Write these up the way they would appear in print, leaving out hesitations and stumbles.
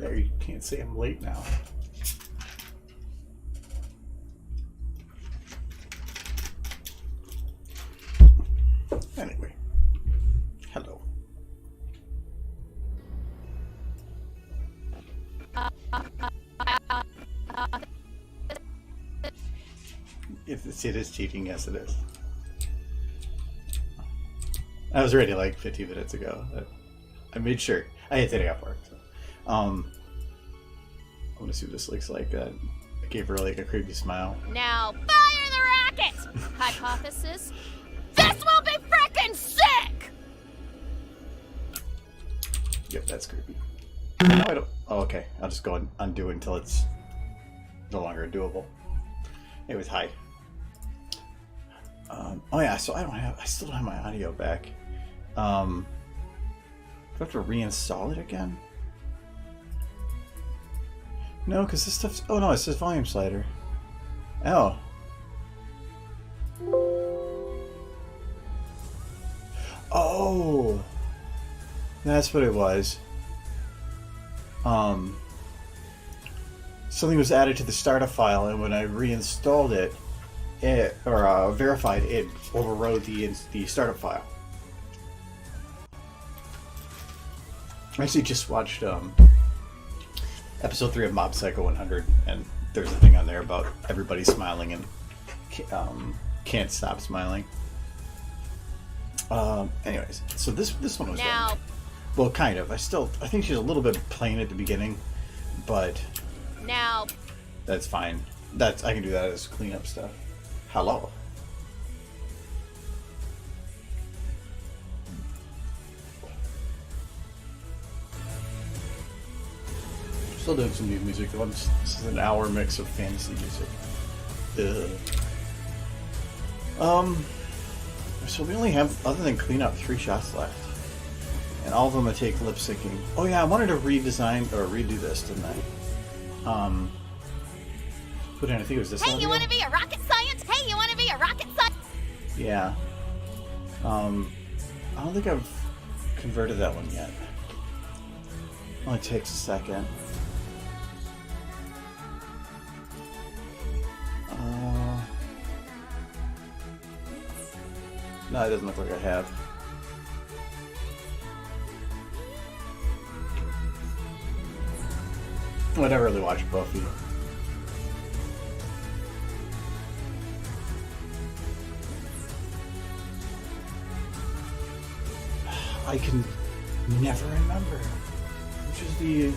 There, you can't say I'm late now. Anyway, hello. It is cheating, yes it is. I was ready like 15 minutes ago. I made sure. I had today off work. So. I want to see what this looks like. I gave her like a creepy smile. Now fire the rocket! Hypothesis. This will be frickin' sick! Yep, that's creepy. No, I don't. Oh, okay. I'll just go and undo it until it's no longer doable. Anyways, hi. Oh yeah, so I still don't have my audio back. Do I have to reinstall it again? No, because this stuff's... Oh no, it says volume slider. Oh. Oh! That's what it was. Something was added to the startup file, and when I reinstalled it, verified, it overrode the startup file. I actually just watched episode 3 of Mob Psycho 100, and there's a thing on there about everybody smiling and can't stop smiling. Anyways, so this one was done. Well, kind of. I think she's a little bit plain at the beginning, but that's fine. I can do that as cleanup stuff. Hello. Still doing some new music. This is an hour mix of fantasy music. So we only have, other than cleanup, 3 shots left. And all of them I take lip syncing. Oh yeah, I wanted to redesign or redo this, didn't I? Put in, I think it was this. Hey, you want to be a rocket science? Hey, you want to be a rocket science? Yeah. I don't think I've converted that one yet. Only takes a second. No, it doesn't look like I have. I never really watched Buffy. I can never remember. Which is the...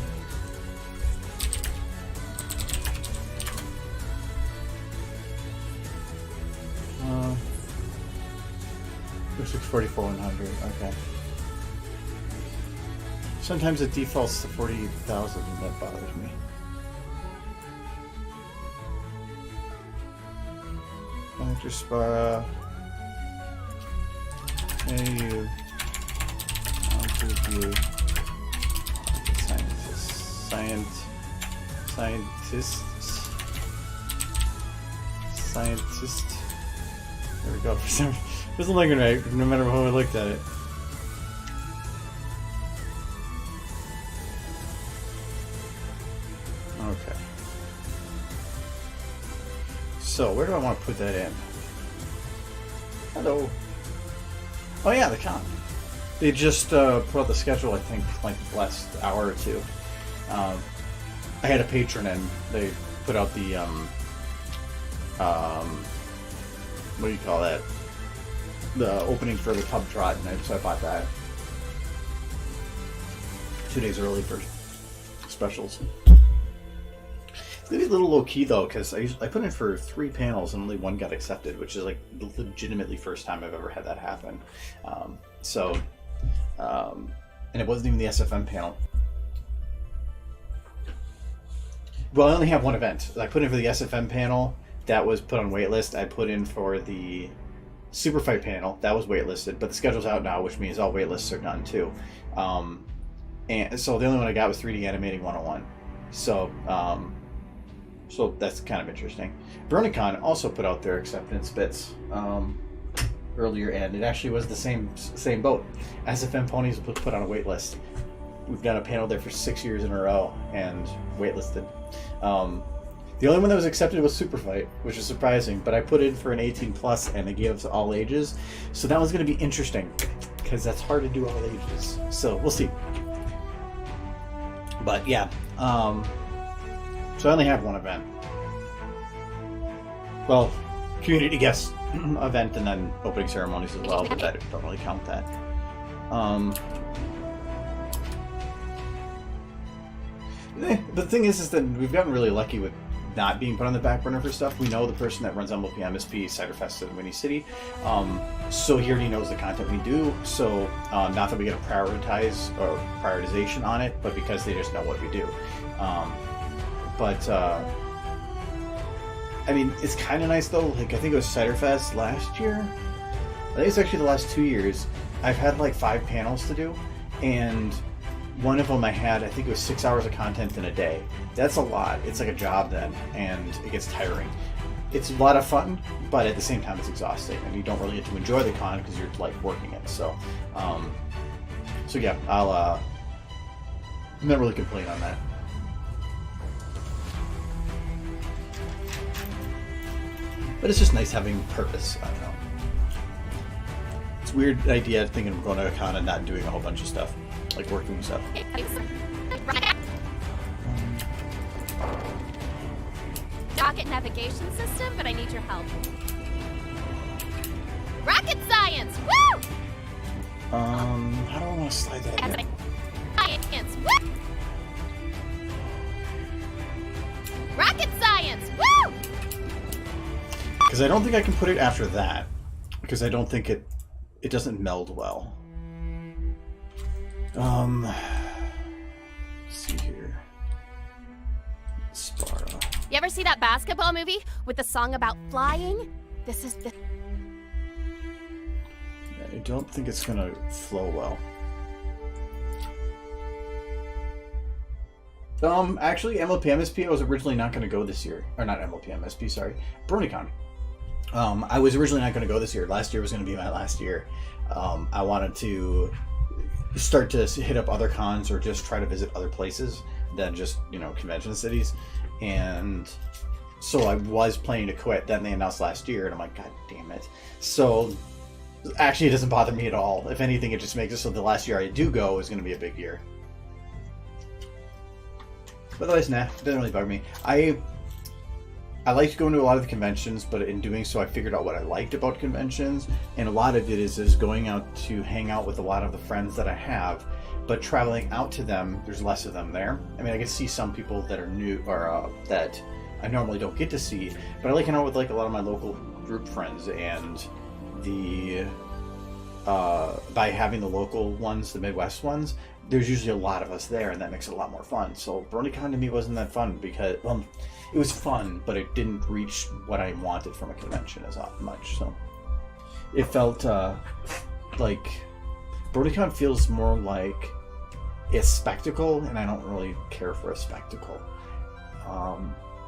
Looks like 44,100. Okay. Sometimes it defaults to 40,000 and that bothers me. Actor Spara. Hey you. You. Scientist. There we go. For some reason, it wasn't looking right, no matter how I looked at it. Okay. So, where do I want to put that in? Hello. Oh yeah, the con. They just put out the schedule, I think, like the last hour or two. I had a patron and they put out the, what do you call that? The opening for the pub trot, and so I bought that 2 days early for specials. Maybe a little low key though, because I put in for 3 panels and only 1 got accepted, which is like the legitimately first time I've ever had that happen. And it wasn't even the SFM panel. Well, I only have 1 event. I put in for the SFM panel, that was put on waitlist. I put in for the Super Fight panel, that was waitlisted, but the schedule's out now, which means all waitlists are done too. And so the only one I got was 3D Animating 101. So that's kind of interesting. Burnicon also put out their acceptance bits earlier, and it actually was the same boat. SFM ponies put on a wait list. we've done a panel there for 6 years in a row and waitlisted. The only one that was accepted was Super Fight, which is surprising, but I put in for an 18 plus and it gave us all ages. So that was going to be interesting because that's hard to do all ages. So we'll see. But yeah, so I only have one event. Well, community guest event and then opening ceremonies as well, but I don't really count that. The thing is that we've gotten really lucky with not being put on the back burner for stuff. We know the person that runs MLP MSP Ciderfest in Winnie City, so he already knows the content we do. So not that we get a prioritization on it, but because they just know what we do. I mean, it's kind of nice though. Like I think it was Ciderfest last year. I think it's actually the last 2 years. I've had like 5 panels to do, and one of them I think it was 6 hours of content in a day. That's a lot. It's like a job then, and it gets tiring. It's a lot of fun, but at the same time it's exhausting, and you don't really get to enjoy the con because you're like working it. So, so yeah, I'll not really complain on that. But it's just nice having purpose. I don't know. It's a weird idea thinking of going to a con and not doing a whole bunch of stuff. Like working and stuff. Rocket navigation system, but I need your help. Rocket science! Woo! How do I want to slide that in? Science! Woo! Rocket science! Woo! Because I don't think I can put it after that. Because I don't think it doesn't meld well. Let's see here. Spara. You ever see that basketball movie with the song about flying? This is the... I don't think it's gonna flow well. Actually, MLP MSP, I was originally not gonna go this year. Or not MLP MSP, sorry. BronyCon. I was originally not gonna go this year. Last year was gonna be my last year. I wanted to start to hit up other cons or just try to visit other places than just, convention cities. And so I was planning to quit. Then they announced last year, and I'm like, God damn it. So actually, it doesn't bother me at all. If anything, it just makes it so the last year I do go is going to be a big year. But otherwise, nah, it doesn't really bother me. I like going to a lot of the conventions, but in doing so, I figured out what I liked about conventions, and a lot of it is going out to hang out with a lot of the friends that I have, but traveling out to them, there's less of them there. I mean, I get to see some people that are new, or that I normally don't get to see, but I like hanging out with like a lot of my local group friends, and by having the local ones, the Midwest ones, there's usually a lot of us there, and that makes it a lot more fun. So BronyCon to me wasn't that fun because, well, it was fun, but it didn't reach what I wanted from a convention as much. So it felt like BronyCon feels more like a spectacle, and I don't really care for a spectacle.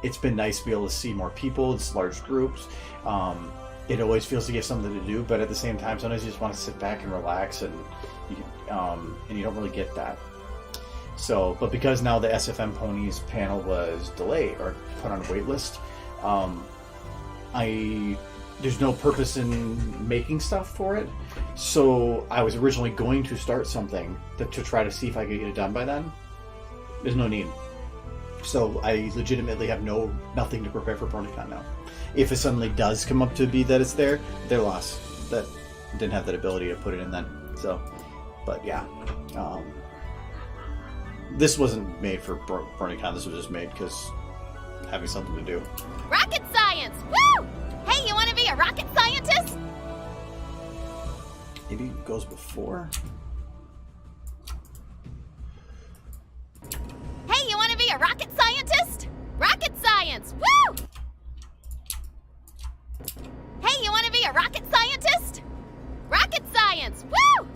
It's been nice to be able to see more people. It's large groups. It always feels like you have something to do, but at the same time, sometimes you just want to sit back and relax, and you don't really get that. So, but because now the SFM Ponies panel was delayed or put on a wait list, there's no purpose in making stuff for it. So I was originally going to start something to try to see if I could get it done by then. There's no need. So I legitimately have nothing to prepare for BronyCon now. If it suddenly does come up to be that it's there, they're lost. That didn't have that ability to put it in then. So, but yeah. This wasn't made for BronyCon. This was just made because having something to do. Rocket science! Woo! Hey, you want to be a rocket scientist? Maybe it goes before. Hey, you want to be a rocket scientist? Rocket science! Woo! Hey, you want to be a rocket scientist? Rocket science! Woo!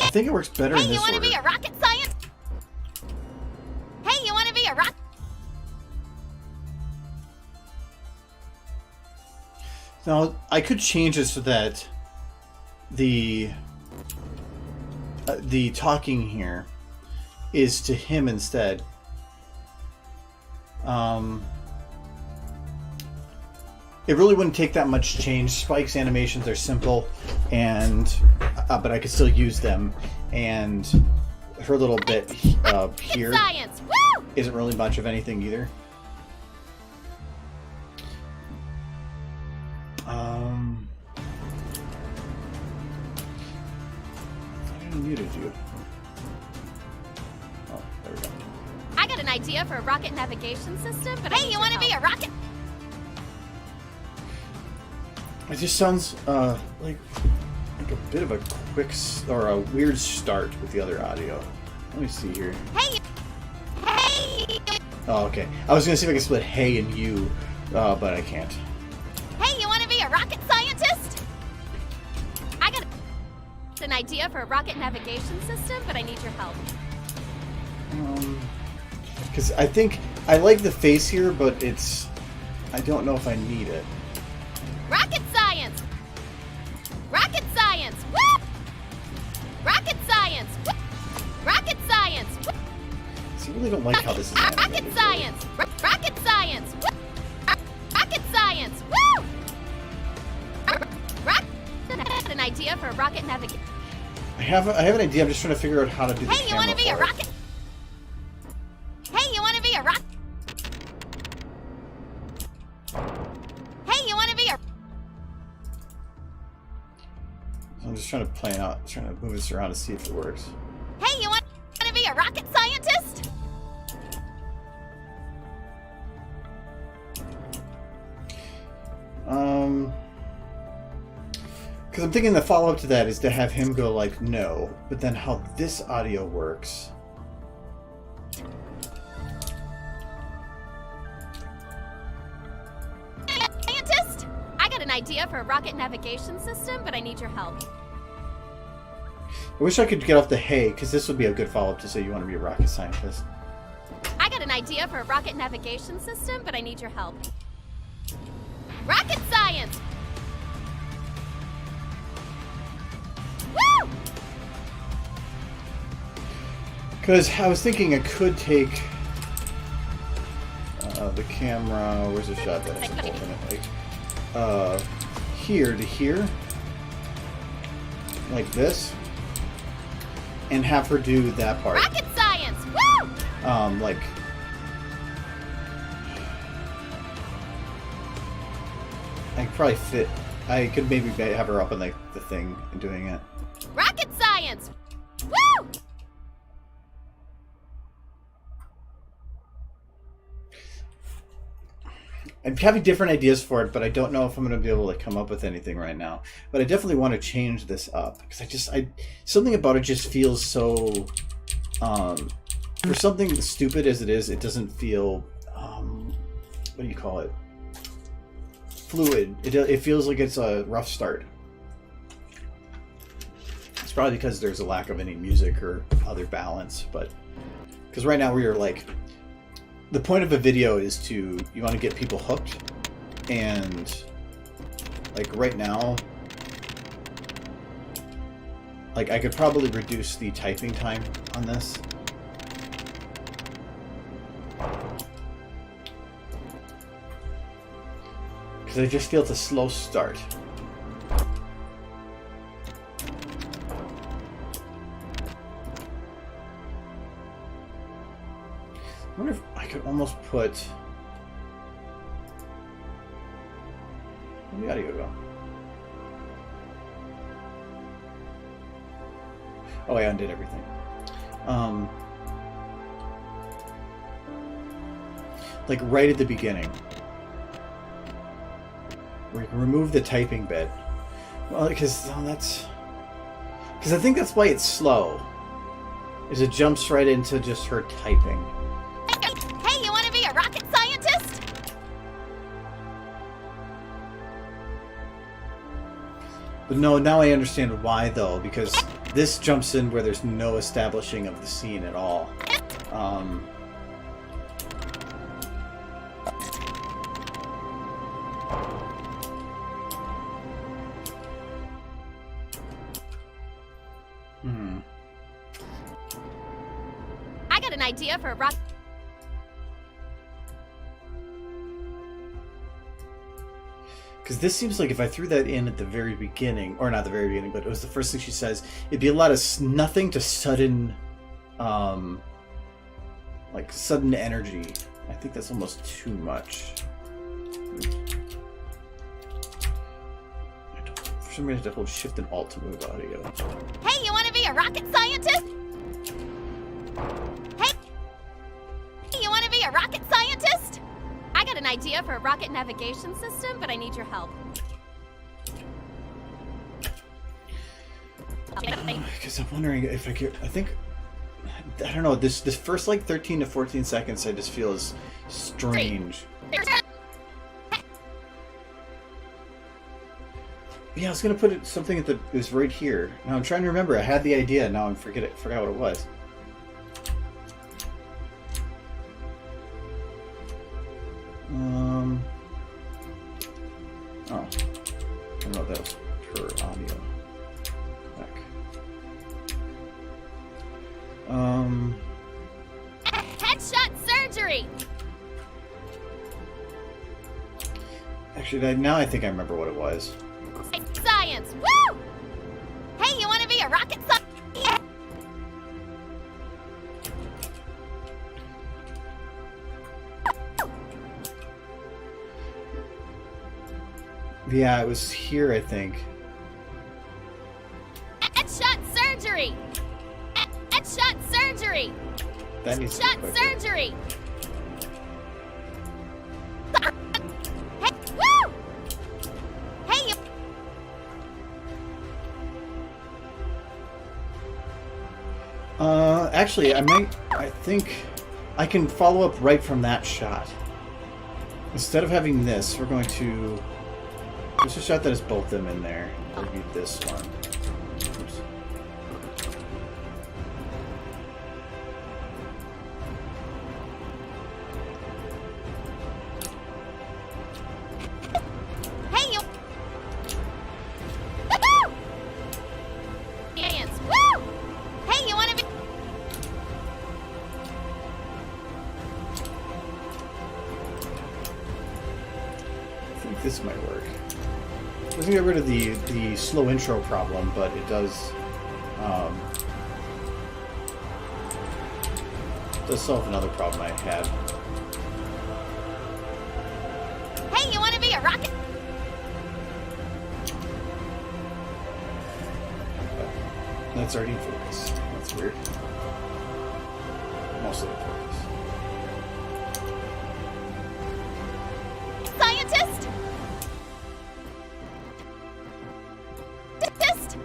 I think it works better in this order. Hey, you want to be a rocket scientist? Hey, you want to be a rocket... Now, I could change it so that the talking here is to him instead. It really wouldn't take that much change. Spike's animations are simple, and but I could still use them. And her little bit here Science! Woo! isn't really much of anything either. I muted you. Oh, there we go. I got an idea for a rocket navigation system, but hey, you want to be a rocket? It just sounds like a bit of a quick or a weird start with the other audio. Let me see here. Hey! Oh, okay. I was gonna see if I could split "hey" and "you," but I can't. Hey, you want to be a rocket scientist? I got an idea for a rocket navigation system, but I need your help. Because I think I like the face here, but I don't know if I need it. Rocket science! Rocket science! Woo! Rocket science! Woo! Rocket science! Woo! See, I really don't like how this is Rocket animated. science! Rocket science! Woo! Rocket science! Woo! Rocket an idea for a rocket navigation. I have an idea. I'm just trying to figure out how to do the Hey, you want to be a camera for it. rocket? Hey, you want to be a rocket? Hey, you want to be a? I'm just trying to plan out, trying to move this around to see if it works. Hey, you want to be a rocket scientist? Because I'm thinking the follow-up to that is to have him go like, no, but then how this audio works. Scientist? I got an idea for a rocket navigation system, but I need your help. I wish I could get off the "hey," because this would be a good follow-up to say you want to be a rocket scientist. I got an idea for a rocket navigation system, but I need your help. Rocket science! Woo! Because I was thinking I could take the camera. Where's the shot that has a hole in it? Like here to here, like this, and have her do that part. Rocket science! Woo! Like. I could probably fit. I could maybe have her up on like the thing and doing it. Rocket science! Woo! I'm having different ideas for it, but I don't know if I'm going to be able to come up with anything right now. But I definitely want to change this up because something about it just feels so. For something stupid as it is, it doesn't feel. What do you call it? Fluid. It feels like it's a rough start. It's probably because there's a lack of any music or other balance, but because right now we're like, the point of a video is you want to get people hooked, and like right now, like I could probably reduce the typing time on this. Because I just feel it's a slow start. I wonder if I could almost put... Where'd the audio go? Oh, I undid everything. Like right at the beginning. We can remove the typing bit. Well, because I think that's why it's slow. Is it jumps right into just her typing. Hey, you want to be a rocket scientist? But no, now I understand why though, because this jumps in where there's no establishing of the scene at all. I got an idea for a rock. Because this seems like if I threw that in at the very beginning, or not the very beginning, but it was the first thing she says, it'd be a lot of nothing to sudden, like sudden energy. I think that's almost too much. For some reason, I have to hold Shift and Alt to move audio. Hey, you want to be a rocket scientist? Hey, you want to be a rocket scientist? I got an idea for a rocket navigation system, but I need your help. Because I'm wondering if I could. I don't know. This first like 13 to 14 seconds, I just feel is strange. Yeah, I was gonna put something at it was right here. Now I'm trying to remember. I had the idea. Now I forgot what it was. Oh, I don't know. That was per audio. Headshot surgery. Actually, now I think I remember what it was. Science. Woo! Hey, you want to be a rocket scientist? Yeah, it was here, I think. Headshot surgery. Headshot surgery. That needs to Headshot be surgery. Hey, woo! Hey, you. Actually, I think I can follow up right from that shot. Instead of having this, we're going to... There's a shot that has both of them in there. We'll do this one. Oops. Hey, you. Woo! Dance. Woo! Hey, you want to be? I think this might work. It doesn't get rid of the slow intro problem, but it does solve another problem I had. Hey, you want to be a rocket? That's already in focus. That's weird. Mostly in focus. Scientist. Scientist.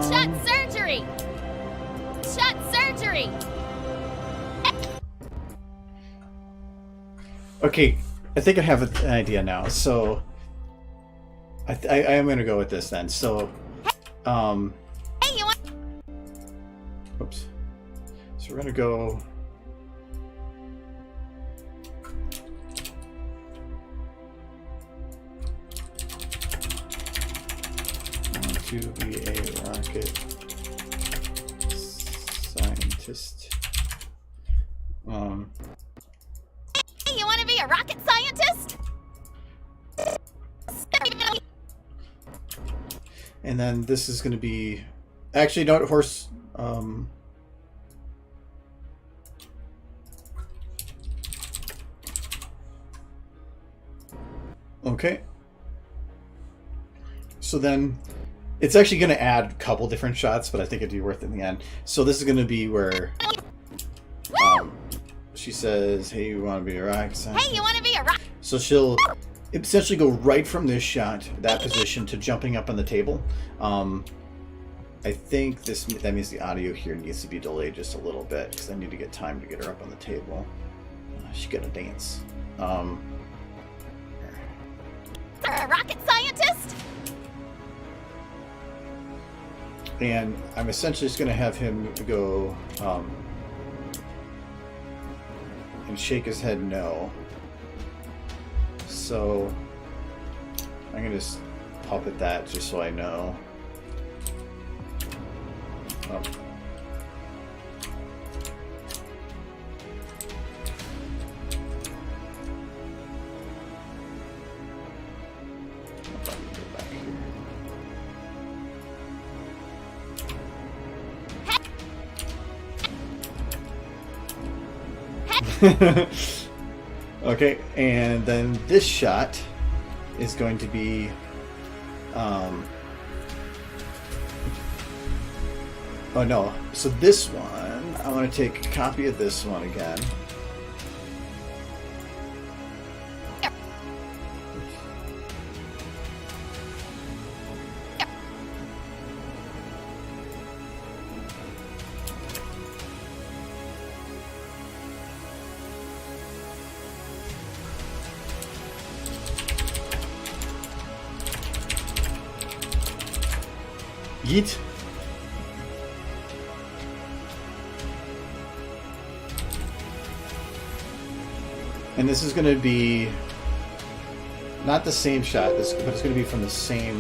Shot surgery. Shot surgery. Okay, I think I have an idea now. So I am going to go with this then. So, Hey, you want? oops. So we're going to go. Want to be a rocket scientist. Hey, you want to be a rocket scientist? And then this is going to be, actually, no, horse. Okay. So then, it's actually going to add a couple different shots, but I think it'd be worth it in the end. So this is going to be where she says, "Hey, you want to be a rocket scientist?" Hey, you want to be a rocket? So she'll essentially go right from this shot, that position, to jumping up on the table. I think that means the audio here needs to be delayed just a little bit because I need to get time to get her up on the table. She got to dance. A rocket scientist? And I'm essentially just going to have him go and shake his head no. so I'm gonna just puppet that just so I know. Oh. Okay, and then this shot is going to be oh no, so this one I want to take a copy of this one again. Yeet. And this is going to be not the same shot, but it's going to be from the same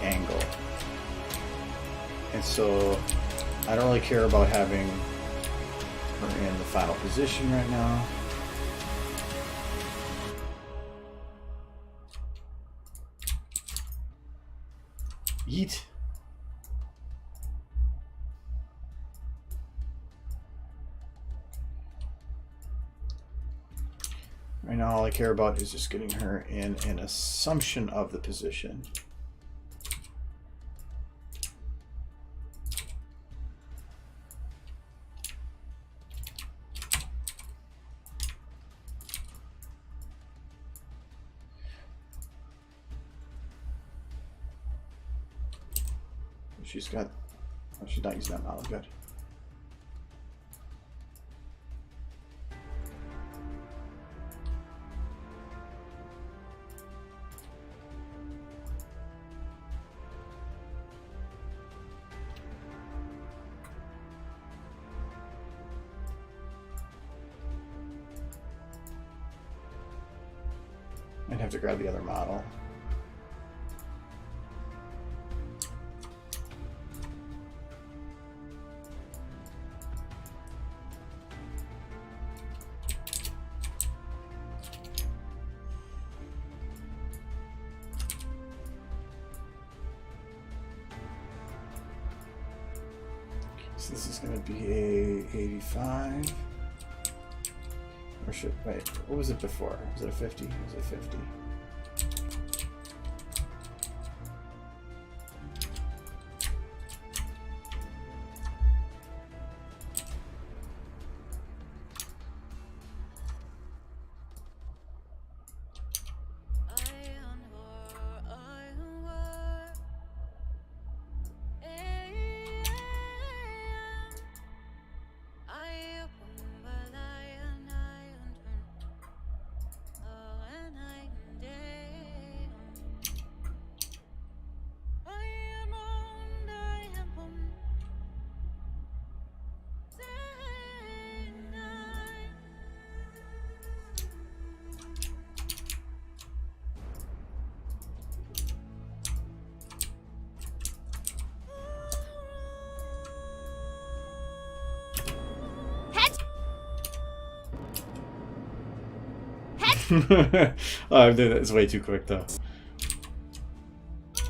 angle. And so I don't really care about having her in the final position right now. Yeet. Right now all I care about is just getting her in an assumption of the position. She's got, oh, she's not using that model, good. I'd have to grab the other model. So this is going to be a 85. Or should, wait, what was it before? Was it a 50? Was it 50? Oh, I'm doing that. It's way too quick though.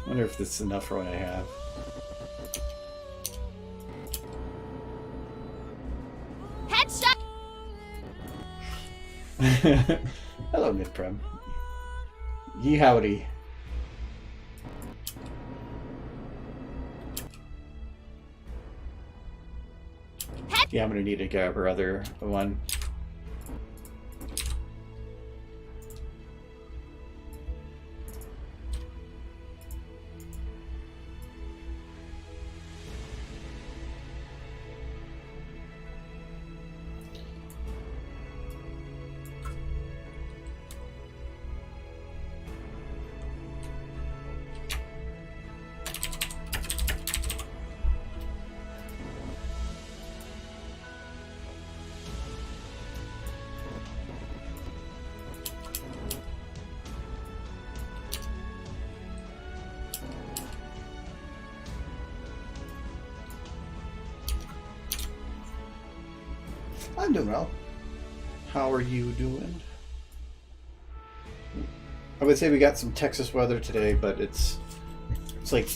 I wonder if this is enough for what I have. Headshot. Hello, Mid-Prem. Yee howdy. Yeah, I'm gonna need to grab her other one. I'm doing well. How are you doing? I would say we got some Texas weather today, but it's like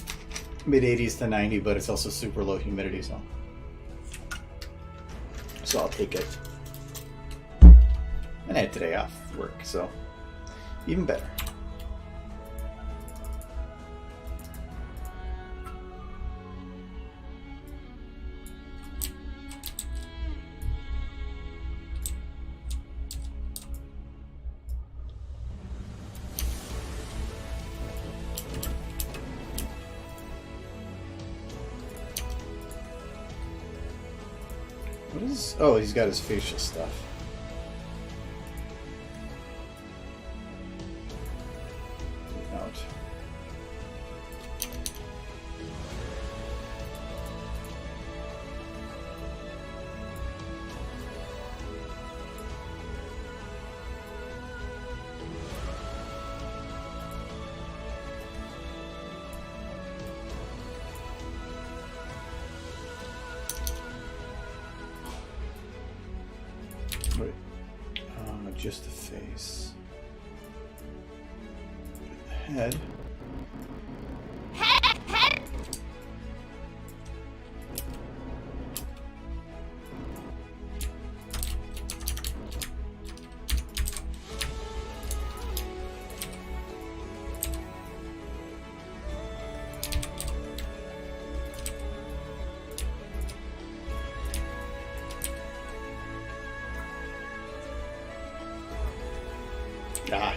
mid 80s to 90, but it's also super low humidity, so I'll take it. And I had today off work, so even better. What is... Oh, he's got his facial stuff. Out. Wait. Just the face. Head. Head. Ah.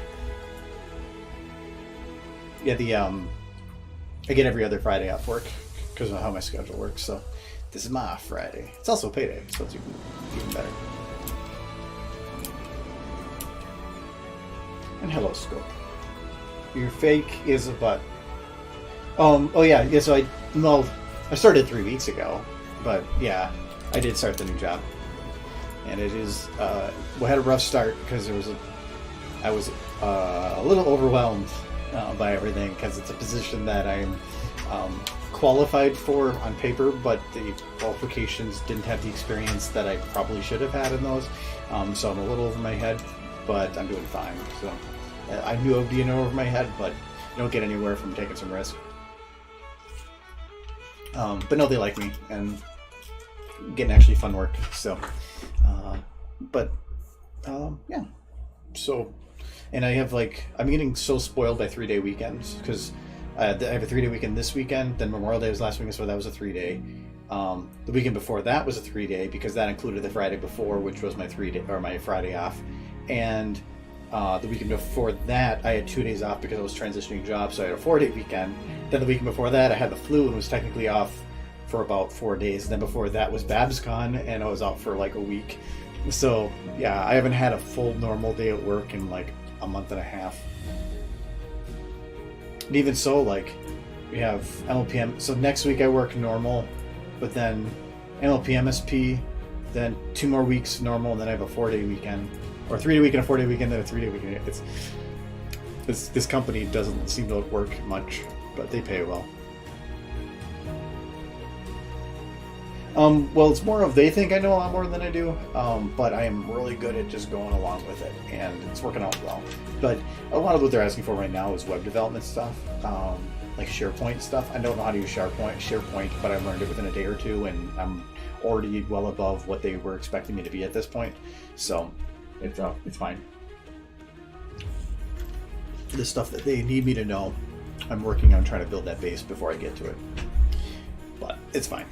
Yeah, I get every other Friday off work because of how my schedule works, so this is my off Friday. It's also payday, so it's even better. And hello, Scope. Your fake is a butt. Oh yeah, so I started 3 weeks ago, but yeah, I did start the new job. And it is, we had a rough start because I was a little overwhelmed by everything because it's a position that I'm qualified for on paper, but the qualifications didn't have the experience that I probably should have had in those. So I'm a little over my head, but I'm doing fine. So I knew I would be over my head, but you don't get anywhere from taking some risk. But no, they like me and getting actually fun work. So, yeah. So. And I have I'm getting so spoiled by 3-day weekends because I have a 3-day weekend this weekend. Then Memorial Day was last weekend, so that was a 3-day. The weekend before that was a 3-day because that included the Friday before, which was my my Friday off. And the weekend before that, I had 2 days off because I was transitioning jobs, so I had a 4-day weekend. Then the weekend before that, I had the flu and was technically off for about 4 days. And then before that was BabsCon, and I was out for a week. So yeah, I haven't had a full normal day at work in a month and a half. And even so, we have MLPM. So next week I work normal, but then MLP MSP, then 2 more weeks normal, and then I have a 4-day weekend, or 3-day weekend, a 4-day weekend, then a 3-day weekend. This company doesn't seem to work much, but they pay well. Well, it's more of they think I know a lot more than I do, but I am really good at just going along with it, and it's working out well. But a lot of what they're asking for right now is web development stuff, like SharePoint stuff. I don't know how to use SharePoint, but I learned it within a day or two, and I'm already well above what they were expecting me to be at this point. So it's fine. The stuff that they need me to know, I'm working on trying to build that base before I get to it, but it's fine.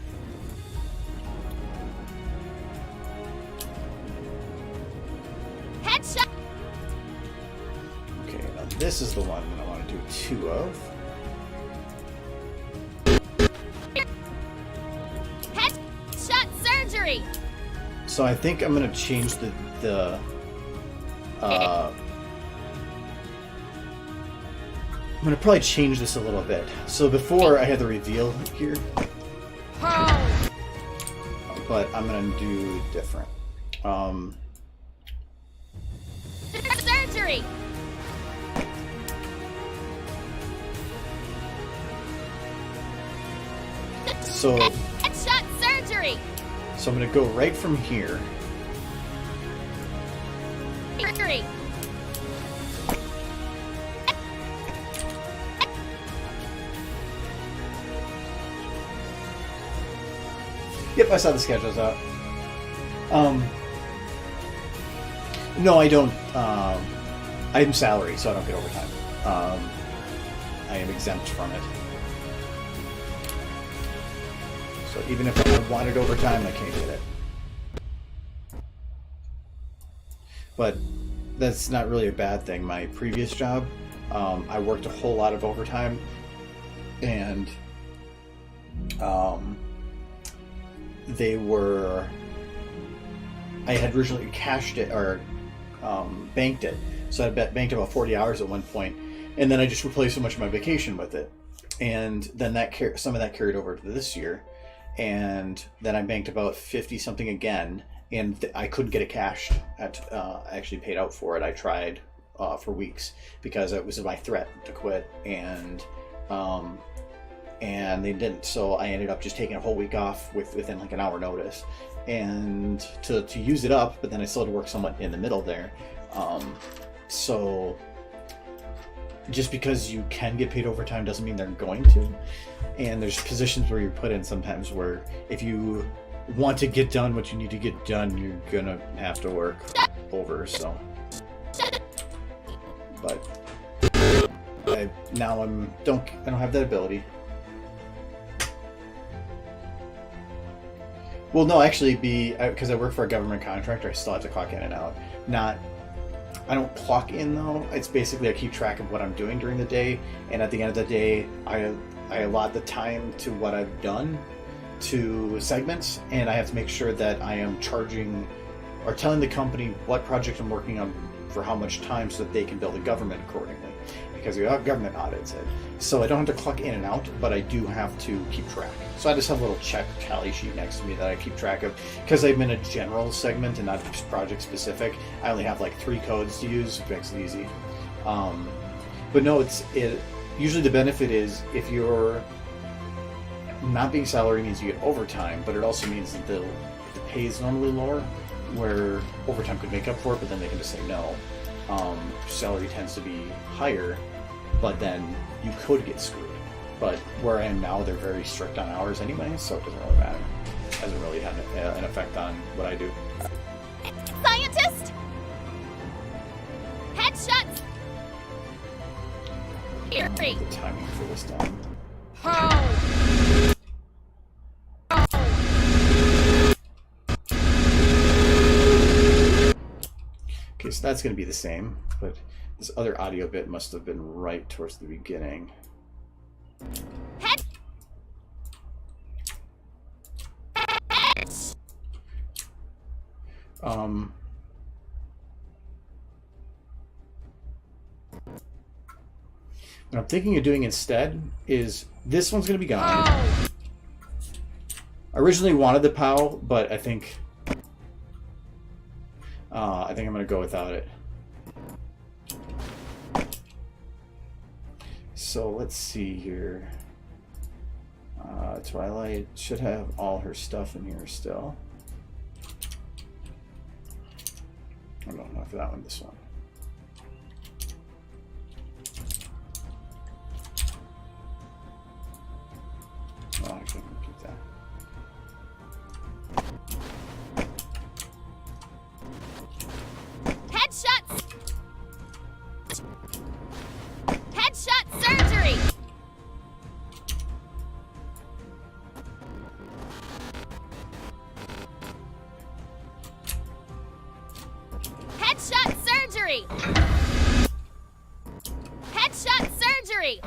Headshot. Okay, now this is the one that I want to do 2 of. Headshot surgery. So I think I'm gonna change I'm gonna probably change this a little bit. So before I had the reveal here, but I'm gonna do different. Surgery. So Headshot surgery. I'm gonna go right from here, surgery. Yep, I saw the schedules out. No, I don't. I'm salary, so I don't get overtime. I am exempt from it. So even if I wanted overtime, I can't get it. But that's not really a bad thing. My previous job, I worked a whole lot of overtime, and I had originally cashed it or banked it, so I banked about 40 hours at one point, and then I just replaced so much of my vacation with it, and then some of that carried over to this year, and then I banked about 50 something again, and I couldn't get it cashed. I actually paid out for it. I tried for weeks because it was my threat to quit, and they didn't. So I ended up just taking a whole week off within like an hour notice, and to use it up. But then I still had to work somewhat in the middle there. So just because you can get paid overtime doesn't mean they're going to. And there's positions where you're put in sometimes where if you want to get done what you need to get done, you're gonna have to work over. So, but I don't have that ability. Well, no, actually, because I work for a government contractor, I still have to clock in and out. I don't clock in though. It's basically I keep track of what I'm doing during the day, and at the end of the day, I allot the time to what I've done to segments, and I have to make sure that I am charging or telling the company what project I'm working on for how much time so that they can bill the government accordingly. Because we have government audits it. So I don't have to clock in and out, but I do have to keep track. So I just have a little check tally sheet next to me that I keep track of. Because I'm in a general segment and not project specific, I only have like 3 codes to use, which makes it easy. But no, usually the benefit is if you're not being salary means you get overtime, but it also means that the pay is normally lower, where overtime could make up for it, but then they can just say no. Salary tends to be higher, but then you could get screwed. But where I am now, they're very strict on hours anyway, so it doesn't really matter. It hasn't really had an effect on what I do. Scientist! Headshots! Eerie! The timing for this time. Oh! Okay, so that's going to be the same, but this other audio bit must have been right towards the beginning. Head. What I'm thinking of doing instead is this one's going to be gone. Oh. I originally wanted the POW, but I think I'm going to go without it. So let's see here. Twilight should have all her stuff in here still. Oh no, not for that one, this one. Oh, I can't keep that. Headshots! Headshot surgery! Headshot surgery! Headshot surgery!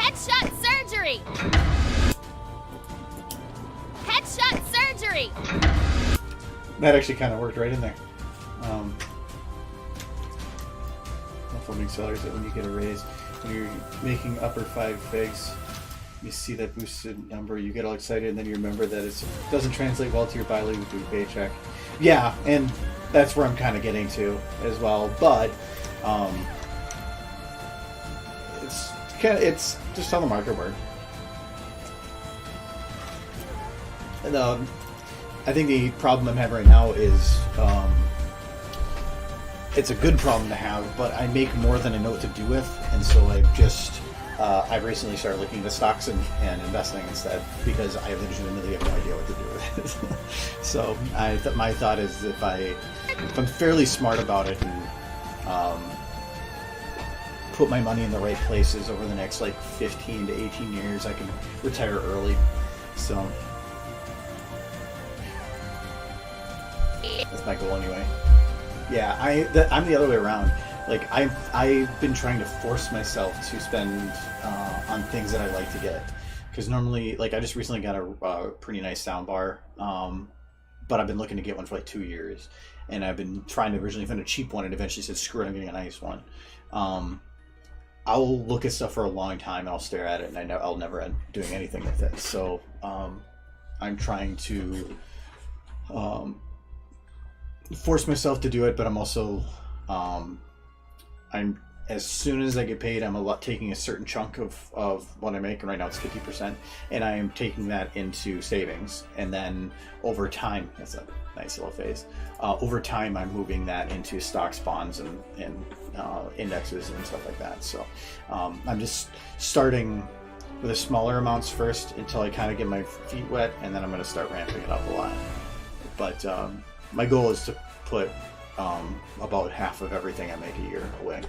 Headshot surgery! Headshot surgery! That actually kind of worked right in there. Performing salaries that when you get a raise, when you're making upper 5 figs, you see that boosted number, you get all excited, and then you remember that it doesn't translate well to your bi-weekly paycheck. Yeah, and that's where I'm kind of getting to as well. But it's just how the market works. And I think the problem I'm having right now is it's a good problem to have, but I make more than I know what to do with, and so I've recently started looking at stocks and investing instead, because I legitimately have no idea what to do with it. So my thought is if I'm fairly smart about it and put my money in the right places over the next like 15 to 18 years, I can retire early. So that's my goal anyway. Yeah, I'm the other way around. Like I've been trying to force myself to spend on things that I like to get, because normally, like, I just recently got a pretty nice sound bar, but I've been looking to get one for like 2 years, and I've been trying to originally find a cheap one, and eventually said screw it, I'm getting a nice one. I'll look at stuff for a long time and I'll stare at it, and I'll never end up doing anything with it. So I'm trying to force myself to do it, but I'm also I'm as soon as I get paid, I'm taking a certain chunk of what I make, and right now it's 50%, and I am taking that into savings, and then over time, that's a nice little phase. Over time, I'm moving that into stocks, bonds, and indexes and stuff like that. So I'm just starting with the smaller amounts first until I kind of get my feet wet, and then I'm going to start ramping it up a lot. But my goal is to put about half of everything I make a year away.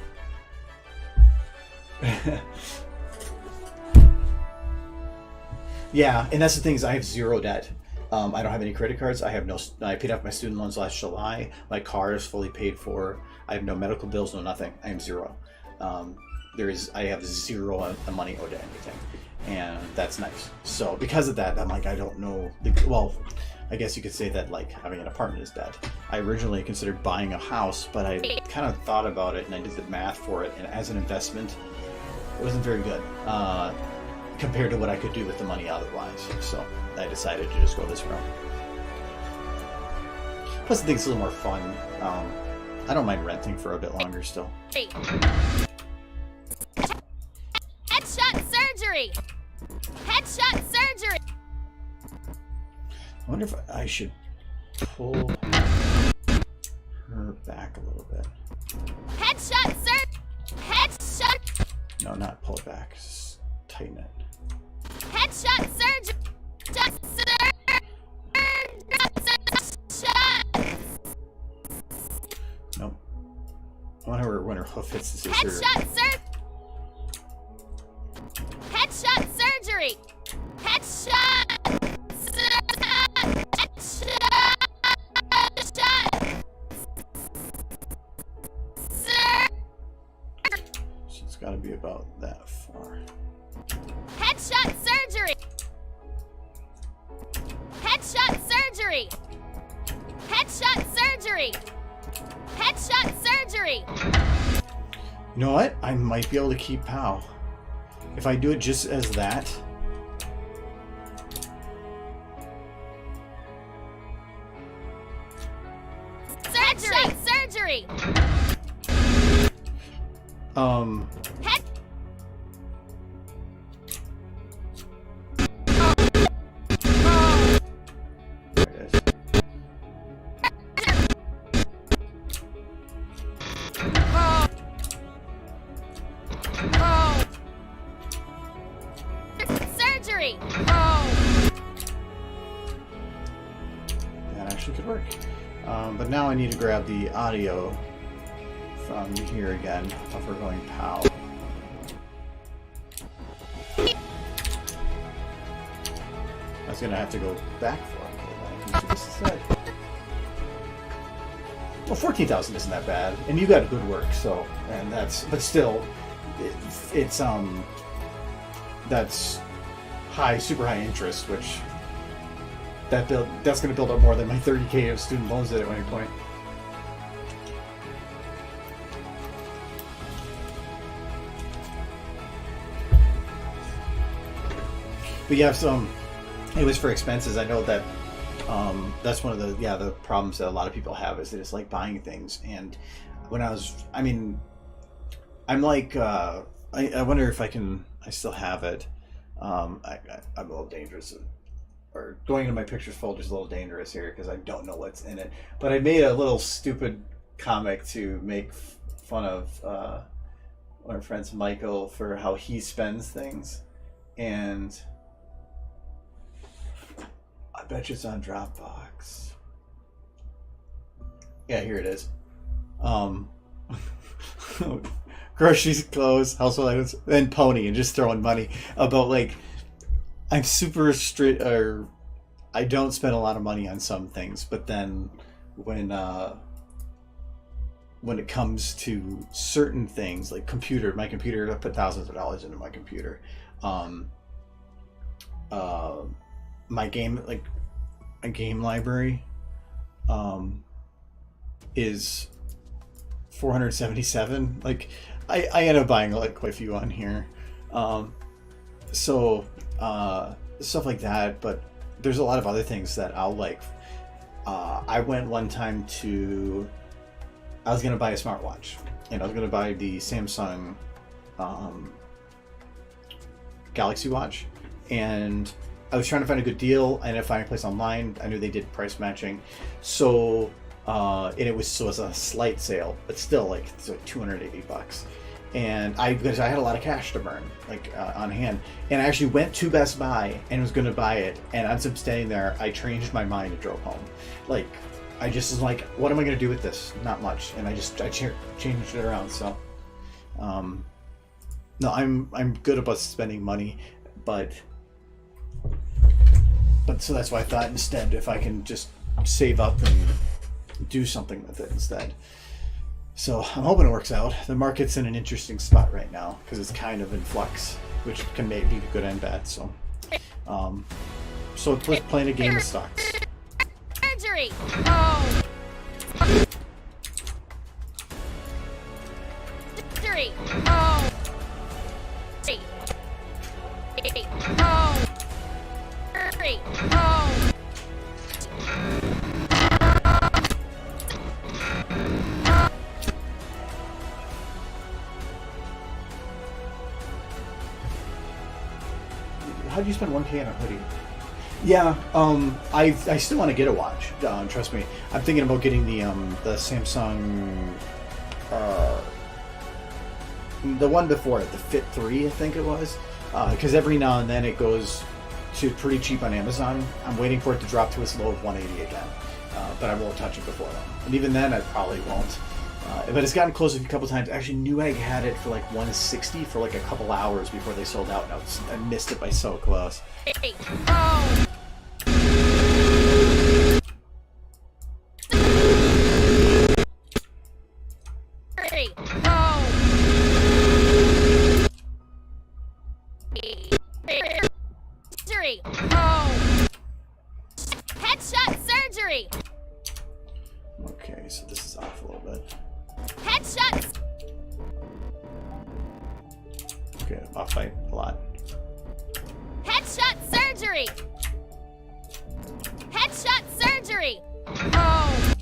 Yeah, and that's the thing, is I have zero debt. I don't have any credit cards. I paid off my student loans last July. My car is fully paid for. I have no medical bills, no nothing. I am zero. I have zero money owed to anything, and that's nice. So because of that, I'm like, I don't know. Well, I guess you could say that like having an apartment is debt. I originally considered buying a house, but I kind of thought about it and I did the math for it, and as an investment, it wasn't very good compared to what I could do with the money otherwise. So I decided to just go this route. Plus, I think it's a little more fun. I don't mind renting for a bit longer still. Headshot surgery! Headshot surgery! I wonder if I should pull her back a little bit. Headshot Headshot! No, not pull it back. Just tighten it. Headshot surgery! Nope. I wonder when her hoof hits the scissor. Headshot surgery! Headshot! It's got to be about that far. Headshot surgery! Headshot surgery! Headshot surgery! Headshot surgery! You know what? I might be able to keep POW. If I do it just as that. Headshot surgery! Head. There it is. Surgery! That actually could work. But now I need to grab the audio from here again if we're going POW. I was going to have to go back for it. Well, 14,000 isn't that bad, and you got good work, so, and that's, but still, it's that's super high interest, which that's going to build up more than my 30K of student loans did at any point. But yeah, so anyways, for expenses, I know that that's one of the problems that a lot of people have is they just like buying things. And when I'm like, I wonder if I still have it. I'm a little dangerous, or going into my pictures folder is a little dangerous here because I don't know what's in it. But I made a little stupid comic to make fun of one of our friends, Michael, for how he spends things. And I bet you it's on Dropbox. Yeah, here it is. Groceries, clothes, household items, and Pony, and just throwing money about like I'm super strict, or I don't spend a lot of money on some things, but then when it comes to certain things like my computer, I put thousands of dollars into my computer. My game, like a game library, is 477. Like I end up buying like quite a few on here, so stuff like that. But there's a lot of other things that I'll like. I went one time I was gonna buy a smartwatch, and I was gonna buy the Samsung Galaxy Watch, and I was trying to find a good deal. I ended up finding a place online. I knew they did price matching, so and it was a slight sale, but still like it's like $280. And because I had a lot of cash to burn, like on hand, and I actually went to Best Buy and was going to buy it. And as I'm standing there, I changed my mind and drove home. Like I just was like, what am I going to do with this? Not much. And I changed it around. So, no, I'm good about spending money, but so that's why I thought instead if I can just save up and do something with it instead. So I'm hoping it works out. The market's in an interesting spot right now because it's kind of in flux, which can maybe be good and bad. So it's like playing a game of stocks. Surgery. Oh. Surgery. Oh. Oh. Oh. How do you spend 1K on a hoodie? Yeah, I still want to get a watch. Trust me, I'm thinking about getting the Samsung, the one before it, the Fit 3, I think it was, because every now and then it goes to pretty cheap on Amazon. I'm waiting for it to drop to its low of 180 again, but I won't touch it before then. And even then, I probably won't. But it's gotten close a couple times. I actually knew I had it for like 160 for like a couple hours before they sold out. I missed it by so close. Oh. Surgery. Oh. Headshot surgery. Okay, so this is off a little bit. Headshots. Okay, I'll fight a lot. Headshot surgery. Headshot surgery. Oh.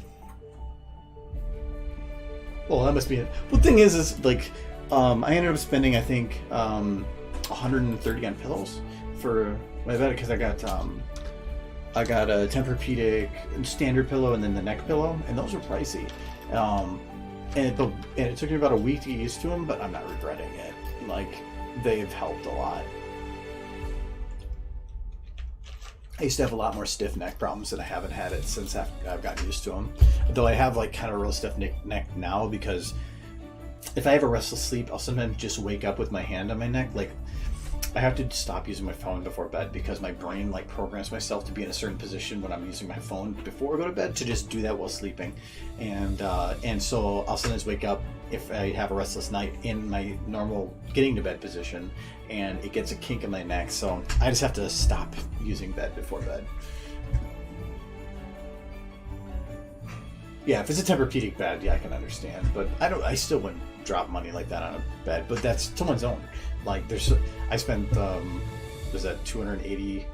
Well, that must be it. Well, the thing is like, I ended up spending, I think, 130 on pillows for my bed because I got a Tempur-Pedic standard pillow and then the neck pillow, and those were pricey. And it took me about a week to get used to them, but I'm not regretting it. Like, they've helped a lot. I used to have a lot more stiff neck problems, and I haven't had it since I've gotten used to them. Though I have like kind of real stiff neck now because if I have a restless sleep, I'll sometimes just wake up with my hand on my neck. Like, I have to stop using my phone before bed because my brain like programs myself to be in a certain position when I'm using my phone before I go to bed to just do that while sleeping, and so I'll sometimes wake up if I have a restless night in my normal getting to bed position, and it gets a kink in my neck, so I just have to stop using bed before bed. Yeah, if it's a Tempur-Pedic bed, yeah, I can understand, but I still wouldn't drop money like that on a bed, but that's someone's own. Like, I spent, was that 280?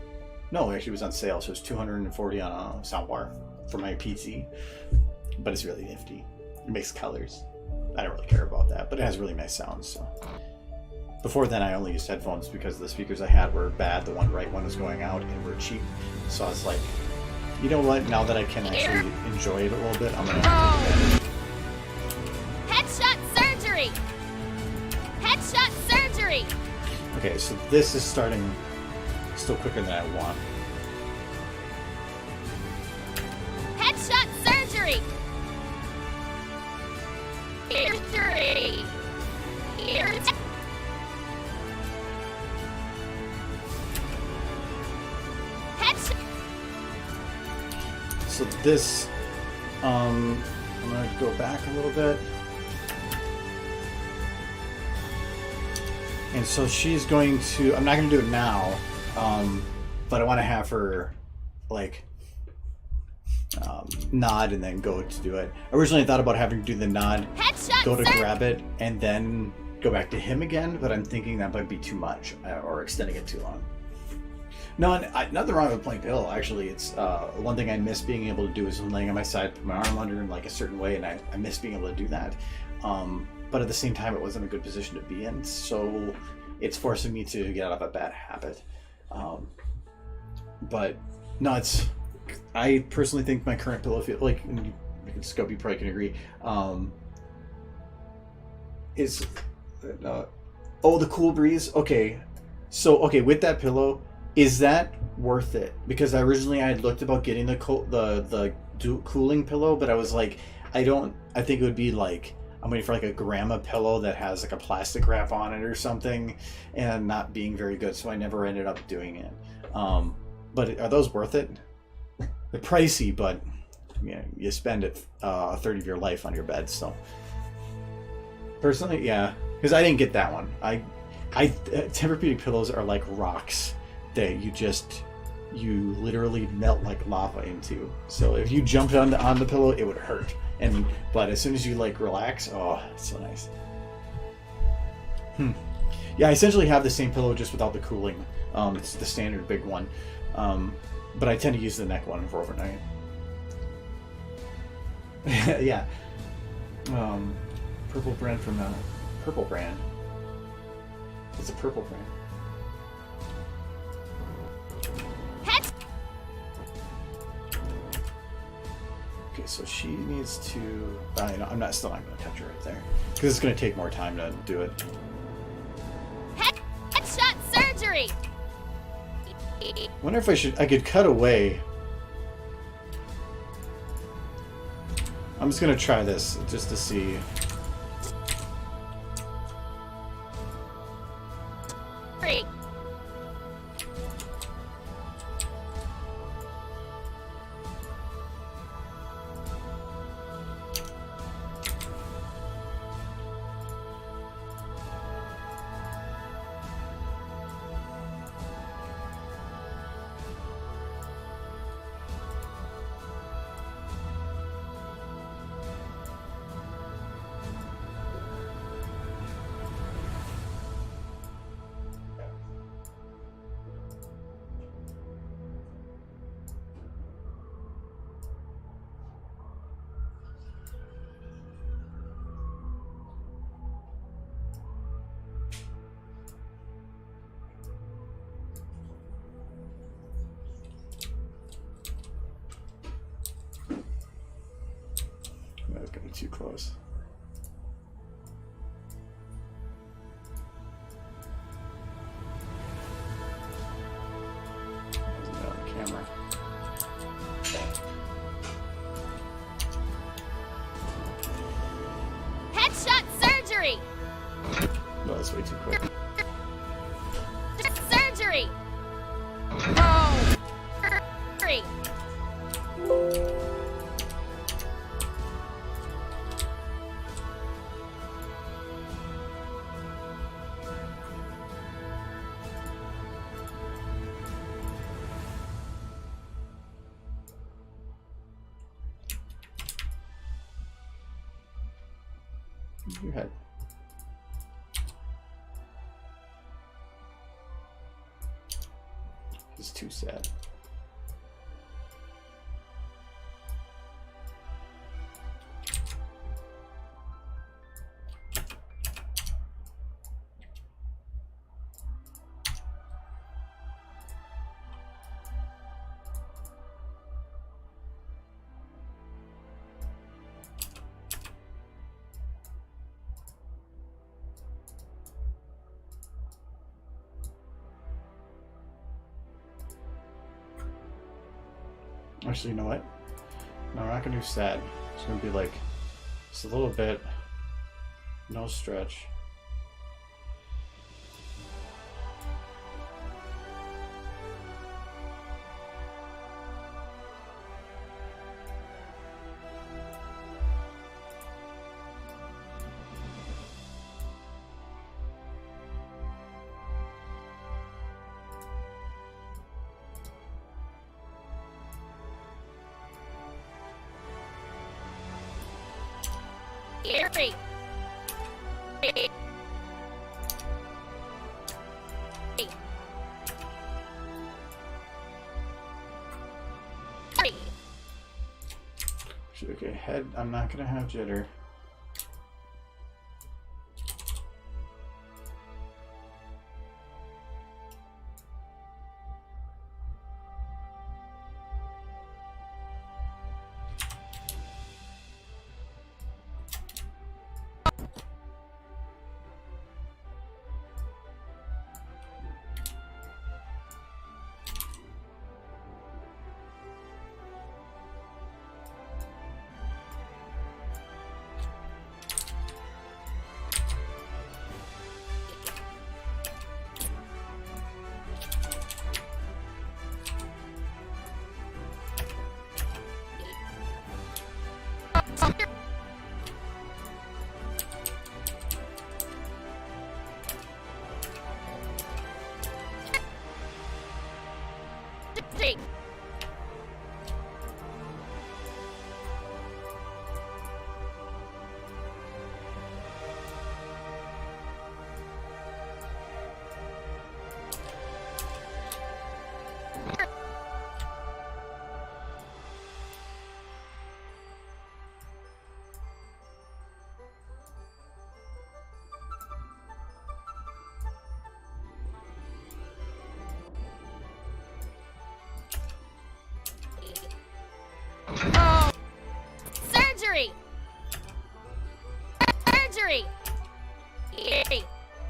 No, actually it was on sale, so it was 240 on a soundbar for my PC, but it's really nifty. It makes colors. I don't really care about that, but it has really nice sounds, so. Before then, I only used headphones because the speakers I had were bad. The right one was going out and were cheap, so I was like, you know what? Now that I can actually enjoy it a little bit, I'm gonna. Headshot surgery. Headshot surgery. Okay, so this is starting still quicker than I want. Headshot surgery. Surgery. Headshot. So this, I'm gonna go back a little bit. And so she's going to, I'm not going to do it now, but I want to have her, like, nod and then go to do it. Originally I thought about having to do the nod, Headshot go to grab it, and then go back to him again, but I'm thinking that might be too much, or extending it too long. No, nothing wrong with playing pillow, actually. It's one thing I miss being able to do is when laying on my side, put my arm under in like a certain way, and I miss being able to do that. But at the same time, it wasn't a good position to be in, so it's forcing me to get out of a bad habit. But no, I personally think my current pillow feel like, Scubby probably can agree, is the cool breeze. Okay, so with that pillow, is that worth it? Because originally I had looked about getting the cooling pillow, but I was like, I think it would be like, I'm waiting for like a grandma pillow that has like a plastic wrap on it or something, and not being very good, so I never ended up doing it. But are those worth it? They're pricey, but you spend a third of your life on your bed. So personally, yeah, because I didn't get that one. Tempur-Pedic pillows are like rocks that you literally melt like lava into. So if you jumped on the pillow, it would hurt. But as soon as you like relax, oh, it's so nice. Yeah, I essentially have the same pillow just without the cooling. It's the standard big one. But I tend to use the neck one for overnight. Yeah. Purple brand from Purple brand. It's a purple brand. Okay, so she needs to. I'm still not going to touch her right there because it's going to take more time to do it. Headshot surgery. Wonder if I could cut away. I'm just going to try this just to see. Great. That's going to be too close. Camera. Headshot surgery. No, that's way too quick. Surgery. Oh. Surgery. your head. He's too sad. Actually, you know what? No, we're not gonna do sad. It's gonna be like just a little bit. No stretch. Eerie. Okay, head. I'm not gonna have jitter. Surgery!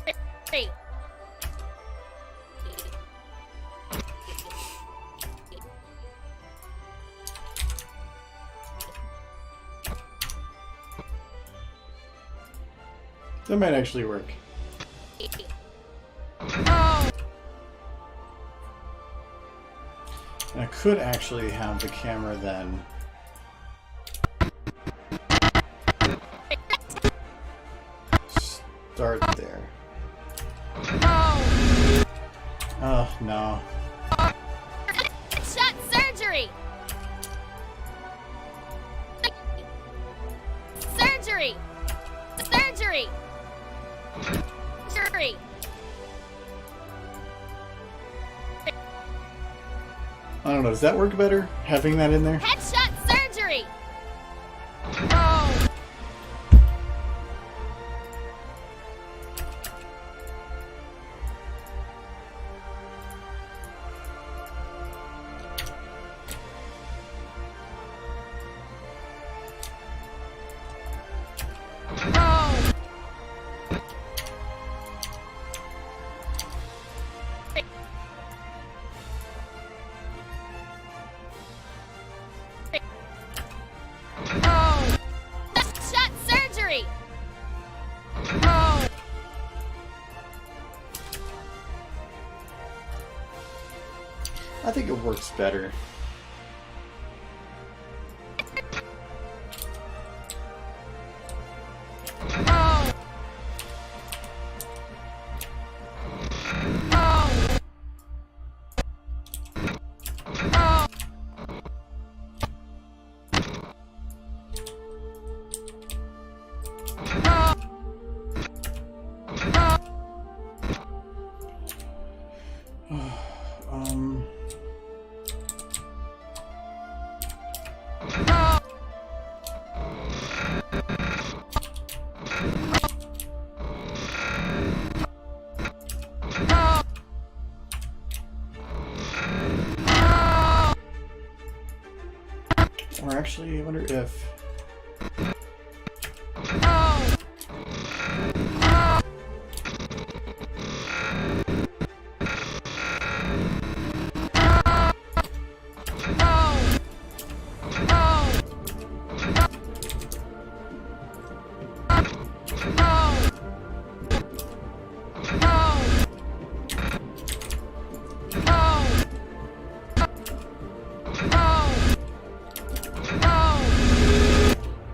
Surgery! That might actually work. And I could actually have the camera then start there. Oh no. Shot surgery! Surgery! Surgery! Surgery! I don't know, does that work better? Having that in there? Headshot surgery! Shot surgery! I think it works better. Or actually, I wonder if...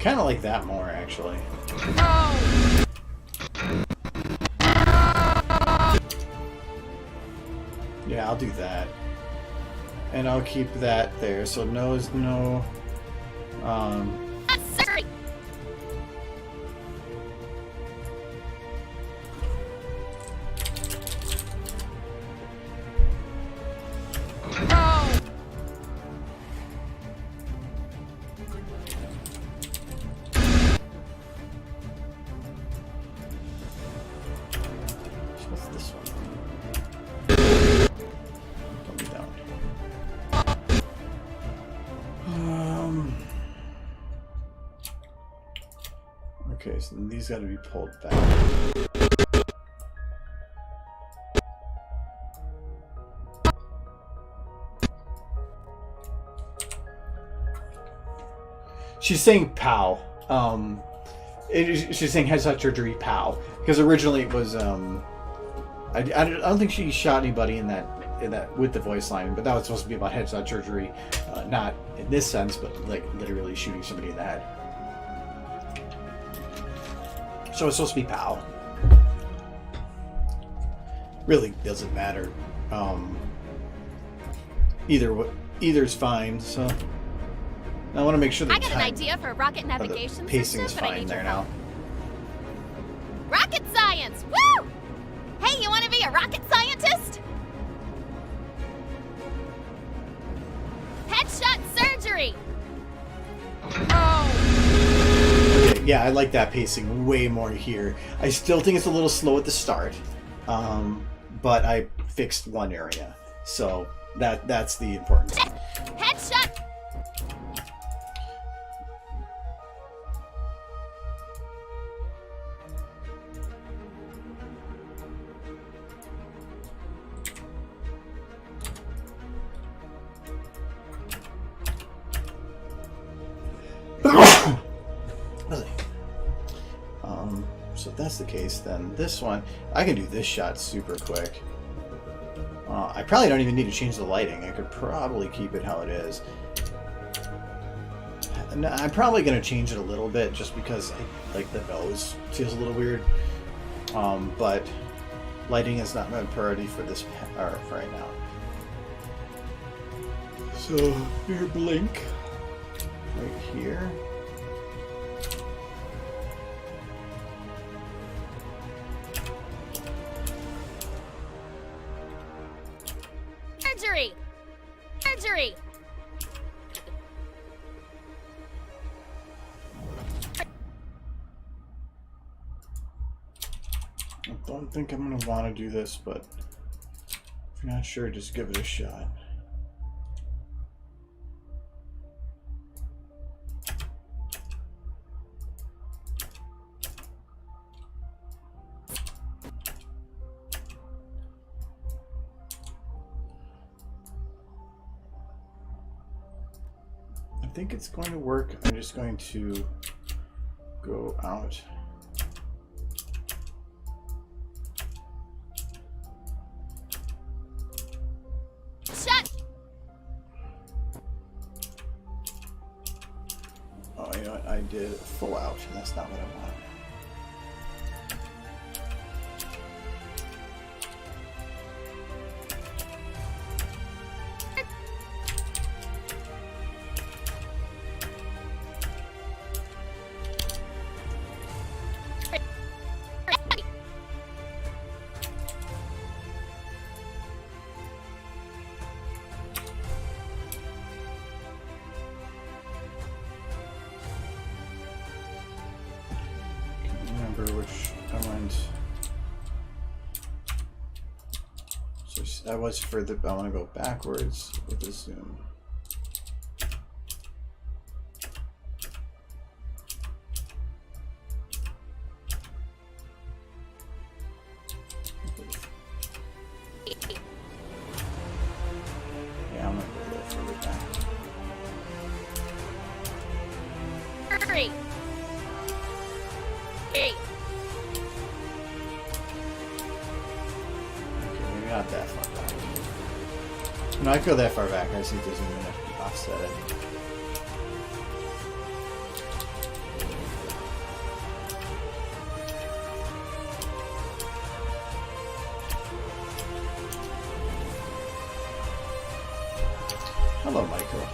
Kind of like that more, actually. Yeah, I'll do that. And I'll keep that there, so no is no... Sorry. What's this one? Don't be down. Okay, so these got to be pulled back. She's saying POW. She's saying headshot surgery POW because originally it was I don't think she shot anybody in that with the voice line, but that was supposed to be about headshot surgery, not in this sense, but like literally shooting somebody in the head. So it's supposed to be POW. Really doesn't matter. Either's fine. So I want to make sure the I got an idea for a rocket navigation pacing system, is but I fine need there your now. help. Rocket science! Woo! Hey, you want to be a rocket scientist? Headshot surgery! Okay, yeah, I like that pacing way more here. I still think it's a little slow at the start, but I fixed one area, so that's the important thing. Headshot! So if that's the case, then this one, I can do this shot super quick. I probably don't even need to change the lighting. I could probably keep it how it is. And I'm probably going to change it a little bit just because like the nose feels a little weird. But lighting is not my priority for this or for right now. So here, blink right here. Surgery! Surgery! I don't think I'm going to want to do this, but if you're not sure, just give it a shot. I think it's going to work. I'm just going to go out. Shut! Oh, you know what? I did full out, and that's not what I want. Which I went. So that was for the. I want to go backwards with the zoom. No, I go that far back. I see if there's even going to offset it. Hello, Michael.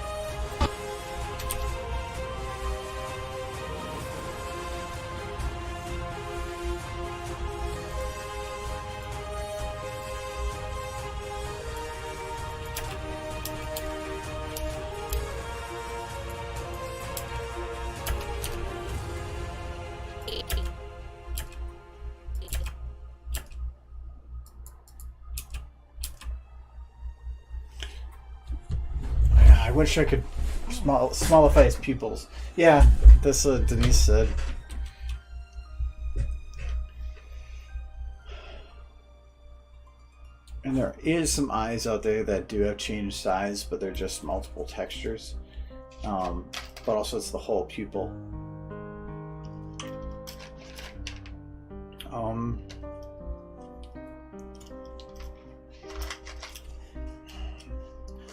I wish I could smallify his pupils. Yeah, that's what Denise said. And there is some eyes out there that do have changed size, but they're just multiple textures. But also it's the whole pupil.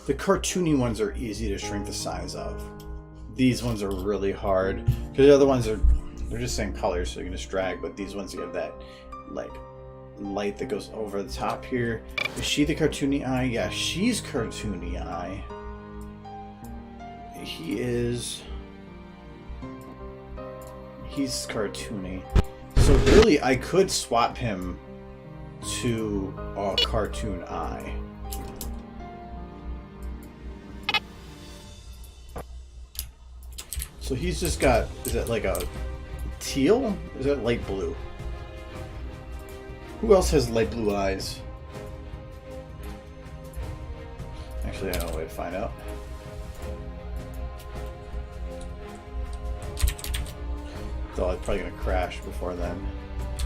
The cartoony ones are easy to shrink the size of. These ones are really hard because the other ones they're just same colors, so you can just drag. But these ones, you have that like light that goes over the top here. Is she the cartoony eye? Yeah, she's cartoony eye. He's cartoony. So really, I could swap him to a cartoon eye. So he's just got, is it like a teal? Is that light blue? Who else has light blue eyes? Actually, I know a way to find out. Though it's probably going to crash before then.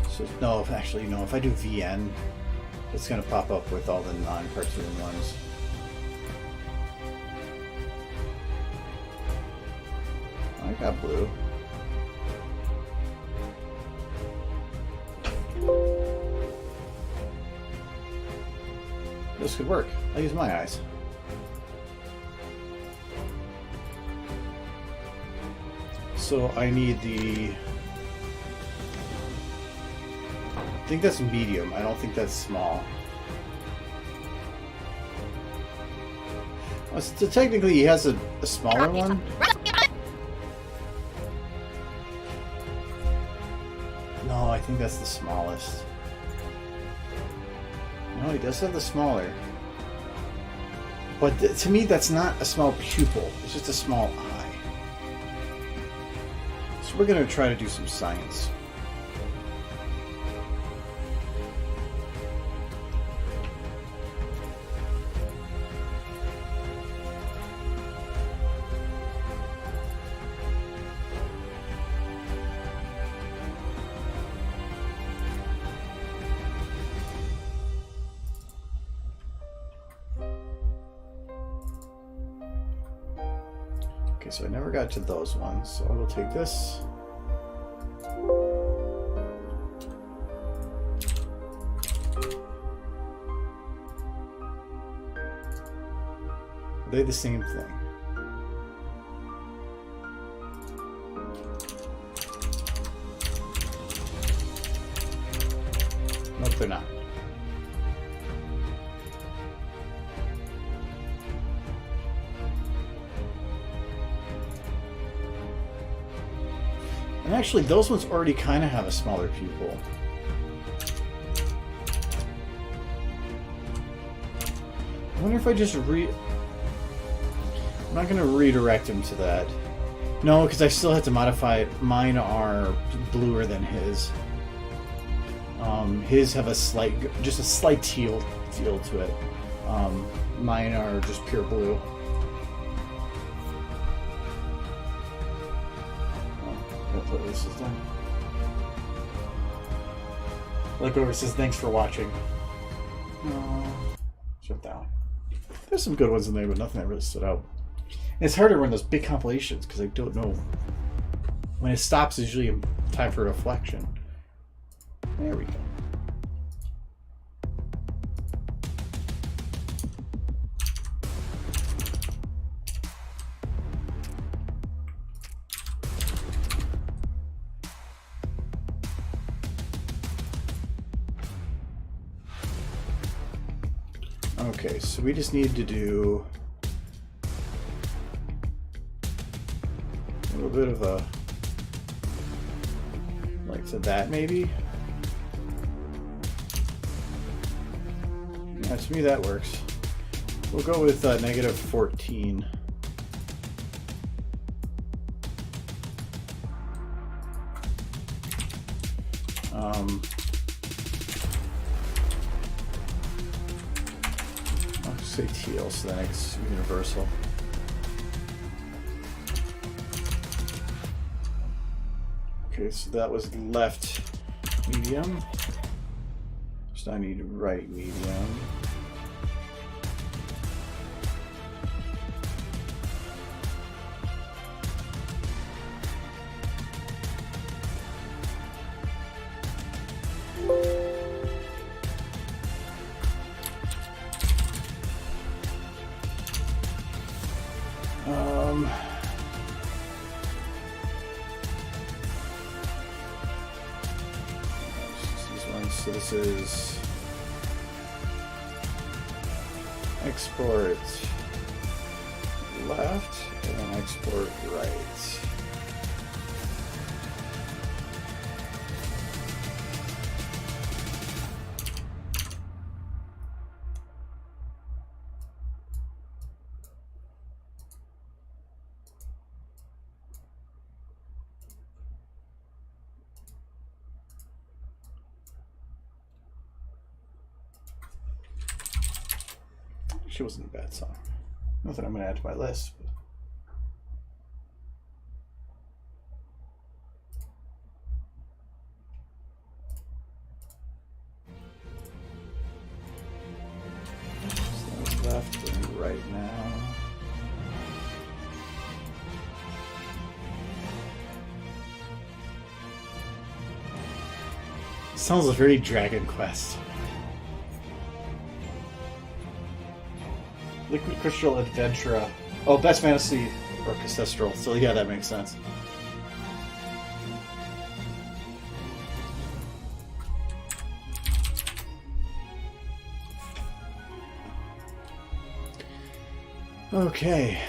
So, no, actually, no, if I do VN, it's going to pop up with all the non-cartoon ones. I got blue. This could work. I'll use my eyes. So I need the... I think that's medium. I don't think that's small. So technically he has a smaller one. No, I think that's the smallest. No, he does have the smaller. But to me, that's not a small pupil. It's just a small eye. So we're going to try to do some science. Okay, so I never got to those ones, so I will take this. Are they the same thing? Nope, they're not. And actually, those ones already kind of have a smaller pupil. I wonder if I just I'm not going to redirect him to that. No, because I still have to modify it. Mine are bluer than his. His have a just a slight teal to it. Mine are just pure blue. What this is done. Look over, says thanks for watching. Shut down. There's some good ones in there, but nothing that really stood out. And it's harder when those big compilations because I don't know when it stops. Is usually time for reflection. There we go. Okay, so we just need to do a little bit of a, like to that maybe. Yeah, to me that works. We'll go with negative 14. I'll say teal, so then it's universal. Okay, so that was left medium. So I need right medium. So this is export left and export right. She wasn't a bad song. Nothing I'm going to add to my list. But... So that's left and right now. Sounds very Dragon Quest. Liquid Crystal Adventura. Oh, Best Fantasy Orchestral. So yeah, that makes sense. Okay.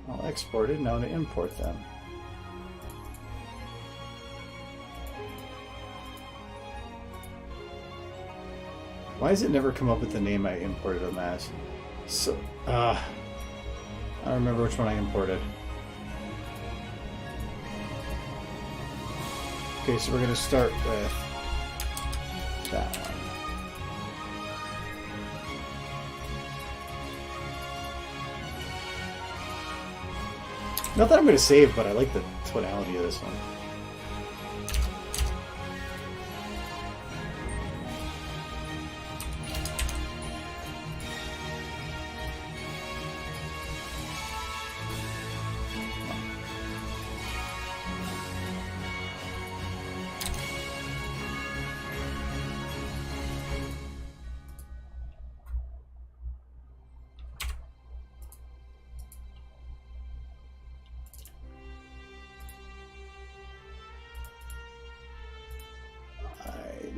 I'll export it. Now to import them. Why does it never come up with the name I imported them as? So, I don't remember which one I imported. Okay, so we're going to start with that one. Not that I'm going to save, but I like the tonality of this one.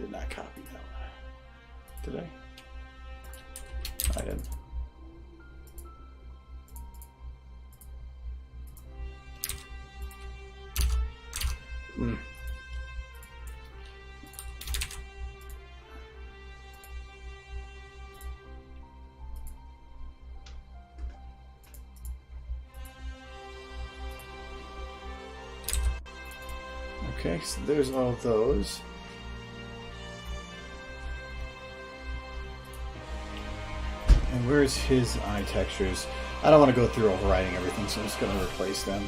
Not copy that one. Did I? I didn't. Okay, so there's all of those. And where's his eye textures? I don't want to go through overriding everything, so I'm just going to replace them.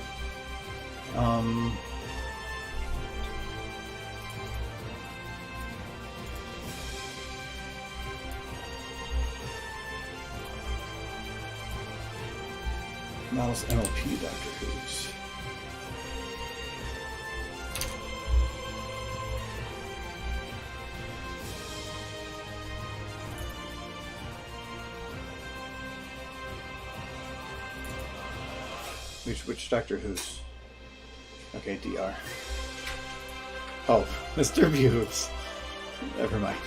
Models NLP Doctor Who's. Which Doctor Who's? Okay, DR. Oh, Mr. Bubes. Never mind.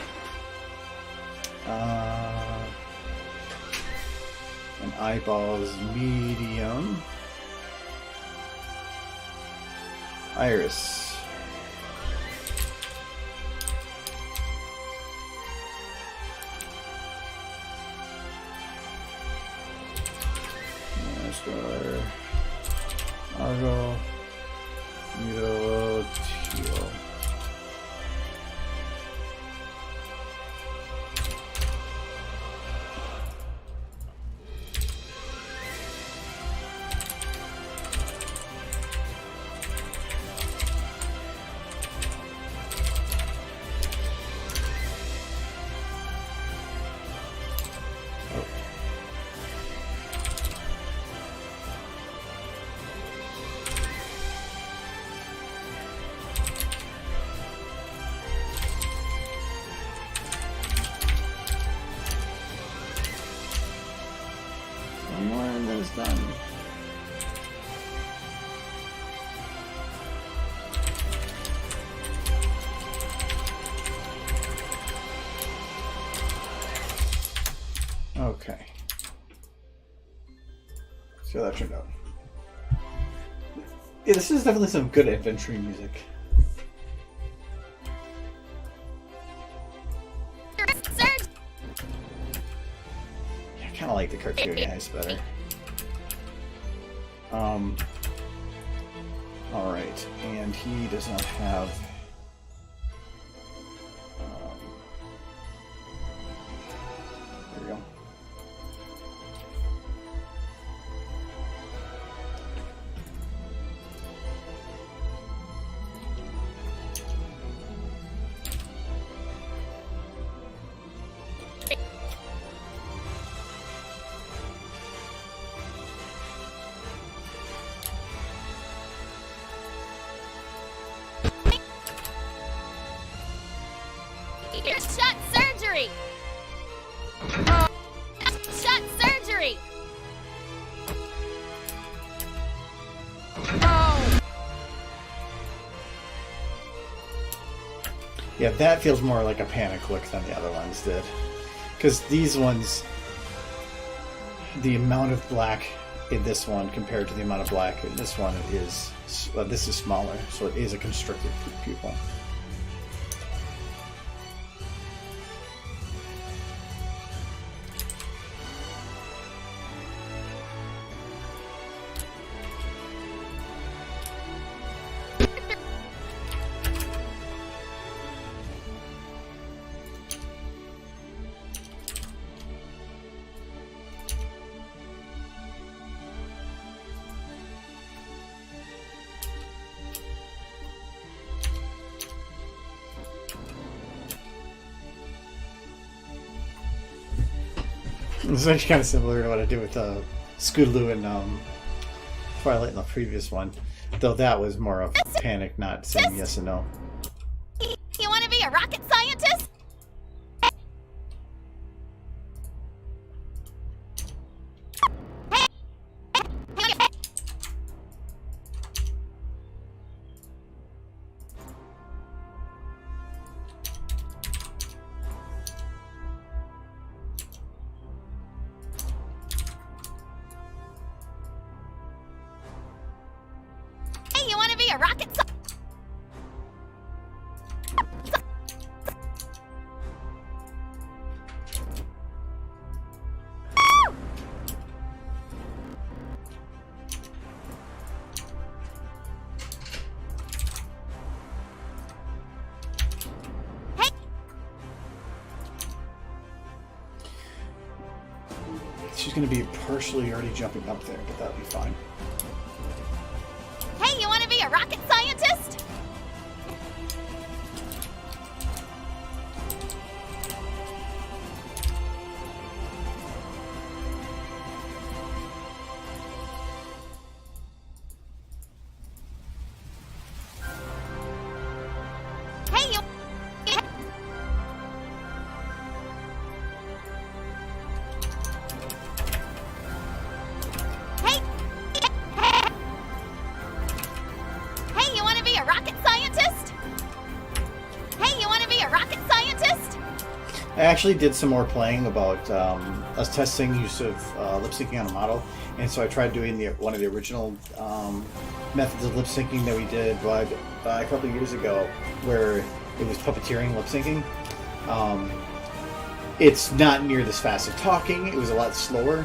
And eyeballs medium. Iris. Star. Argo. Teal. One more and then it's done. Okay. See how that turned out. Yeah, this is definitely some good adventure music. I kind of like the cartoony eyes better. Alright, and he does not have... there we go. Shut surgery! Oh. Shut surgery! Oh. Yeah, that feels more like a panic look than the other ones did. Because these ones, the amount of black in this one compared to the amount of black in this one is, this is smaller, so it is a constricted pupil. It's actually kind of similar to what I did with Scootaloo and Twilight in the previous one, though that was more of panic, not saying yes and no. You want to be a rocket scientist? Hey, you want to be a rocket scientist? She's going to be partially already jumping up there, but that'll be fine. Hey, you want to be a rocket scientist? Hey, you... Hey! Hey, you want to be a rocket scientist? actually did some more playing about us testing use of lip syncing on a model, and so I tried doing one of the original methods of lip syncing that we did a couple of years ago, where it was puppeteering lip syncing. It's not near this fast of talking. It was a lot slower,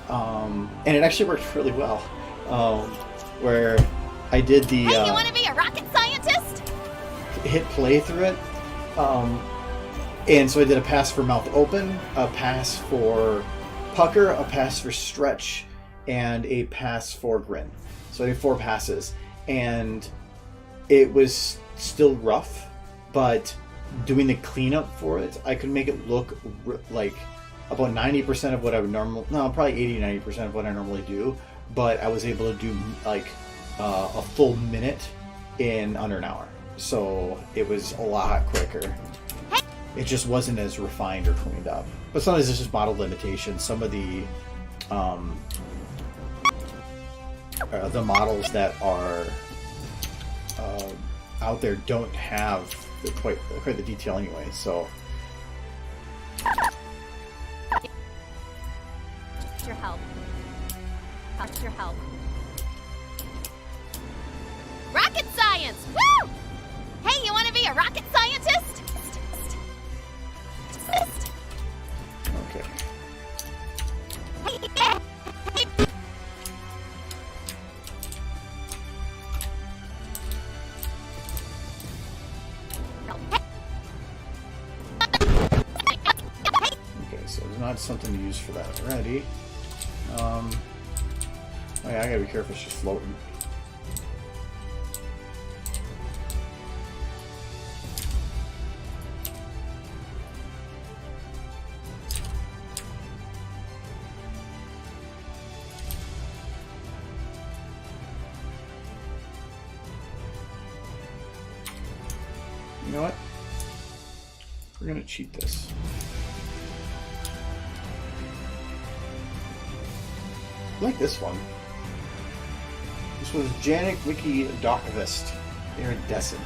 and it actually worked really well. Where I did the Hey, you want to be a rocket scientist? hit play through it. And so I did a pass for mouth open, a pass for pucker, a pass for stretch, and a pass for grin. So I did 4 passes. And it was still rough, but doing the cleanup for it, I could make it look like about 90% of what I would normally... No, probably 80-90% of what I normally do. But I was able to do like a full minute in under an hour. So it was a lot quicker. It just wasn't as refined or cleaned up. But sometimes it's just model limitations. Some of the models that are out there don't have quite the detail anyway. So Your help. Cost your help. Rocket science! Woo! Hey, you want to be a rocket scientist? okay. Okay, so there's not something to use for that already. Oh yeah, I gotta be careful. It's just floating. You know what? We're gonna cheat this. I like this one. This was Janik Wiki Docvist Iridescent.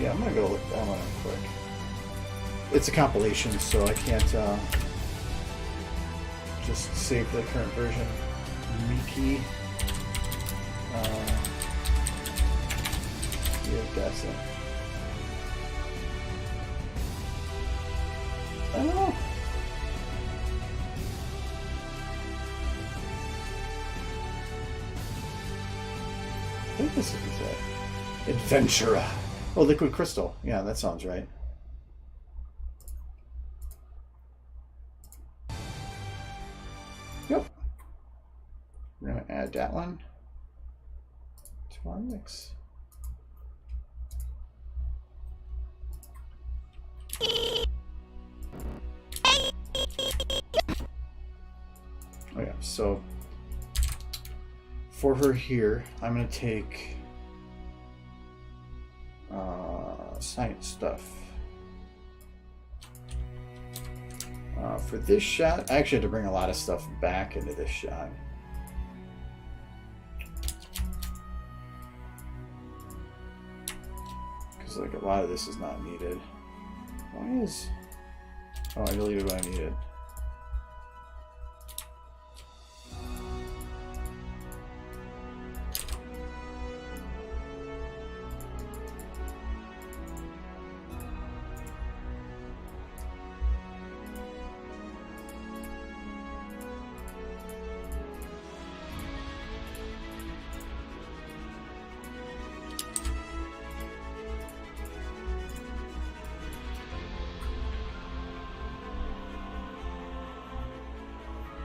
Yeah, I'm gonna go look that one up quick. It's a compilation, so I can't just save the current version. Wiki Iridescent. I don't know. I think this is it. Adventurer. Oh, liquid crystal. Yeah, that sounds right. Yep. We're going to add that one to our mix. Oh yeah, so for her here, I'm going to take science stuff. For this shot, I actually had to bring a lot of stuff back into this shot. Because like a lot of this is not needed. Why is... Oh, I deleted what I needed.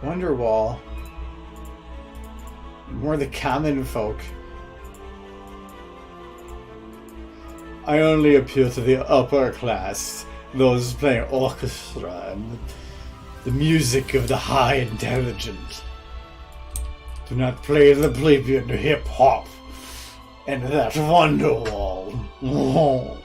Wonderwall. More the common folk. I only appeal to the upper class, those playing orchestra and the music of the high intelligent. Do not play the plebeian hip-hop and that Wonderwall. Oh.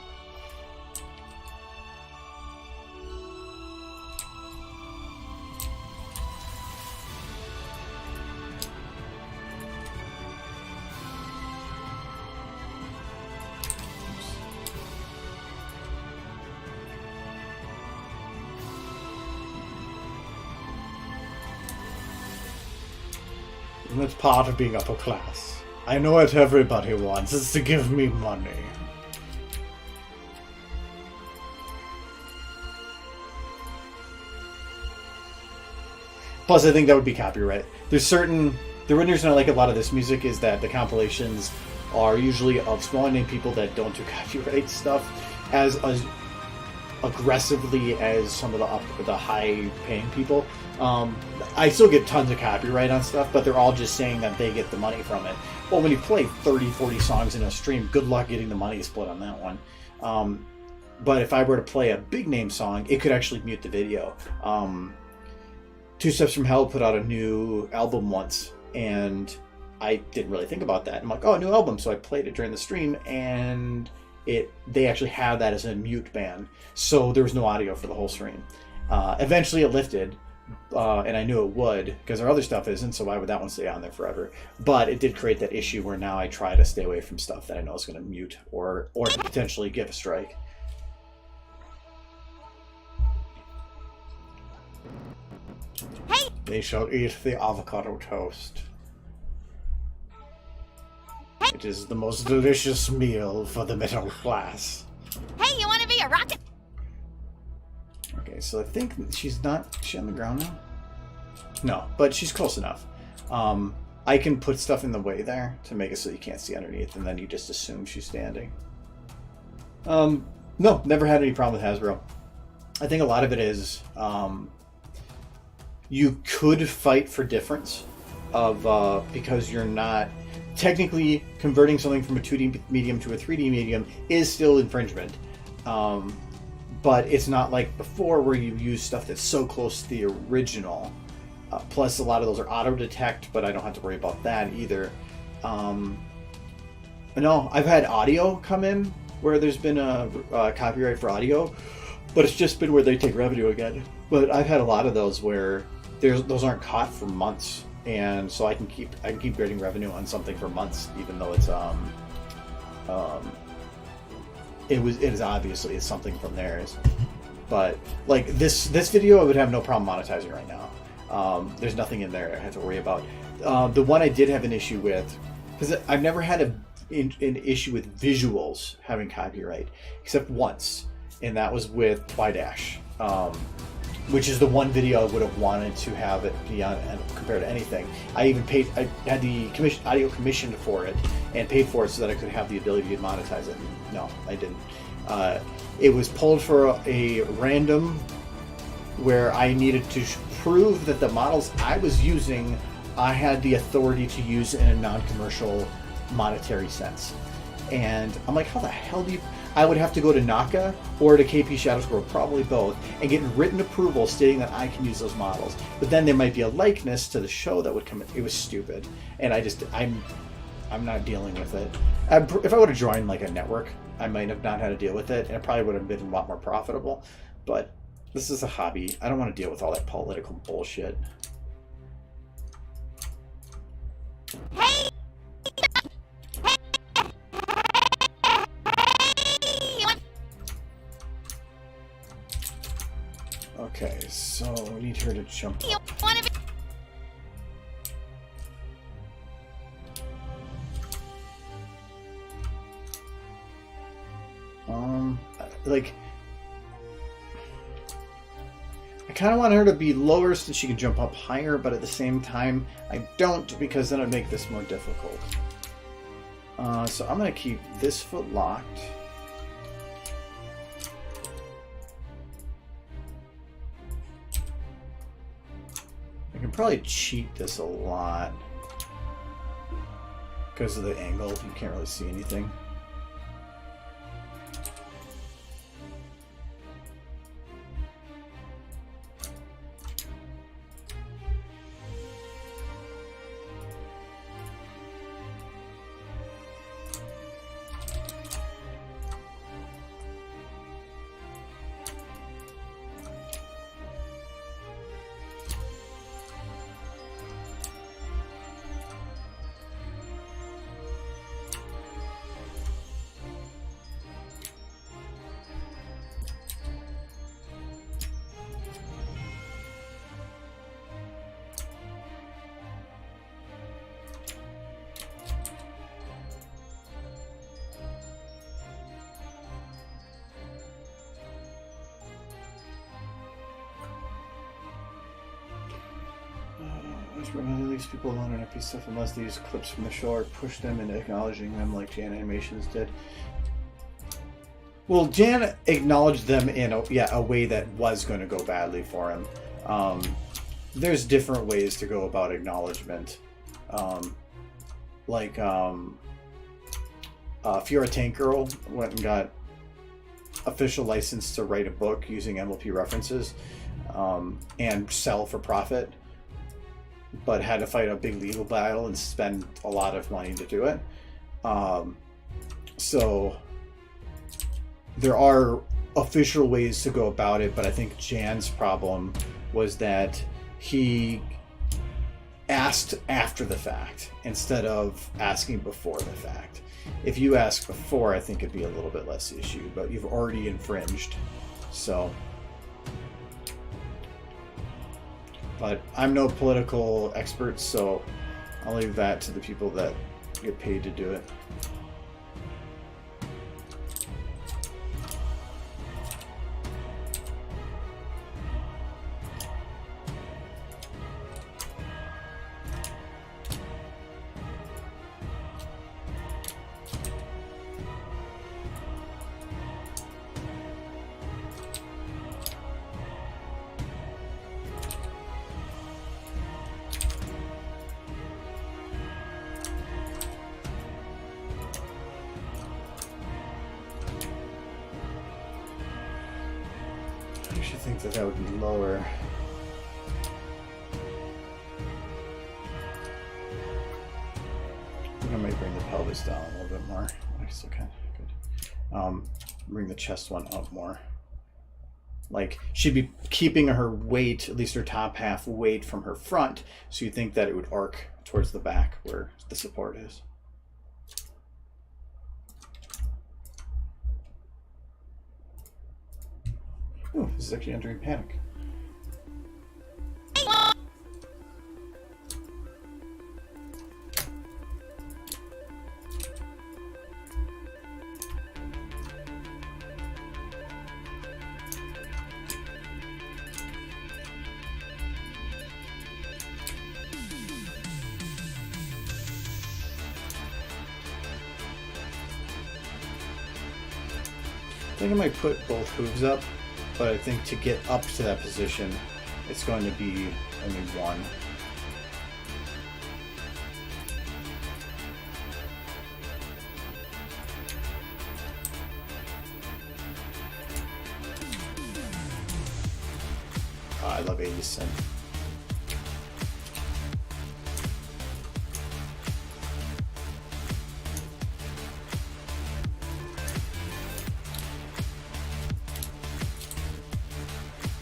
It's part of being upper class. I know what everybody wants is to give me money. Plus, I think that would be copyright. The reason I like a lot of this music is that the compilations are usually of smaller name people that don't do copyright stuff as aggressively as some of the high paying people. I still get tons of copyright on stuff, but they're all just saying that they get the money from it. Well, when you play 30, 40 songs in a stream, good luck getting the money split on that one. But if I were to play a big name song, it could actually mute the video. Two Steps from Hell put out a new album once, and I didn't really think about that. I'm like, oh, new album. So I played it during the stream, and they actually have that as a mute ban. So there was no audio for the whole stream. Eventually it lifted, and I knew it would, because our other stuff isn't, so why would that one stay on there forever? But it did create that issue where now I try to stay away from stuff that I know is going to mute or potentially give a strike. Hey! They shall eat the avocado toast. It is the most delicious meal for the middle class. Hey, you want to be a rocket? Okay, so I think she's on the ground now? No, but she's close enough. I can put stuff in the way there to make it so you can't see underneath, and then you just assume she's standing. No, never had any problem with Hasbro. I think a lot of it is you could fight for difference of because you're not technically converting something from a 2D medium to a 3D medium is still infringement. But it's not like before where you use stuff that's so close to the original. Plus, a lot of those are auto-detect, but I don't have to worry about that either. No, I've had audio come in where there's been a copyright for audio, but it's just been where they take revenue again. But I've had a lot of those where those aren't caught for months, and so I can keep getting revenue on something for months, even though it's it is obviously it's something from theirs. But like this video, I would have no problem monetizing right now. There's nothing in there I have to worry about. The one I did have an issue with, because I've never had an issue with visuals having copyright, except once, and that was with Twidash, which is the one video I would have wanted to have it be on compared to anything. I even paid, I had the audio commissioned for it and paid for it so that I could have the ability to monetize it. No, I didn't. It was pulled for a random where I needed to prove that the models I was using, I had the authority to use in a non-commercial monetary sense. And I'm like, how the hell do you... I would have to go to NACA or to KP Shadow Scroll, probably both, and get written approval stating that I can use those models. But then there might be a likeness to the show that would come in. It was stupid. And I'm not dealing with it. If I would have joined like a network, I might have not had to deal with it, and it probably would have been a lot more profitable. But this is a hobby. I don't want to deal with all that political bullshit. Hey! Okay, so we need her to jump You up. want to be... Like, I kind of want her to be lower so that she can jump up higher, but at the same time, I don't, because then it'd make this more difficult. So I'm going to keep this foot locked. I can probably cheat this a lot. Because of the angle, you can't really see anything. Leave people alone and NP stuff unless they use clips from the show or push them into acknowledging them like Jan Animations did. Well, Jan acknowledged them in a way that was going to go badly for him. There's different ways to go about acknowledgement. If you're a tank girl, went and got official license to write a book using MLP references and sell for profit, but had to fight a big legal battle and spend a lot of money to do it. So there are official ways to go about it, but I think Jan's problem was that he asked after the fact instead of asking before the fact. If you ask before, I think it'd be a little bit less issue, but you've already infringed. So, but I'm no political expert, so I'll leave that to the people that get paid to do it. I think that would be lower. I think I might bring the pelvis down a little bit more. That's okay, good. Bring the chest one up more. Like, she'd be keeping her weight, at least her top half weight, from her front, so you think that it would arc towards the back where the support is. Oh, this is actually entering panic. I think I might put both hooves up, but I think to get up to that position, it's going to be only one. Oh, I love 80s synth.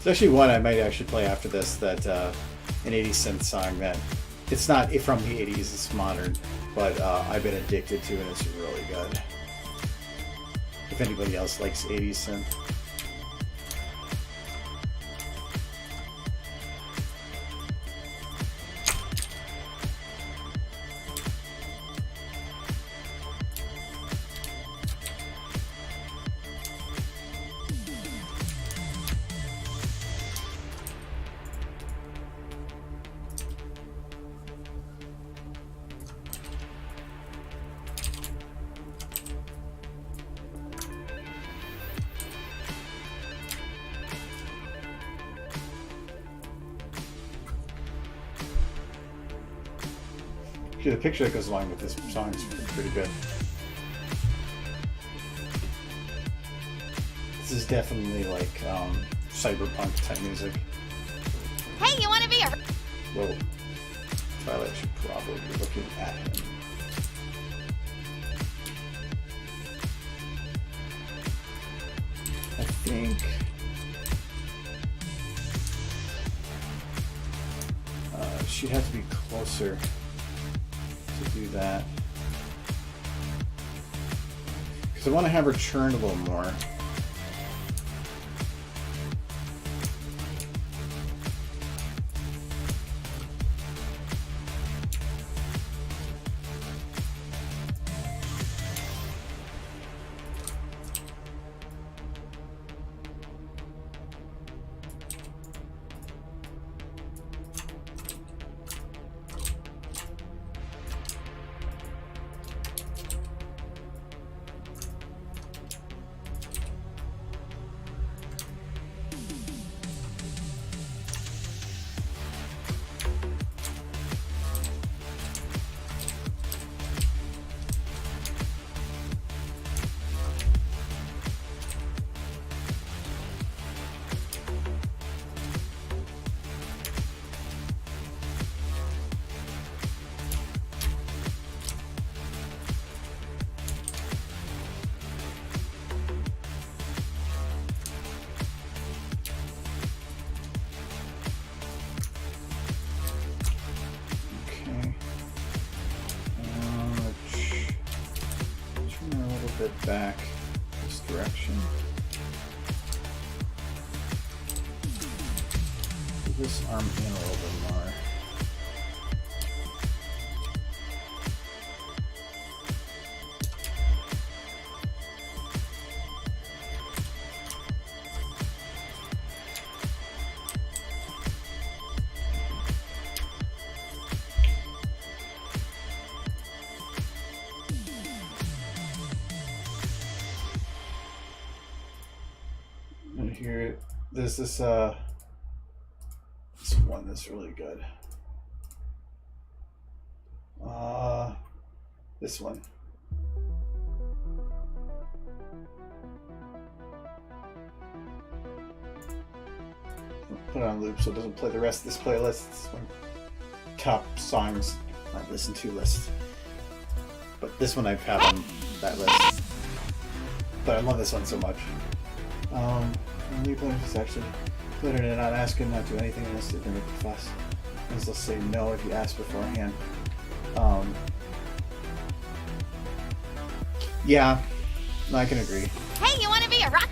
There's actually one I might actually play after this, that an 80s synth song that it's not from the 80s, it's modern, but I've been addicted to and it's really good. If anybody else likes 80s synth. Actually, the picture that goes along with this song is pretty good. This is definitely like cyberpunk type music. Hey, you want to be a... Whoa. Twilight should probably be looking at him. I think... she'd have to be closer to do that. Because I want to have her churn a little more. bit back this direction. Move this arm in a little bit more. Here, there's this one that's really good. This one. Put it on loop so it doesn't play the rest of this playlist. It's my top songs I listen to list. But this one I've had on that list. But I love this one so much. Leave is actually put it in, not asking, not do anything else to make a fuss. Because they'll say no if you ask beforehand. Yeah, I can agree. Hey, you want to be a rock?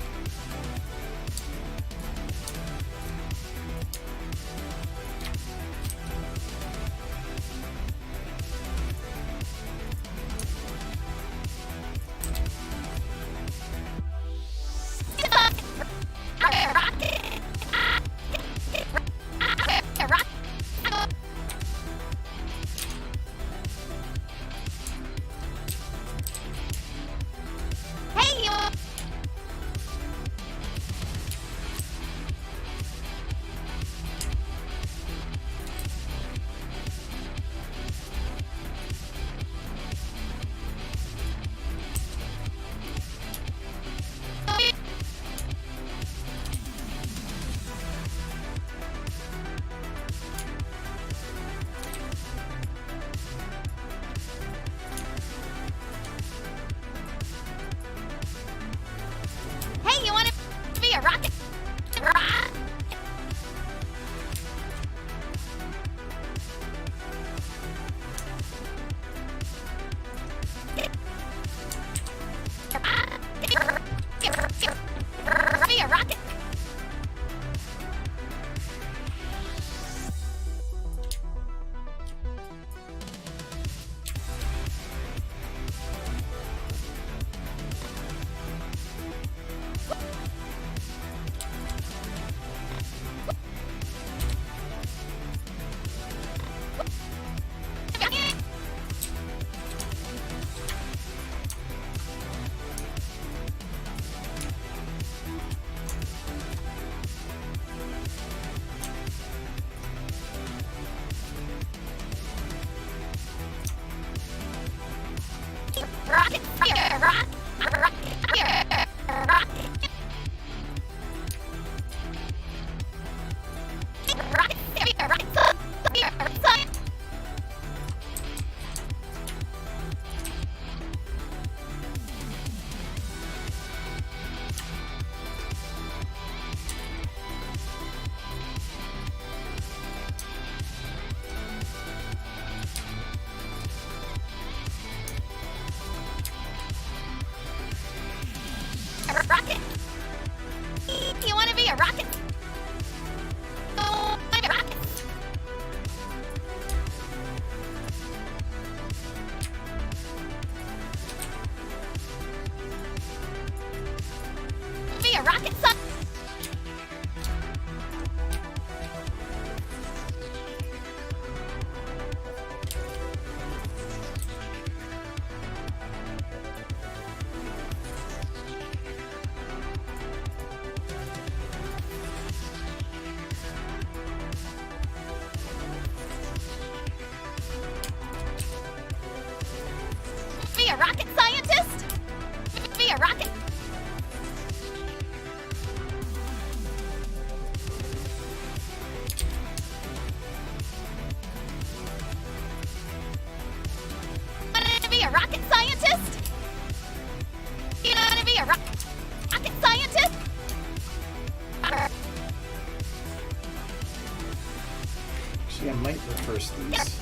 Actually, I might reverse these.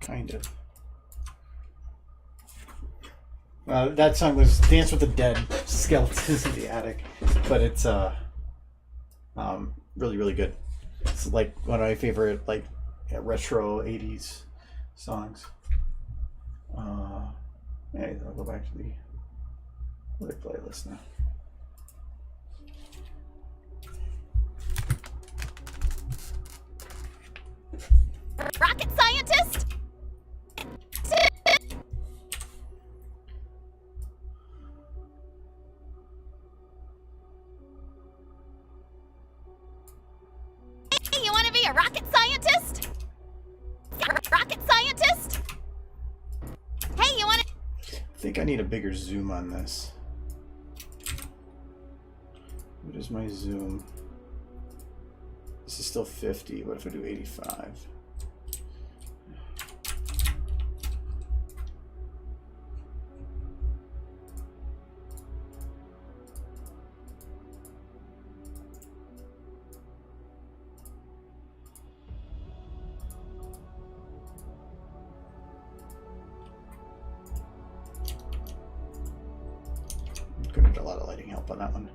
Kind of. That song was Dance with the Dead, Skeletons in the Attic, but it's really, really good. It's like one of my favorite like retro 80s songs. Yeah, I'll go back to the other playlist now. Rocket scientist? Hey, you want to be a rocket scientist? Rocket scientist? Hey, you want to... I think I need a bigger zoom on this. What is my zoom? This is still 50. What if I do 85? Gonna need a lot of lighting help on that one.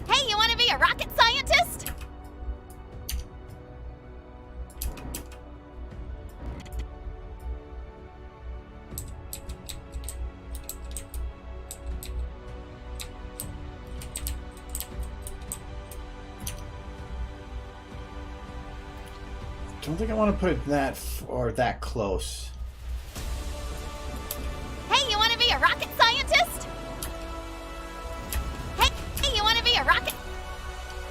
Hey, you want to be a rocket scientist? Don't think I want to put it that close. Hey, you want to be a rocket scientist? Hey, you want to be a rocket...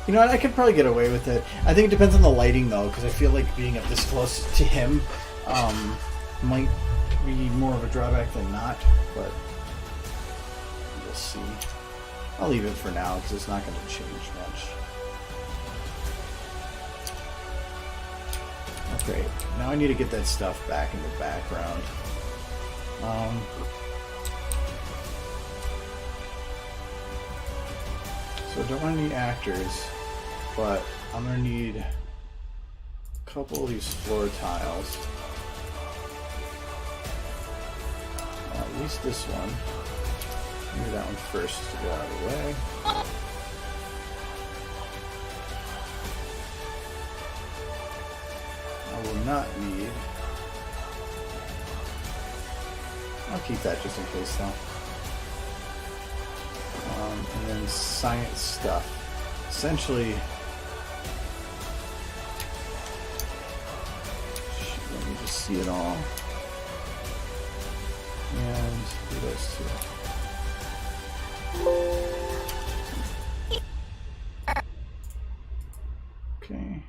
You know what? I could probably get away with it. I think it depends on the lighting though, because I feel like being up this close to him might be more of a drawback than not. But we'll see. I'll leave it for now because it's not going to change much. Okay, now I need to get that stuff back in the background. So I don't want any actors, but I'm going to need a couple of these floor tiles. At least this one. Do that one first to get out of the way. I will not need. I'll keep that just in case though. And then science stuff. Essentially, let me just see it all. And do those two. Okay.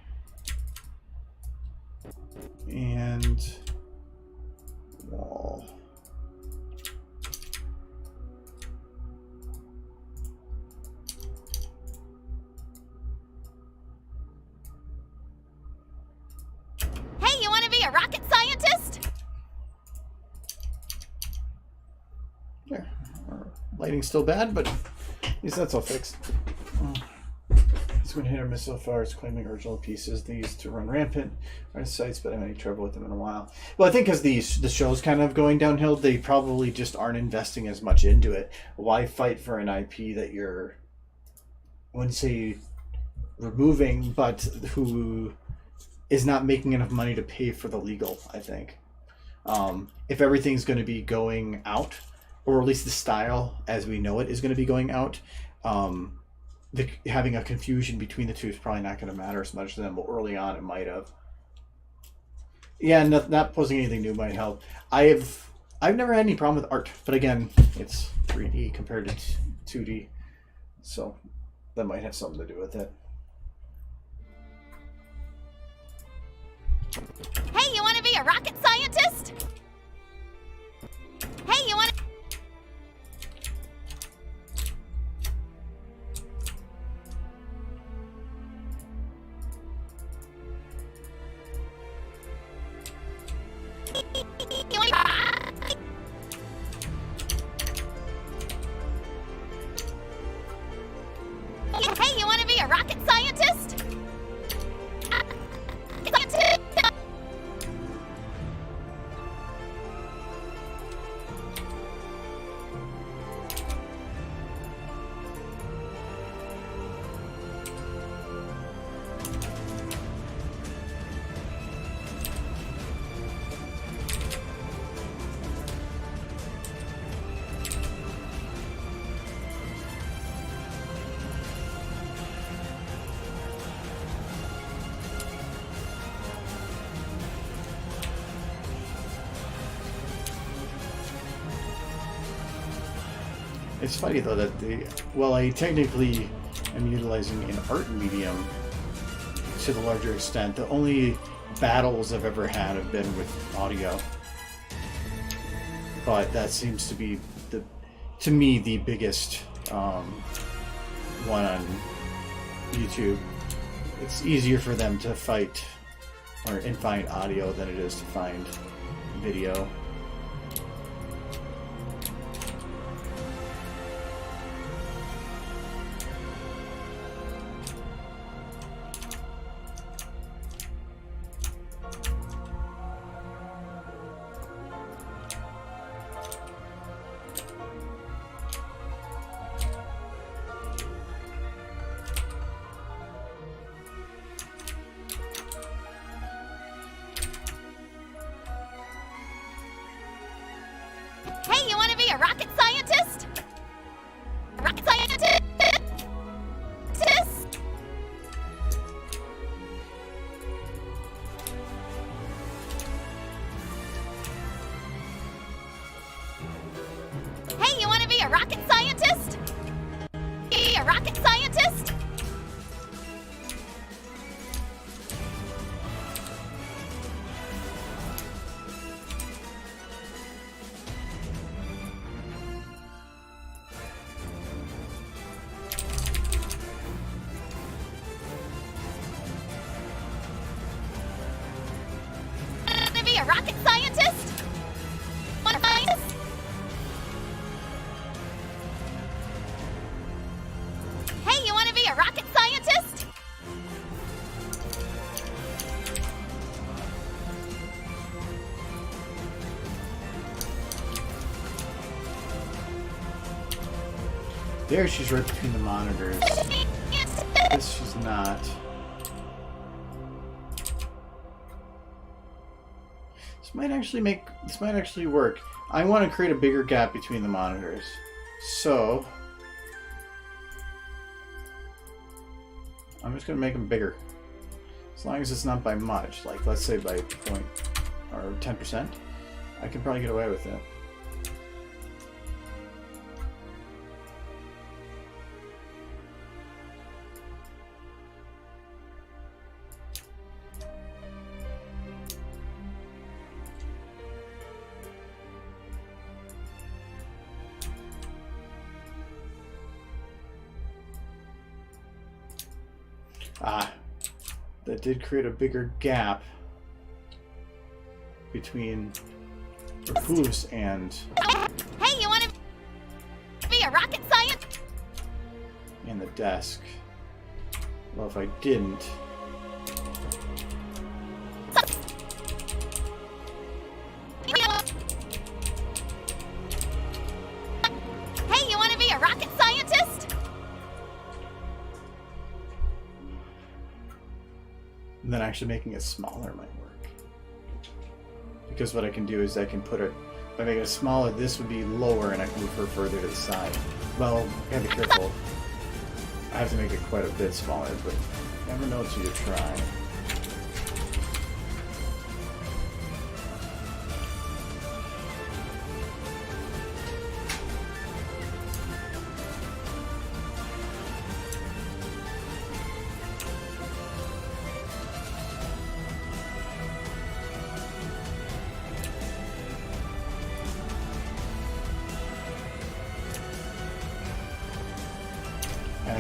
And wall. Hey, you want to be a rocket scientist? There. Our lighting's still bad, but at least that's all fixed. It's going to hit or miss so far. It's claiming original pieces. These to run rampant on sites, but I haven't had any trouble with them in a while. Well, I think because the show's kind of going downhill, they probably just aren't investing as much into it. Why fight for an IP that you're, I wouldn't say removing, but who is not making enough money to pay for the legal, I think. If everything's going to be going out, or at least the style as we know it is going to be going out, having a confusion between the two is probably not going to matter as much to them, but early on it might have. Yeah, not posing anything new might help. I've never had any problem with art, but again, it's 3D compared to 2D, so that might have something to do with it. Hey, you want to be a rocket scientist? Hey, you want to... You wanna... Hey, you want to be a rocket scientist? It's funny though that I technically am utilizing an art medium to the larger extent. The only battles I've ever had have been with audio, but that seems to be to me the biggest one on YouTube. It's easier for them to fight and find audio than it is to find video. Hey, you want to be a rocket scientist? A rocket scientist? Hey, you want to be a rocket scientist? Be a rocket scientist? Be a rocket scientist? Want to find us? Hey, you want to be a rocket scientist? There, she's right between the monitors. This she's not. This might actually work. I want to create a bigger gap between the monitors. So I'm just going to make them bigger. As long as it's not by much, like let's say by 10%, I can probably get away with it. That did create a bigger gap between Rufus and... Hey, you want to be a rocket scientist? And the desk. Well, if I didn't... Hey, you want to be a rocket scientist? And then actually making it smaller might work. Because what I can do is I can put it, if I make it smaller, this would be lower and I can move her further to the side. Well, I gotta be careful. I have to make it quite a bit smaller, but you never know until you try.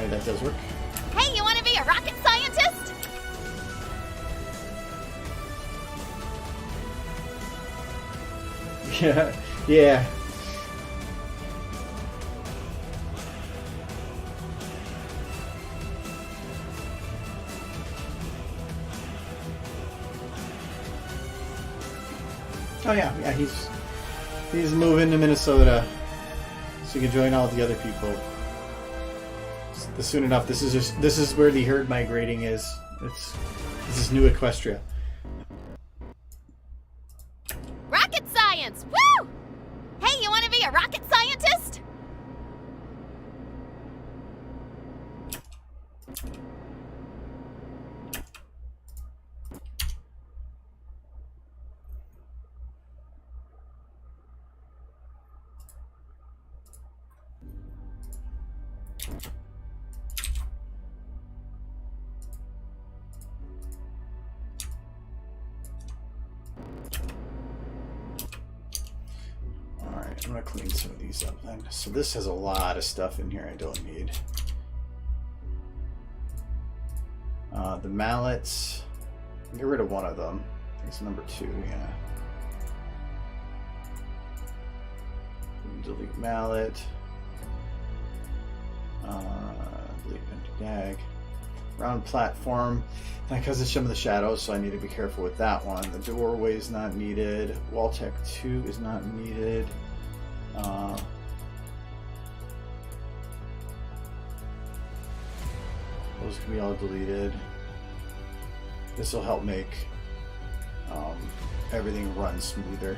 That does work. Hey, you want to be a rocket scientist? Yeah, yeah. Oh yeah, yeah. He's moving to Minnesota, so he can join all the other people. Soon enough. This is where the herd migrating is. This is New Equestria. Rocket science! Woo! Hey, you want to be a rocket scientist? Alright, I'm gonna clean some of these up then. So this has a lot of stuff in here I don't need. The mallets. Get rid of one of them. I think it's number 2, yeah. Delete mallet. Delete empty dag. Round platform. That causes some of the shadows, so I need to be careful with that one. The doorway is not needed. Wall tech 2 is not needed. Those can be all deleted. This will help make everything run smoother.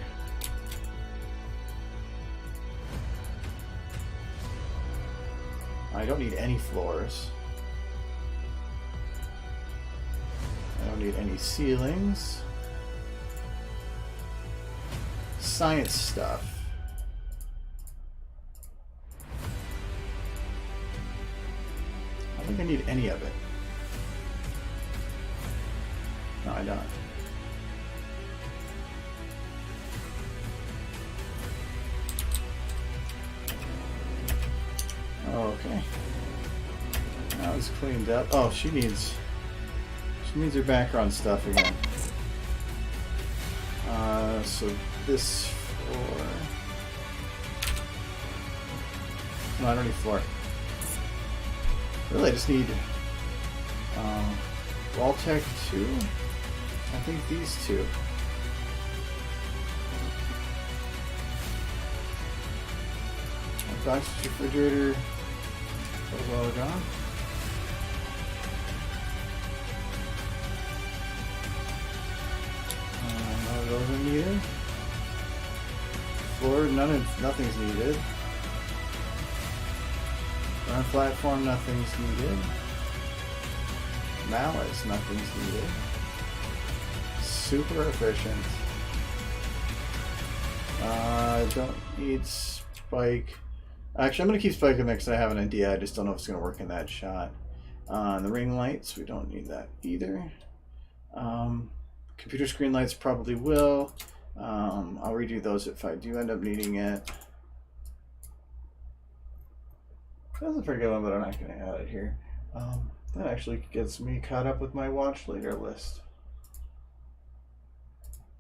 I don't need any floors. I don't need any ceilings. Science stuff. I don't think I need any of it. No, I don't. Okay. Now it's cleaned up. Oh, she needs her background stuff again. So this floor. No, I don't need floor. Really, I just need wall tech 2. I think these two. Box refrigerator. That was all gone. None of those are needed. Floor, nothing's needed. Ground platform, nothing's needed. Mallets, nothing's needed. Super efficient. I don't need spike. Actually, I'm going to keep spike in there because I have an idea. I just don't know if it's going to work in that shot. The ring lights, we don't need that either. Computer screen lights probably will. I'll redo those if I do end up needing it. That's a pretty good one, but I'm not going to add it here. That actually gets me caught up with my watch later list.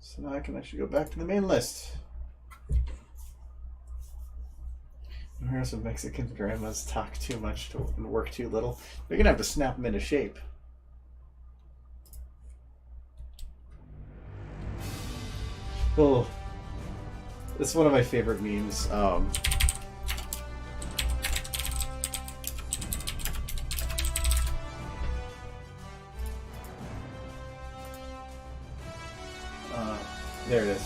So now I can actually go back to the main list. Where some Mexican grandmas talk too much and work too little. We're gonna have to snap them into shape. Well, it's one of my favorite memes. There it is.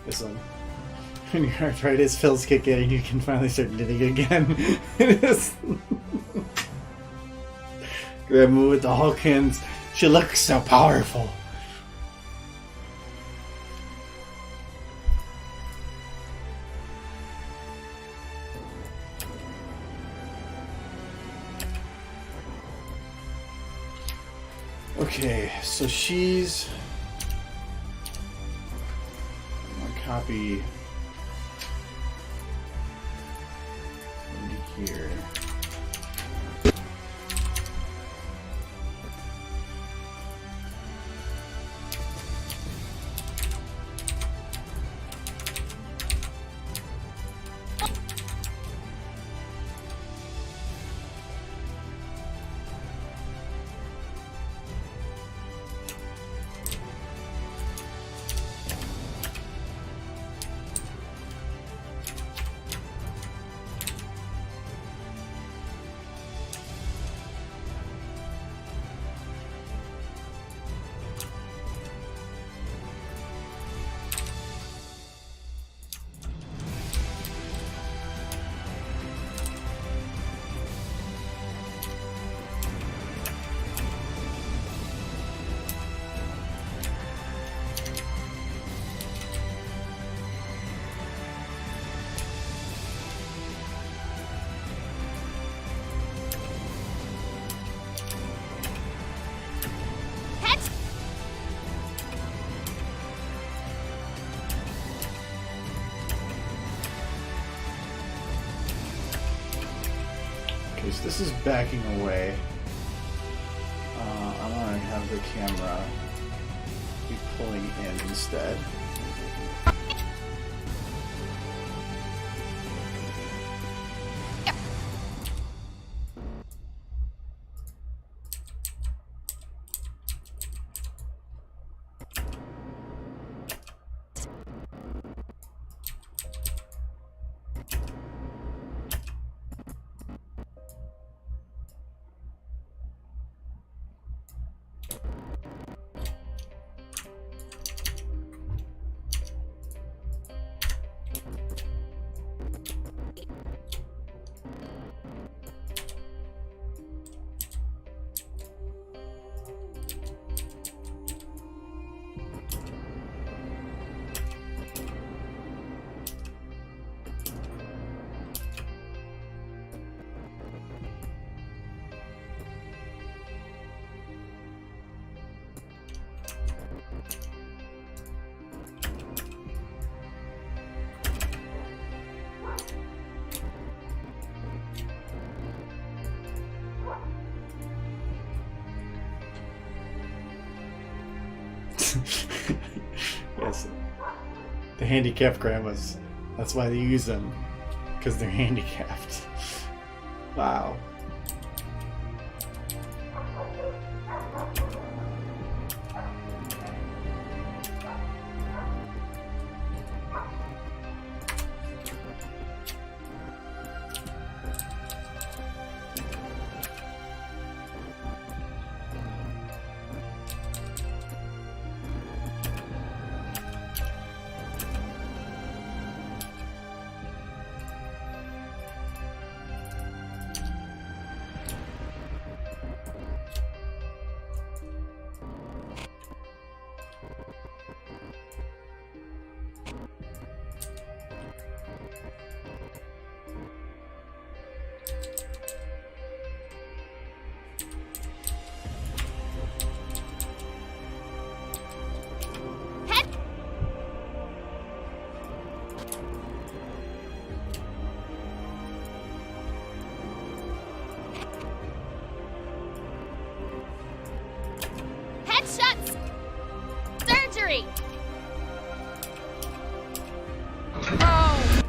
This one. When your arthritis feels kick in and you can finally start knitting again. Grandma with the Hulk hands. She looks so powerful. Okay, so she's... I'm gonna copy into here. Okay, so this is backing away. I'm gonna have the camera be pulling in instead. Yes, the handicapped grandmas. That's why they use them, because they're handicapped. Wow. Headshots! Surgery! Oh!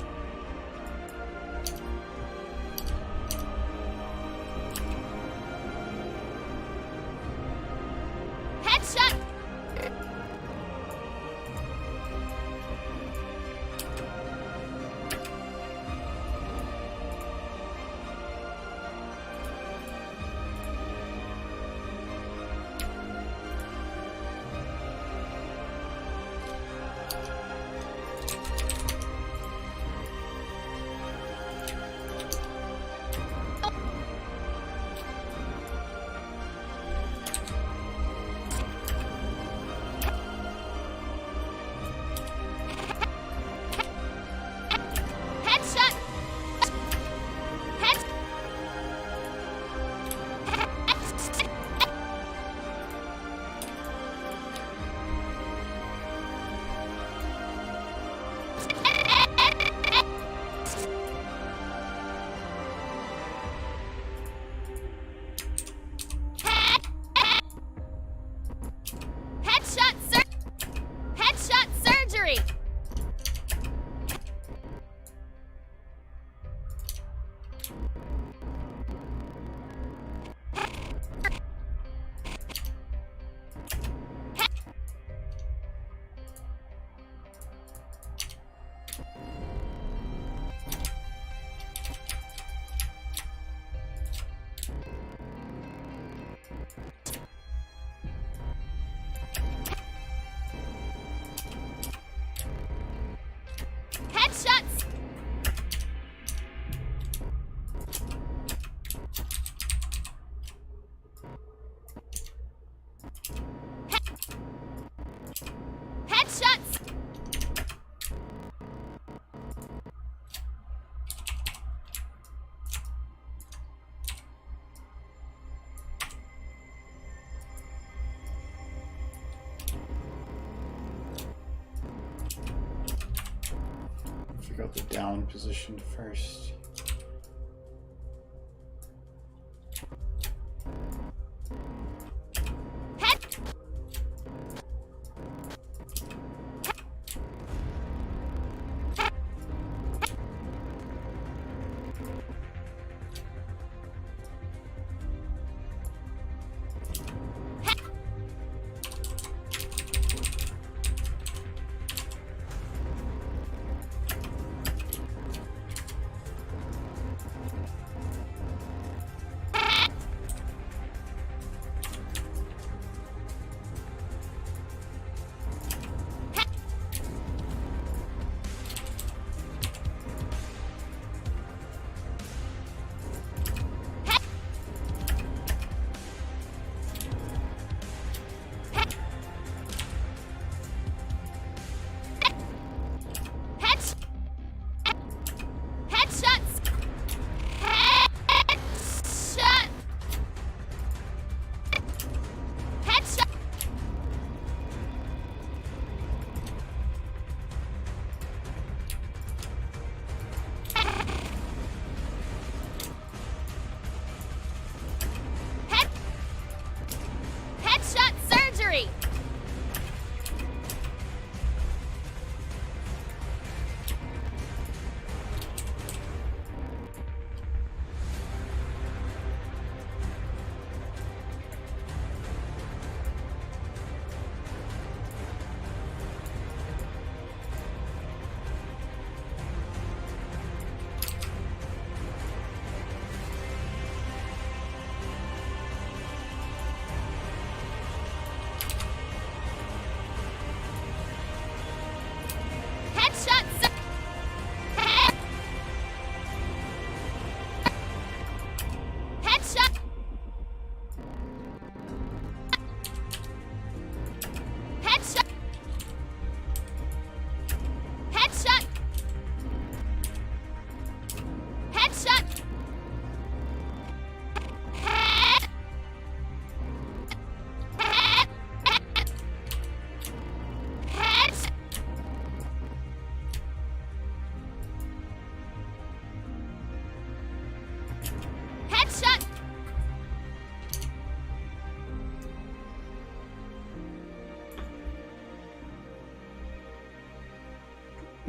Headshot! Headshot! Head... Headshot surgery! Headshots! Headshots! Figure out the down position first.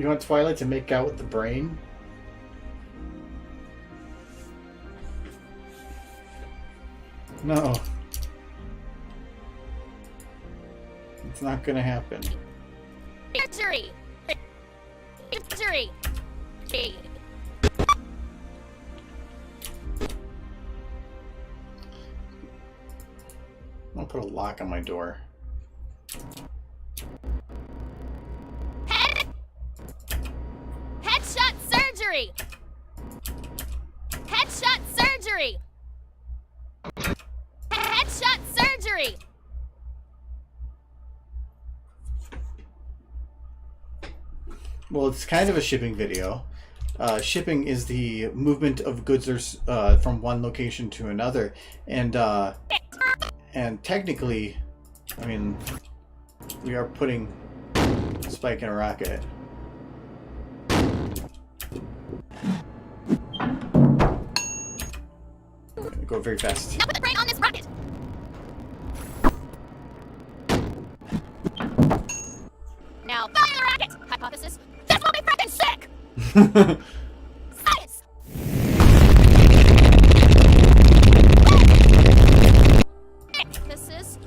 You want Twilight to make out with the brain? No. It's not gonna happen. Victory! Victory! I'll put a lock on my door. Headshot surgery! Headshot surgery! Headshot surgery! Well, it's kind of a shipping video. Shipping is the movement of goods from one location to another, and technically, I mean, we are putting Spike in a rocket. Go very fast. Now put the brake on this rocket! Now fire the rocket! Hypothesis, this will be frickin' sick! Science! Hypothesis,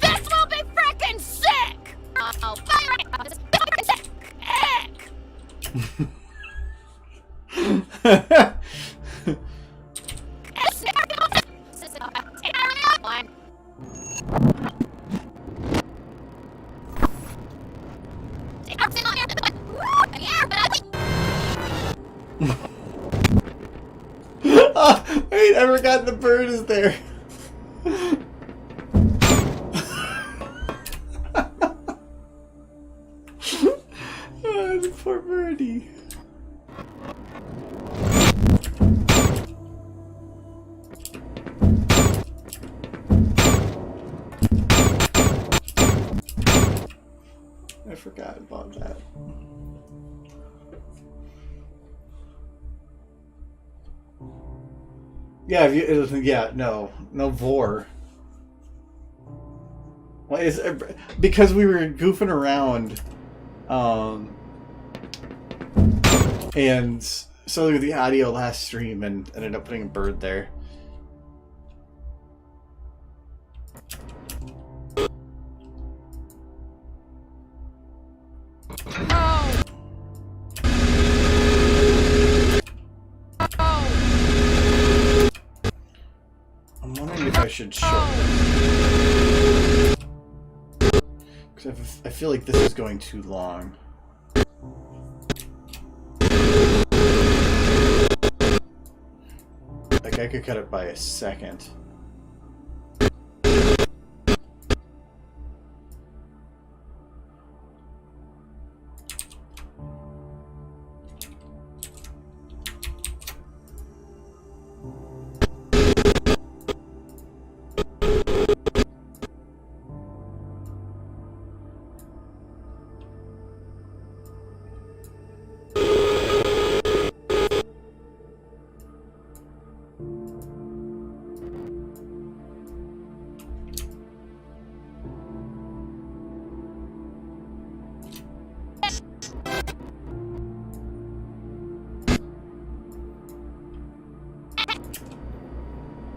this will be frickin' sick! Oh, fire the rocket! Hypothesis, this will be frickin' sick! Ick! Oh, wait, I forgot the bird is there. Oh, the poor birdie. I forgot about that. Yeah, no vor. Well, it's because we were goofing around, and so the audio last stream and ended up putting a bird there. I'm wondering if I should show it. Because I feel like this is going too long. Like, I could cut it by a second.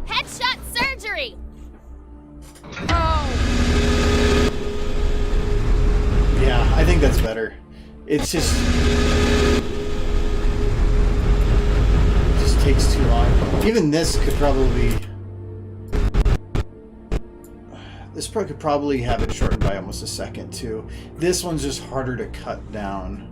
Headshot surgery! Yeah, I think that's better. It just takes too long. Even this could probably... This could probably have it shortened by almost a second, too. This one's just harder to cut down.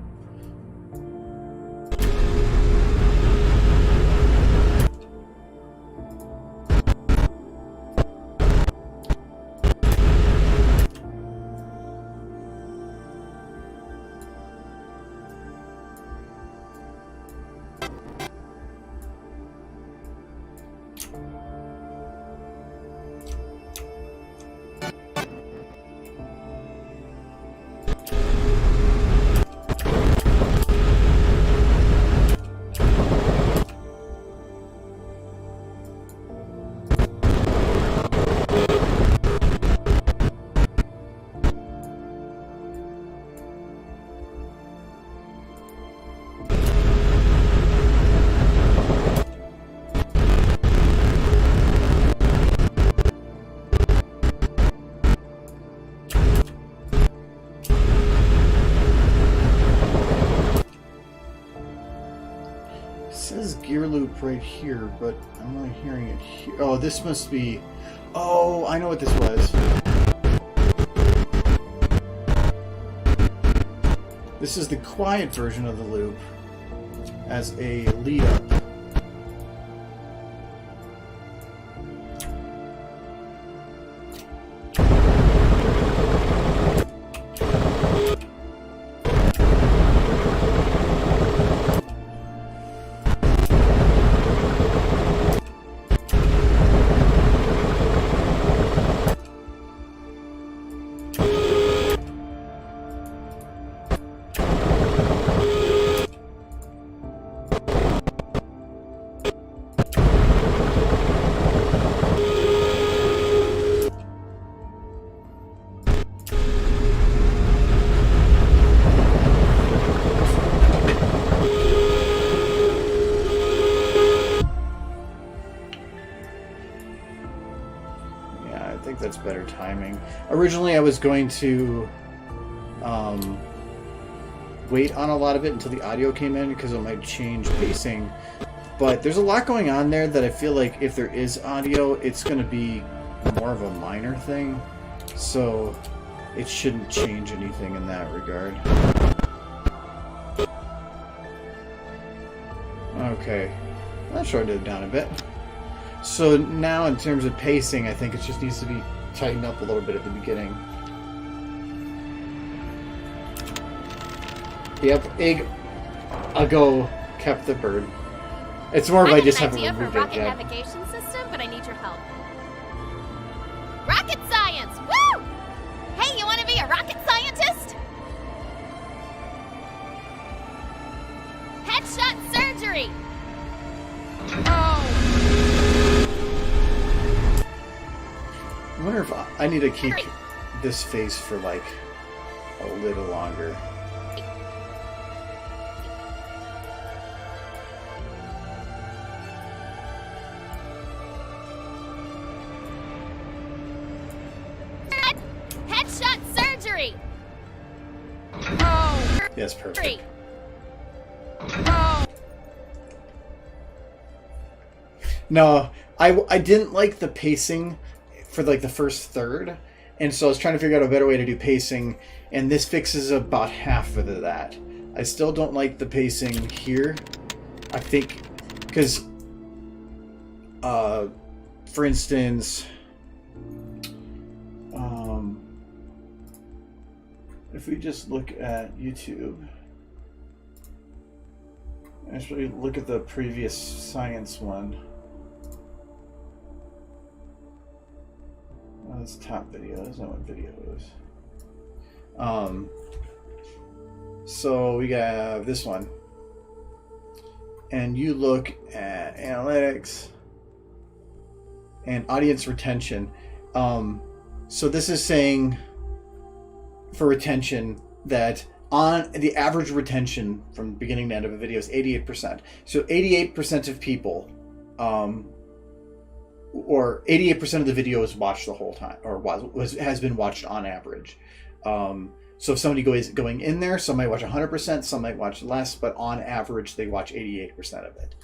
loop right here, but I'm only hearing it here. Oh, this must be... Oh, I know what this was. This is the quiet version of the loop as a lead up. That's better timing. Originally I was going to wait on a lot of it until the audio came in because it might change pacing, but there's a lot going on there that I feel like if there is audio it's going to be more of a minor thing, so it shouldn't change anything in that regard. Okay, that shortened it down a bit. So now in terms of pacing, I think it just needs to be tightened up a little bit at the beginning. Yep, a go kept the bird. It's more of I just haven't removed it yet. I have an idea for a rocket navigation system, but I need your help. Rocket science! Woo! Hey, you want to be a rocket scientist? Headshot surgery! Oh! I wonder if I need to keep this face for like a little longer. Headshot surgery. Oh. Yes, perfect. Oh. No, I didn't like the pacing for like the first third, and so I was trying to figure out a better way to do pacing, and this fixes about half of that. I still don't like the pacing here. I think because for instance, if we just look at YouTube, actually look at the previous science one. Oh, that's top video. That's not what video is. So we got this one, and you look at analytics and audience retention. So this is saying for retention that on the average retention from beginning to end of a video is 88%. So 88% of people, or 88% of the video is watched the whole time, or has been watched on average. So if somebody going in there, some might watch 100%, some might watch less, but on average they watch 88% of it.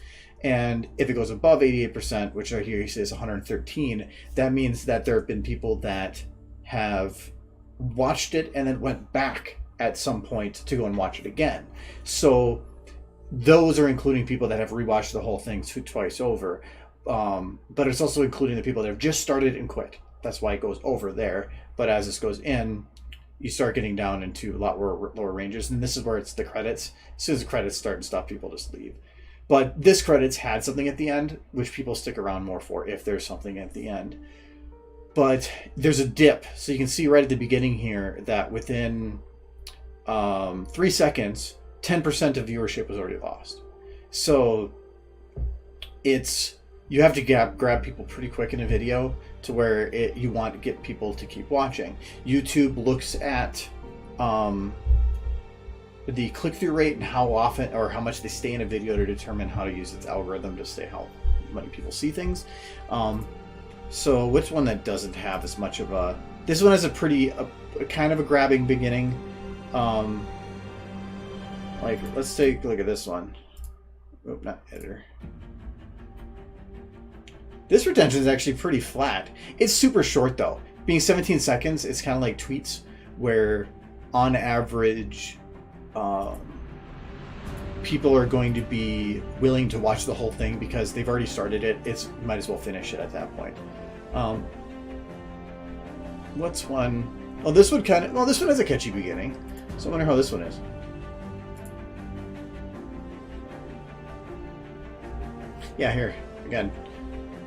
And if it goes above 88%, which right here he says 113, that means that there have been people that have watched it and then went back at some point to go and watch it again. So those are including people that have rewatched the whole thing twice over. But it's also including the people that have just started and quit. That's why it goes over there. But as this goes in, you start getting down into a lot lower ranges. And this is where it's the credits. As soon as the credits start and stop, people just leave. But this credits had something at the end, which people stick around more for if there's something at the end. But there's a dip. So you can see right at the beginning here that within 3 seconds, 10% of viewership was already lost. So you have to grab people pretty quick in a video to where you want to get people to keep watching. YouTube looks at the click-through rate and how often or how much they stay in a video to determine how to use its algorithm to say how many people see things. So which one that doesn't have as much of a... This one has a pretty kind of a grabbing beginning. Like, let's take a look at this one. Oop, not editor. This retention is actually pretty flat. It's super short though. Being 17 seconds, it's kind of like tweets where on average people are going to be willing to watch the whole thing because they've already started it. It's might as well finish it at that point. What's one? Oh, this one kind of... Well, this one has a catchy beginning. So I wonder how this one is. Yeah, here. Again.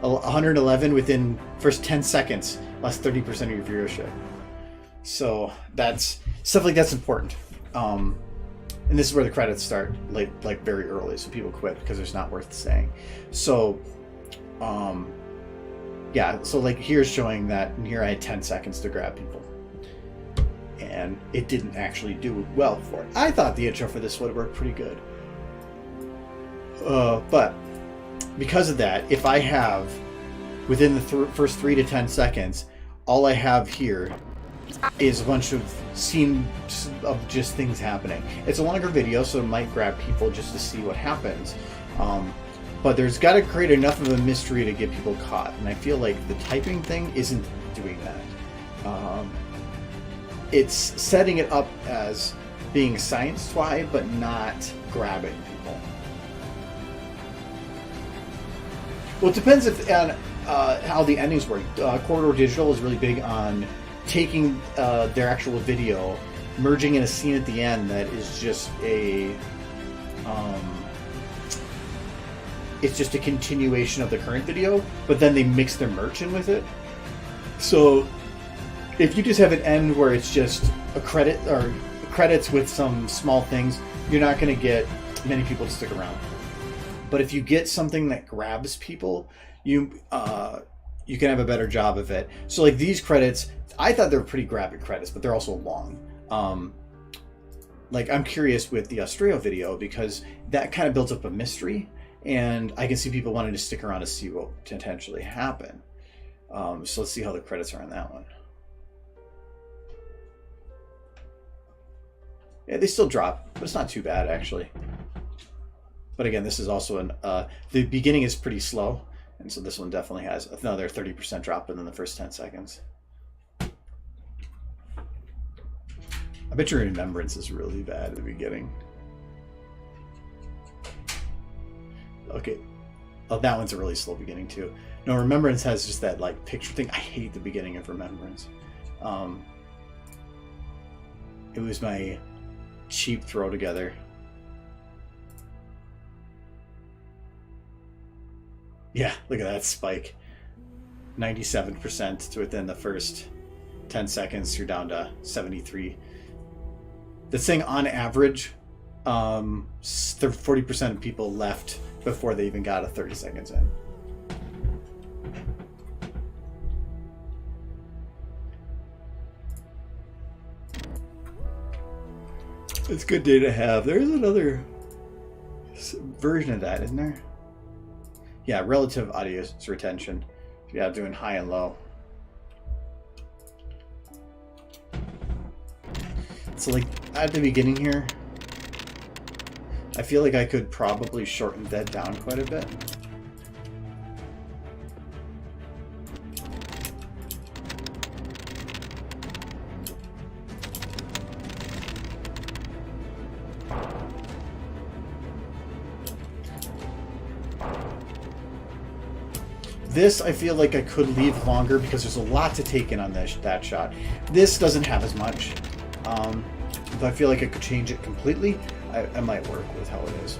111 within first 10 seconds. Lost 30% of your viewership. So that's... Stuff like that's important. And this is where the credits start, like very early. So people quit because it's not worth staying. So... yeah, so like here's showing that, and here I had 10 seconds to grab people. And it didn't actually do well for it. I thought the intro for this would work pretty good. But because of that, if I have, within the first 3 to 10 seconds, all I have here is a bunch of scenes of just things happening. It's a longer video, so it might grab people just to see what happens. But there's got to create enough of a mystery to get people caught. And I feel like the typing thing isn't doing that. It's setting it up as being science-fi, but not grabbing people. Well, it depends on how the endings work. Corridor Digital is really big on taking their actual video, merging in a scene at the end that is just a... it's just a continuation of the current video, but then they mix their merch in with it. So if you just have an end where it's just a credit or credits with some small things, you're not going to get many people to stick around. But if you get something that grabs people, you can have a better job of it. So like these credits, I thought they were pretty graphic credits, but they're also long. Like I'm curious with the Australia video because that kind of builds up a mystery. And I can see people wanting to stick around to see what will potentially happen. So let's see how the credits are on that one. Yeah, they still drop, but it's not too bad actually. But again, this is also the beginning is pretty slow, and so this one definitely has another 30% drop within the first 10 seconds. I bet your remembrance is really bad at the beginning. Okay. Oh, that one's a really slow beginning too. No, Remembrance has just that like picture thing. I hate the beginning of Remembrance. It was my cheap throw together. Yeah, look at that spike. 97% to within the first 10 seconds. You're down to 73. This thing on average, 40% of people left before they even got a 30 seconds in. It's good data to have. There is another version of that, isn't there? Yeah, relative audience retention. Yeah, doing high and low. So like at the beginning here, I feel like I could probably shorten that down quite a bit. This, I feel like I could leave longer because there's a lot to take in on that shot. This doesn't have as much. But I feel like I could change it completely. I might work with how it is.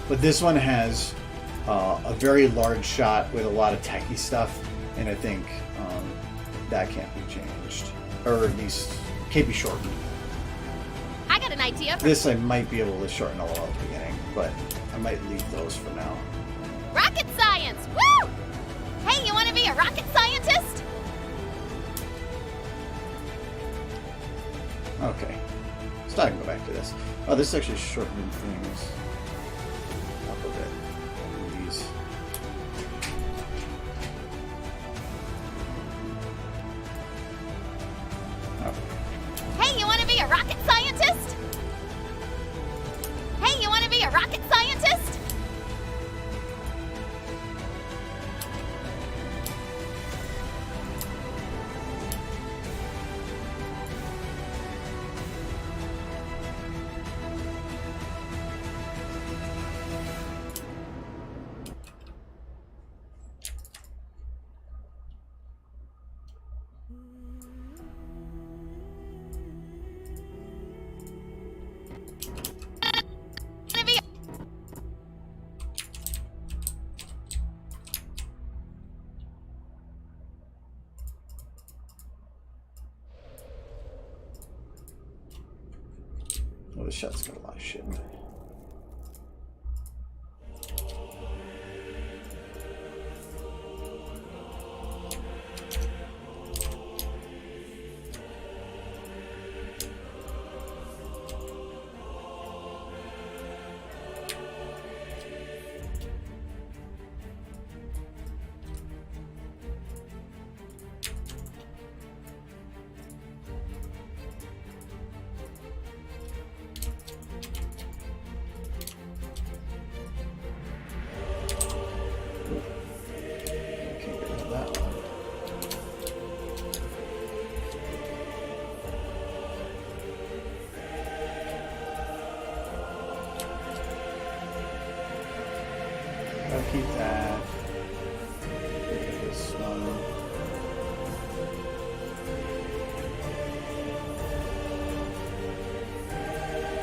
But this one has a very large shot with a lot of techie stuff, and I think that can't be changed. Or at least can't be shortened. I got an idea for this. I might be able to shorten a little at the beginning, but I might leave those for now. rocket science! Woo! Hey, you want to be a rocket scientist? Okay. Let's not even go back to this. Oh, this is actually shortening things up a bit. These. Oh. Hey, you want to be a rocket scientist? Hey, you want to be a rocket scientist? this shot's got a lot of shit in it. I'll keep that. This one.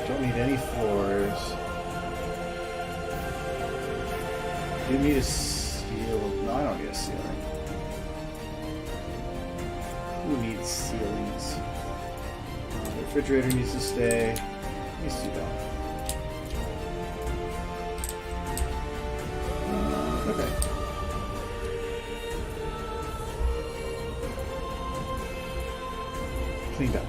Don't need any floors. Do need a seal. No, I don't need a ceiling. Who needs ceilings? The refrigerator needs to stay. These two don't. Okay. Cleaned up.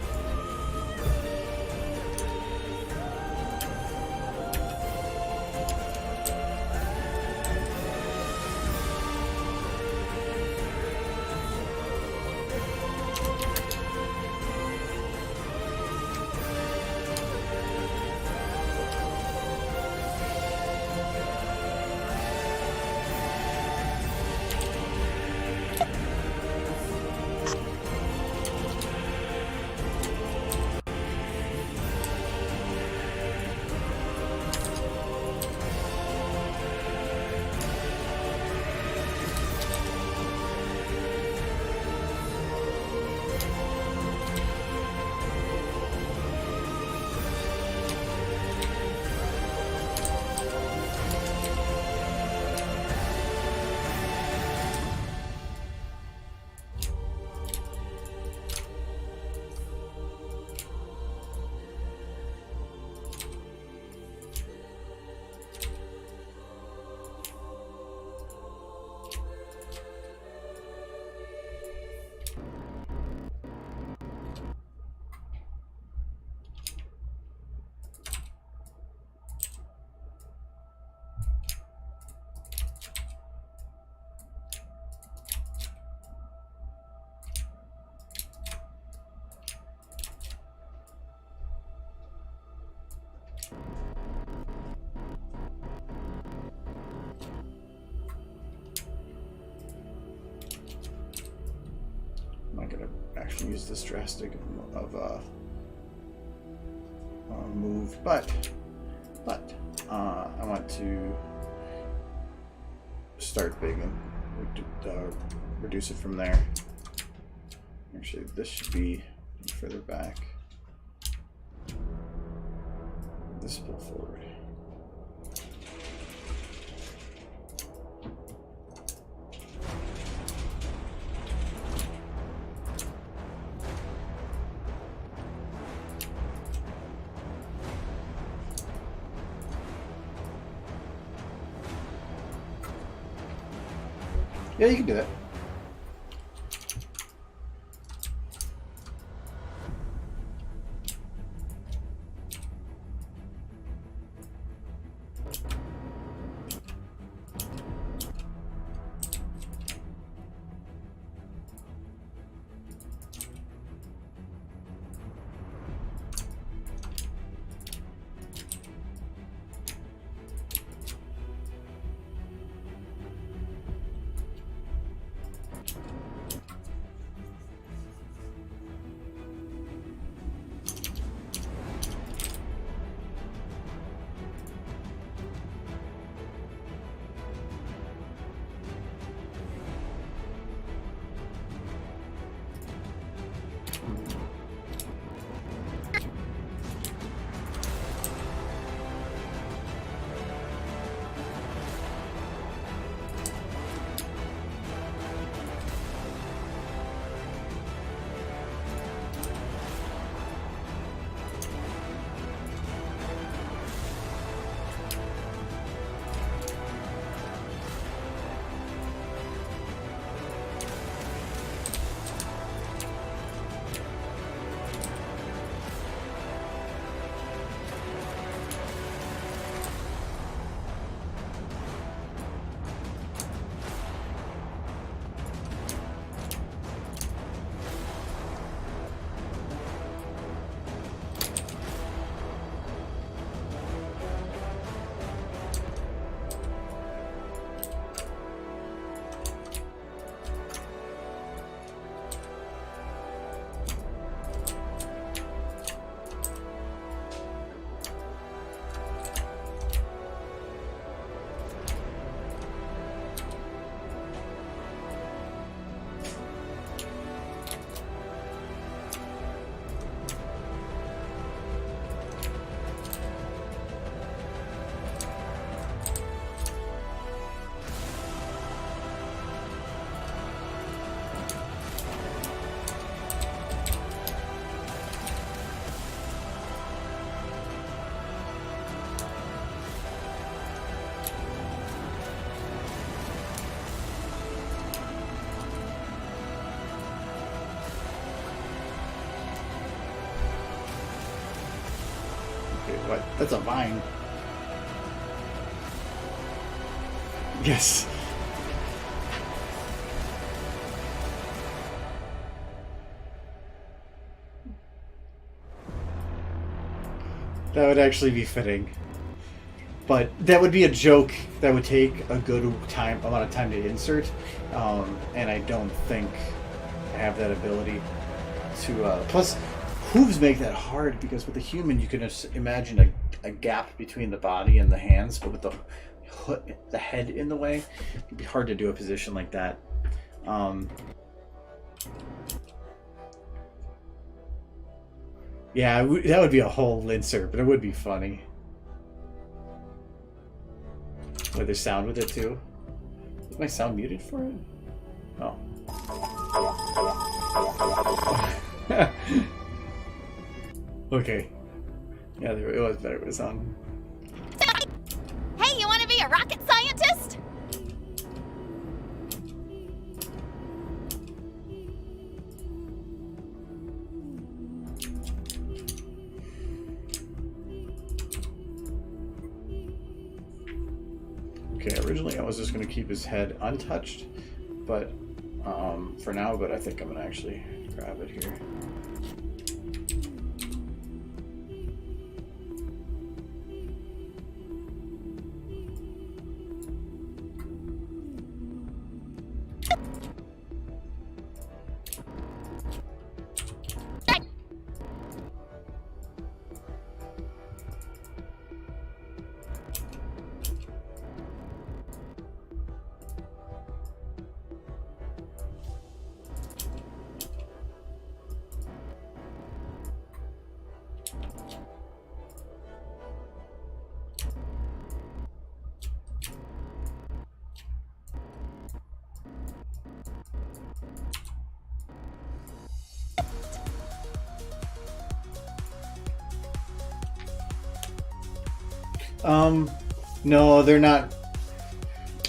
I'm not gonna actually use this drastic of move, but I want to start big and reduce it from there. Actually, this should be further back. This pull forward. Yeah, you can do that. What? That's a vine. Yes. That would actually be fitting. But that would be a joke that would take a good amount of time to insert, and I don't think I have that ability to. Plus, hooves make that hard because with a human you can just imagine a gap between the body and the hands, but with the head in the way, it'd be hard to do a position like that. Yeah, that would be a whole insert, but it would be funny. With there's sound with it too. Is my sound muted for it? Oh. Okay. Yeah, it was better. It was on. Hey, you want to be a rocket scientist? Okay, originally I was just going to keep his head untouched, but for now, but I think I'm going to actually grab it here. No, they're not.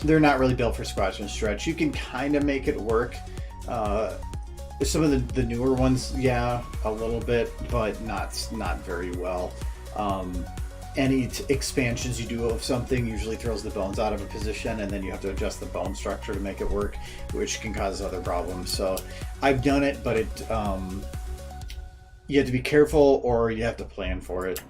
They're not really built for squats and stretch. You can kind of make it work. Some of the newer ones, yeah, a little bit, but not very well. Any expansions you do of something usually throws the bones out of a position, and then you have to adjust the bone structure to make it work, which can cause other problems. So I've done it, but you have to be careful, or you have to plan for it.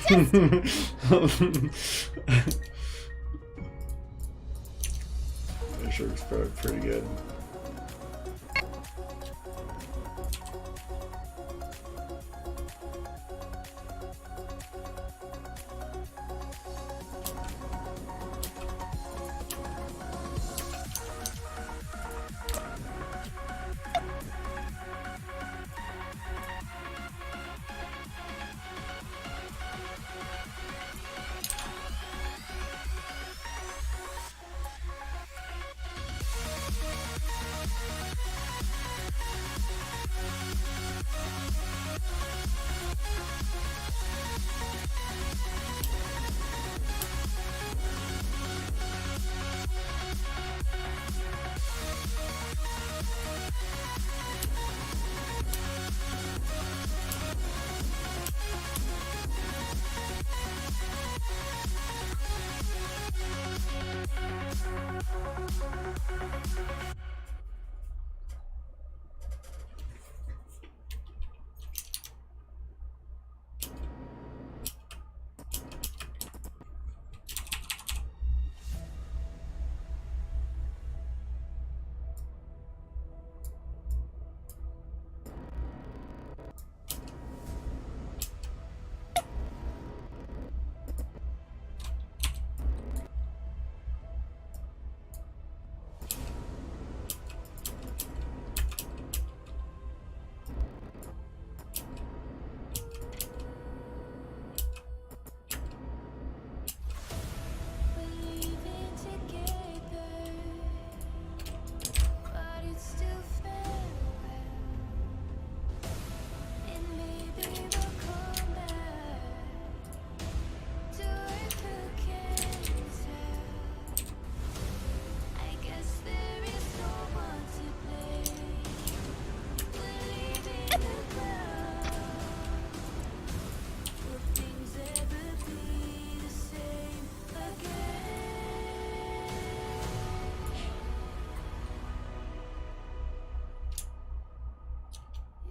scientist! That sure looks pretty good.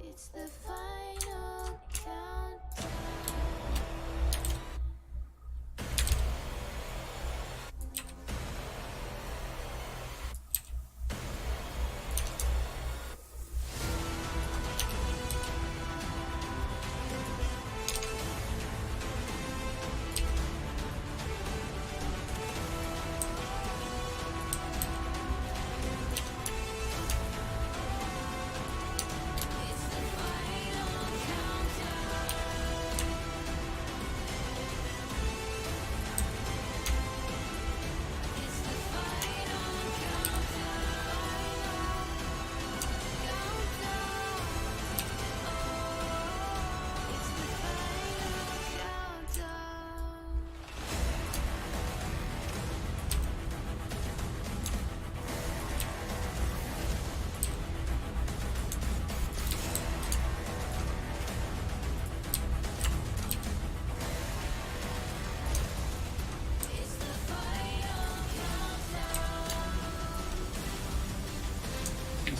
It's the final countdown.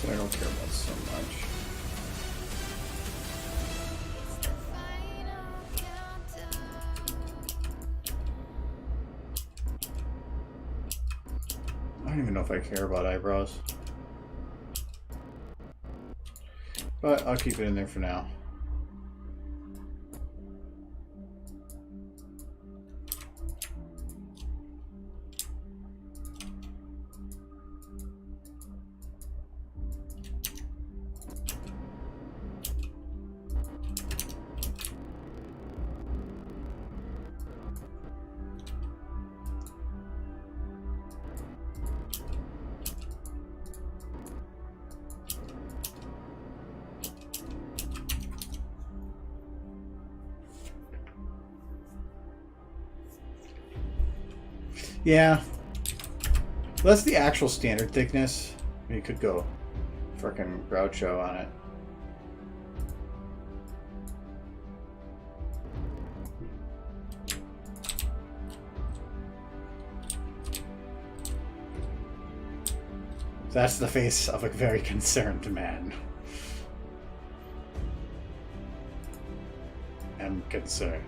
I don't care about so much. I don't even know if I care about eyebrows. But I'll keep it in there for now. Yeah. Well, that's the actual standard thickness. I mean, you could go frickin' Groucho on it. That's the face of a very concerned man. I'm concerned.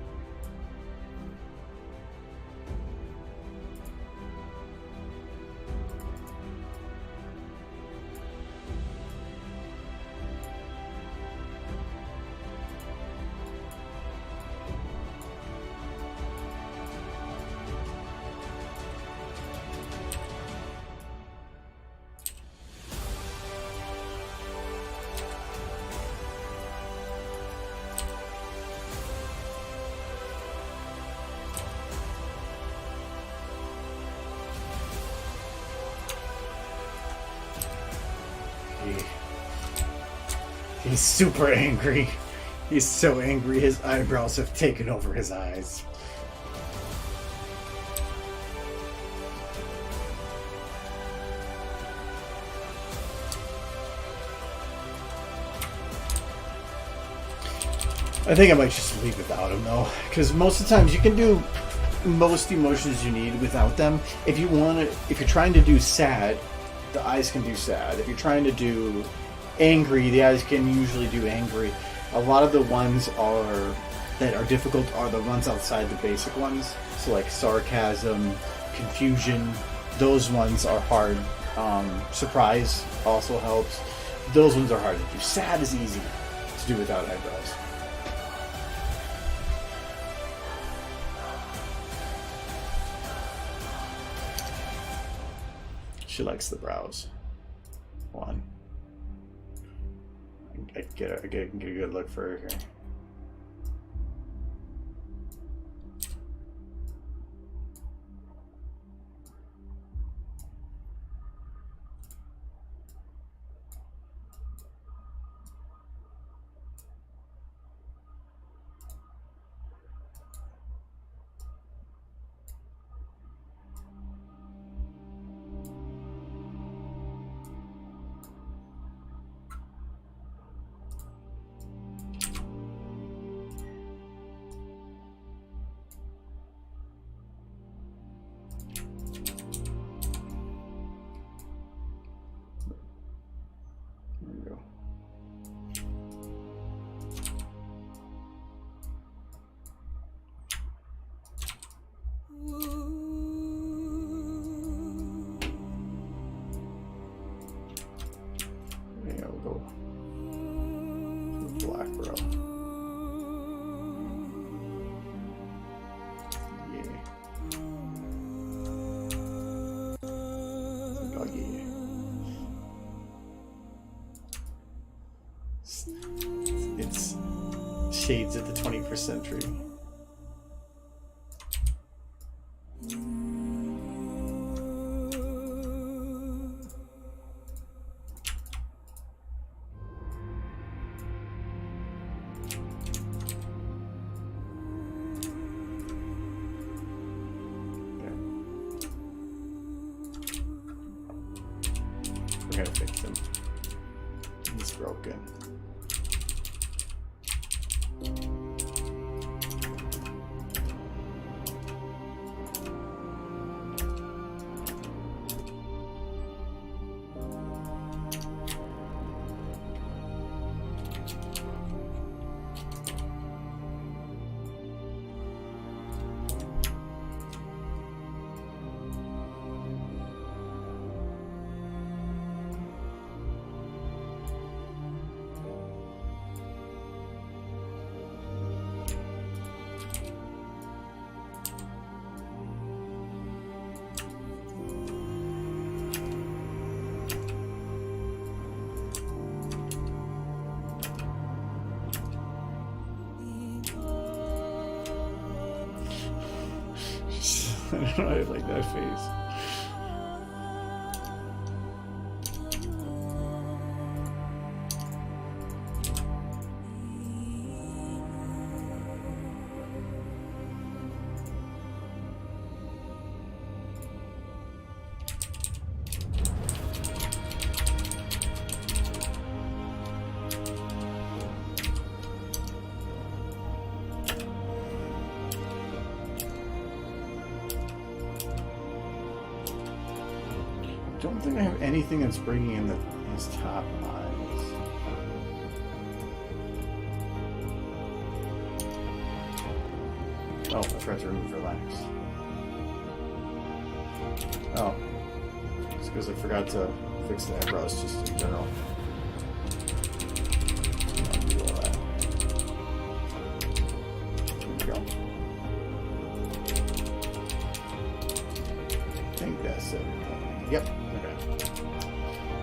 He's super angry. He's so angry his eyebrows have taken over his eyes. I think I might just leave without him though, because most of the times you can do most emotions you need without them. If you want to, if you're trying to do sad, the eyes can do sad. If you're trying to do angry, the eyes can usually do angry. A lot of the ones that are difficult are the ones outside the basic ones. So like sarcasm, confusion, those ones are hard. Surprise also helps. Those ones are hard to do. Sad is easy to do without eyebrows. She likes the brows. One. I can get a good look for her here. Black bro. Yeah. Doggy. It's shades of the 21st century. We're gonna fix him. He's broken. I don't know, I like that face. I don't think I have anything that's bringing in his top eyes. Oh, I forgot to remove relax. Oh, it's because I forgot to fix the eyebrows just in general. I'll do all that. There we go. I think that's it. Yep.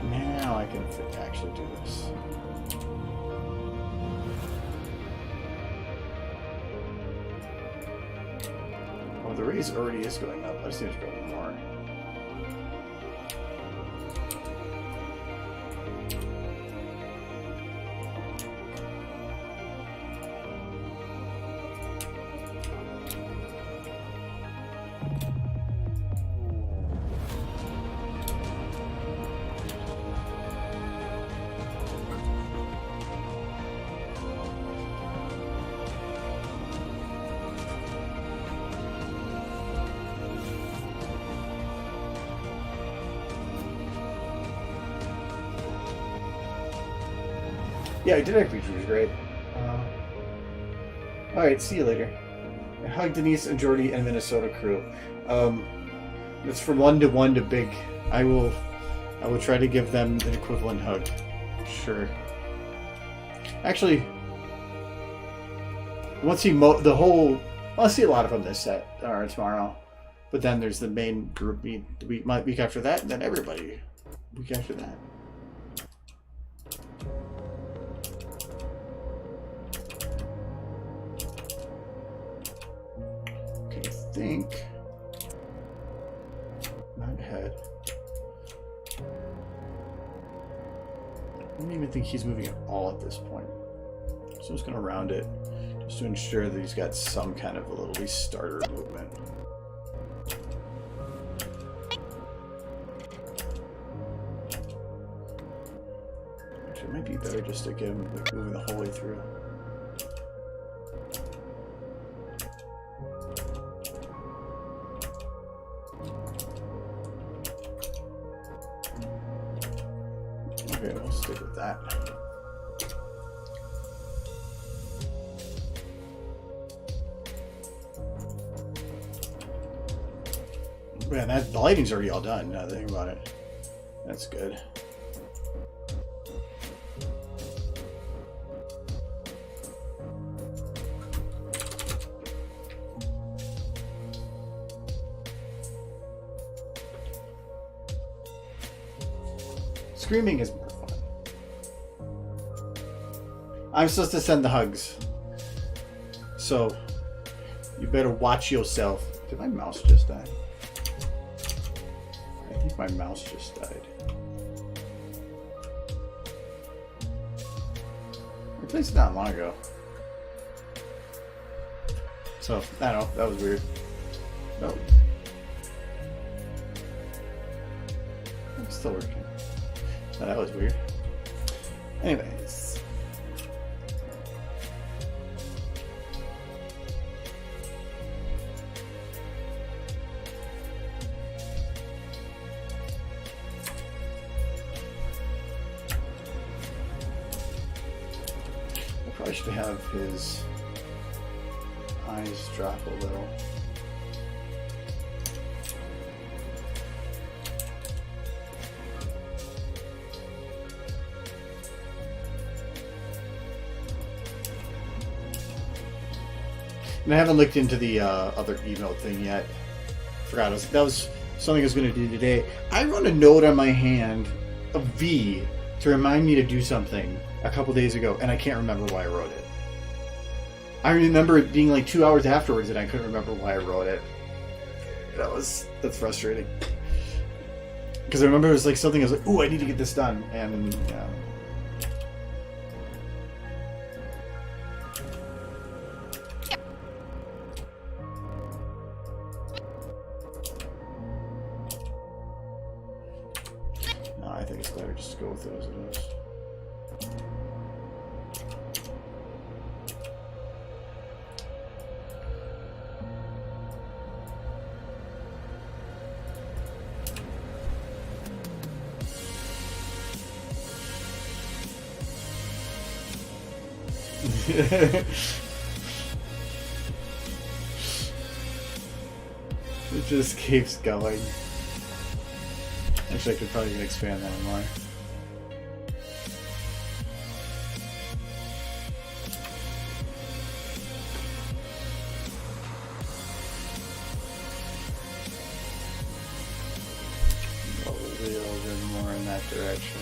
Now I can actually do this. Oh, the raise already is going up. I just need to go more. Yeah, Didactic Beach was great. Alright, see you later. Hug Denise and Jordy and Minnesota crew. It's from 1 to big. I will try to give them an equivalent hug. Sure. Actually, once he the whole, I'll see a lot of them this set or tomorrow. But then there's the main group meet the week after that, and then everybody week after that. Okay, I think not ahead. I don't even think he's moving at all at this point. So I'm just gonna round it just to ensure that he's got some kind of a little restarter movement. It might be better just to get him like moving the whole way through. Okay, we'll stick with that. Man, the lighting's already all done now that I think about it. That's good. Screaming is more fun. I'm supposed to send the hugs. So, you better watch yourself. Did my mouse just die? I think my mouse just died. I replaced it not long ago. So, I don't know. That was weird. No. It's still working. Oh, that was weird. Anyways. I probably should have his eyes drop a little. And I haven't looked into the other emote thing yet. Forgot that was something I was going to do today. I wrote a note on my hand, a V, to remind me to do something a couple days ago, and I can't remember why I wrote it. I remember it being like 2 hours afterwards, and I couldn't remember why I wrote it. That's frustrating. Because I remember it was like something I was like, "Ooh, I need to get this done," and yeah. I think it's better just to go with it as it is. It just keeps going. Actually, I could probably even expand that more. Go a little bit more in that direction.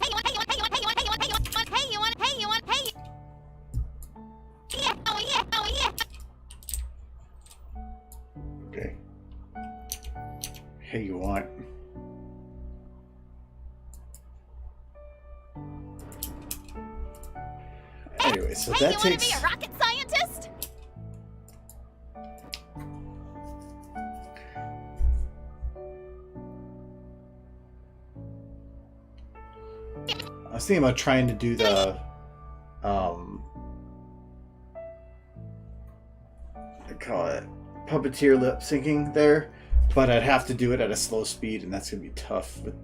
Okay. Hey, you want? Anyway, so that takes. Hey, you want to be a rocket scientist? I was thinking about trying to do the, I call it puppeteer lip syncing there, but I'd have to do it at a slow speed, and that's gonna be tough. But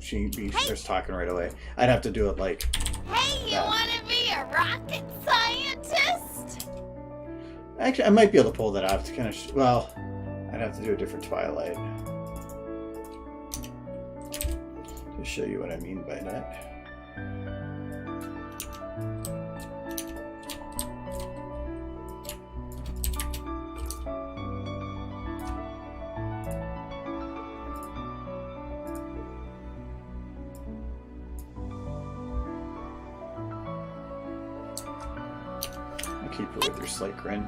she starts talking right away. I'd have to do it like. Hey, you want to be a rocket scientist? Actually, I might be able to pull that off to kind of. Well, I'd have to do a different Twilight to show you what I mean by that. Keep her with her slight grin.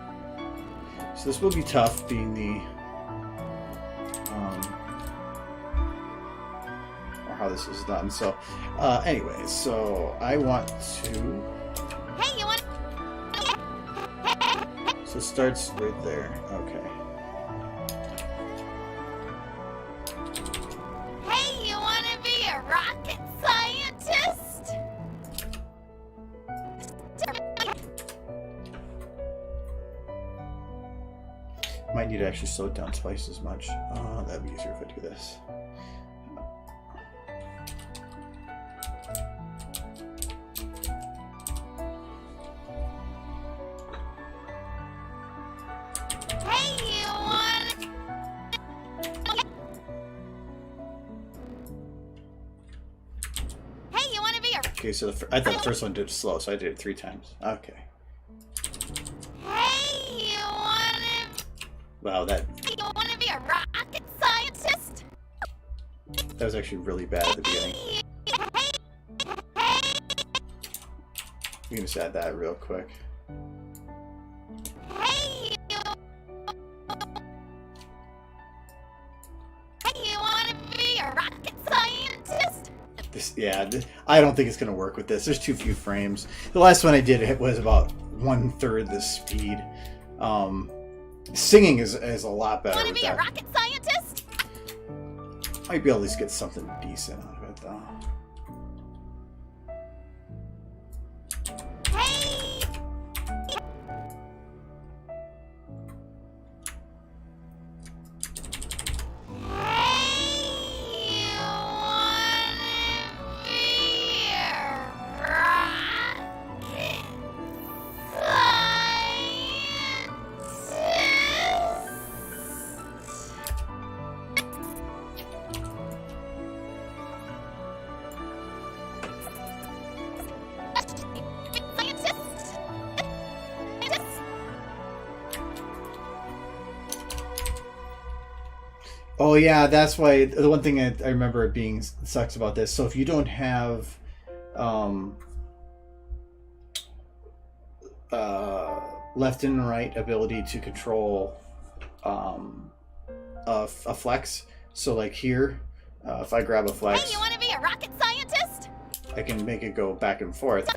So this will be tough, being the or how this is done. So, anyway, so I want to. Hey, you want? So it starts right there. Okay. Hey, you want to be a rocket scientist? Might need to actually slow it down twice as much. That'd be easier if I do this. Hey, you want? Hey, you want to be a? Okay, so I thought the first one did slow, so I did it 3 times. Okay. Hey, you want to? Wow, that You want to be a rocket scientist? was actually really bad at the beginning. We can just add that real quick. Hey, you want to be a rocket scientist? I don't think it's going to work with this. There's too few frames. The last one I did it was about 1/3 the speed. Singing is a lot better Want to with be a that. rocket scientist? Might be able to at least get something decent out of it though. Hey, you want to be a rocket scientist? Oh yeah, that's why the one thing I remember it being sucks about this. So if you don't have left and right ability to control a flex, so like here, if I grab a flex, Hey, you want to be a rocket scientist? I can make it go back and forth.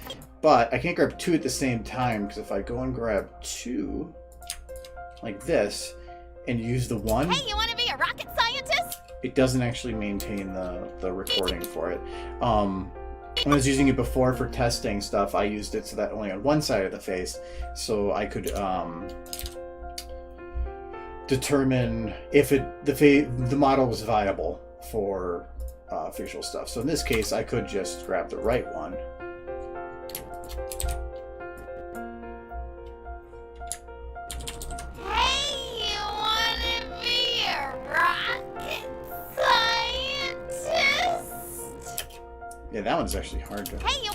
But I can't grab 2 at the same time, because if I go and grab 2 like this and use the 1, Hey, you want to be a rocket scientist? it doesn't actually maintain the recording for it. When I was using it before for testing stuff, I used it so that only on one side of the face, so I could determine if the model was viable for facial stuff. So in this case, I could just grab the right one. Hey, you want to be a rocket scientist? Yeah, that one's actually hard to Hey,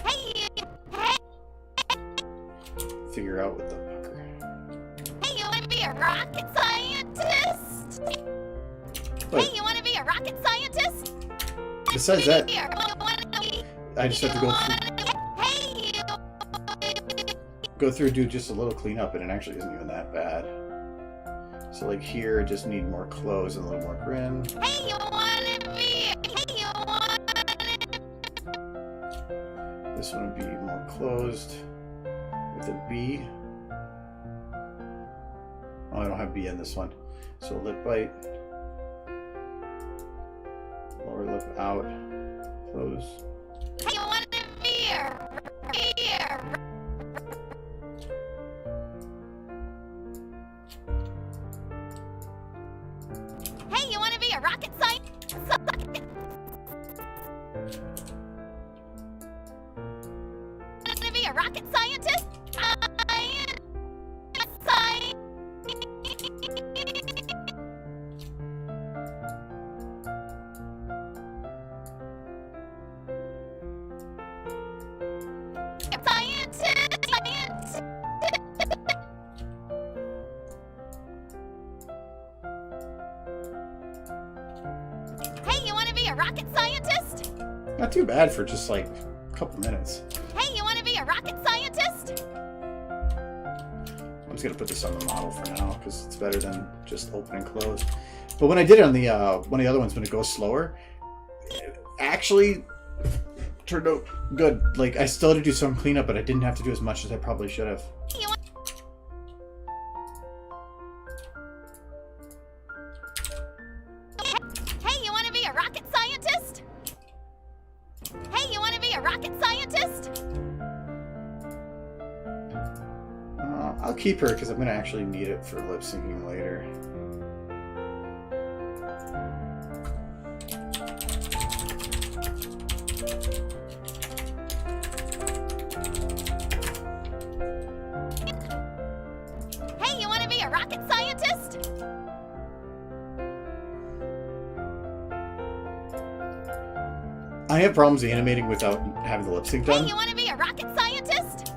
figure out with the pucker. hey, you want to be a rocket scientist? But Hey, you want to be a rocket scientist? besides that, Here, you wanna be- I just have to Hey, go through and do just a little cleanup, and it actually isn't even that bad. So like here, I just need more clothes and a little more grin. hey, you want to be? Hey, you want? This one would be more closed with a B. Oh, I don't have B in this one. So lip bite. Lower lip out. Close. Hey, you want to be a? Hey, you want to be a rocket scientist? Want to be a rocket scientist? Hey, you want to be a rocket scientist? Not too bad for just like a couple minutes. Hey, you want to be a rocket scientist? I'm just gonna put this on the model for now because it's better than just open and close. But when I did it on the one of the other ones, when it goes slower, it actually turned out good. Like I still had to do some cleanup, but I didn't have to do as much as I probably should have. Hey, you want? Hey, you want to be a rocket scientist? Hey, you want to be a rocket scientist? I'll keep her because I'm gonna actually need it for lip syncing later. Hey, you want to be a rocket scientist? I have problems animating without having the lip sync done. Hey, you want to be a rocket scientist?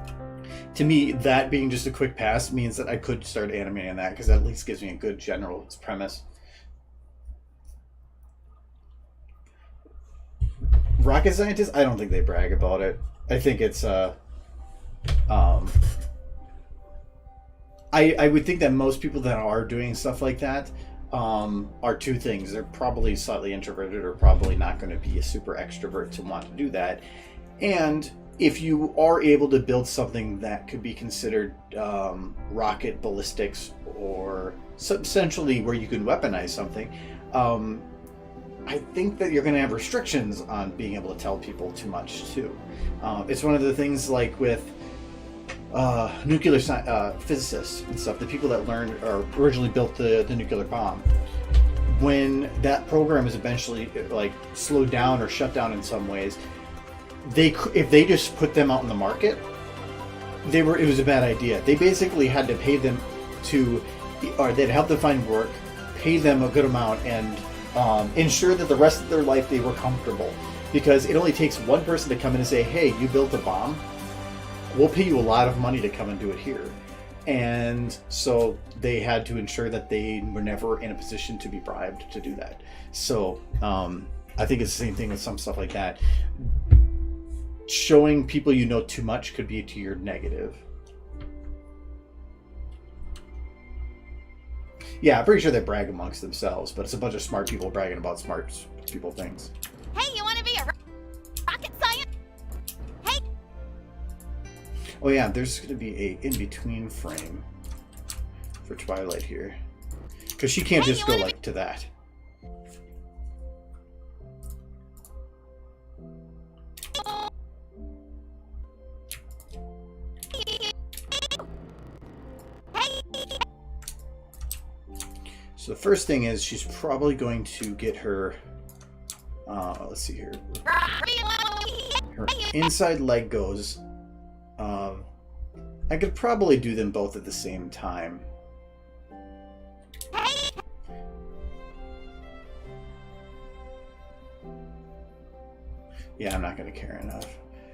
To me, that being just a quick pass means that I could start animating that because that at least gives me a good general premise. Rocket scientists, I don't think they brag about it. I think it's I would think that most people that are doing stuff like that are two things. They're probably slightly introverted or probably not going to be a super extrovert to want to do that. And if you are able to build something that could be considered rocket ballistics or essentially where you can weaponize something, I think that you're going to have restrictions on being able to tell people too much too. It's one of the things like with nuclear physicists and stuff, the people that learned or originally built the nuclear bomb. When that program is eventually like slowed down or shut down in some ways, if they just put them out in the market, it was a bad idea. They basically had to pay them or they'd help them find work, pay them a good amount, and ensure that the rest of their life they were comfortable. Because it only takes one person to come in and say, "Hey, you built a bomb. We'll pay you a lot of money to come and do it here." And so they had to ensure that they were never in a position to be bribed to do that. So I think it's the same thing with some stuff like that. Showing people you know too much could be to your negative. Yeah, I'm pretty sure they brag amongst themselves, but it's a bunch of smart people bragging about smart people things. Hey, you want to be a rocket scientist? Hey, Oh yeah, there's going to be a in-between frame for Twilight here. Because she can't just go like to that. So the first thing is she's probably going to get her, let's see here, her inside leg goes. I could probably do them both at the same time. Yeah, I'm not going to care enough.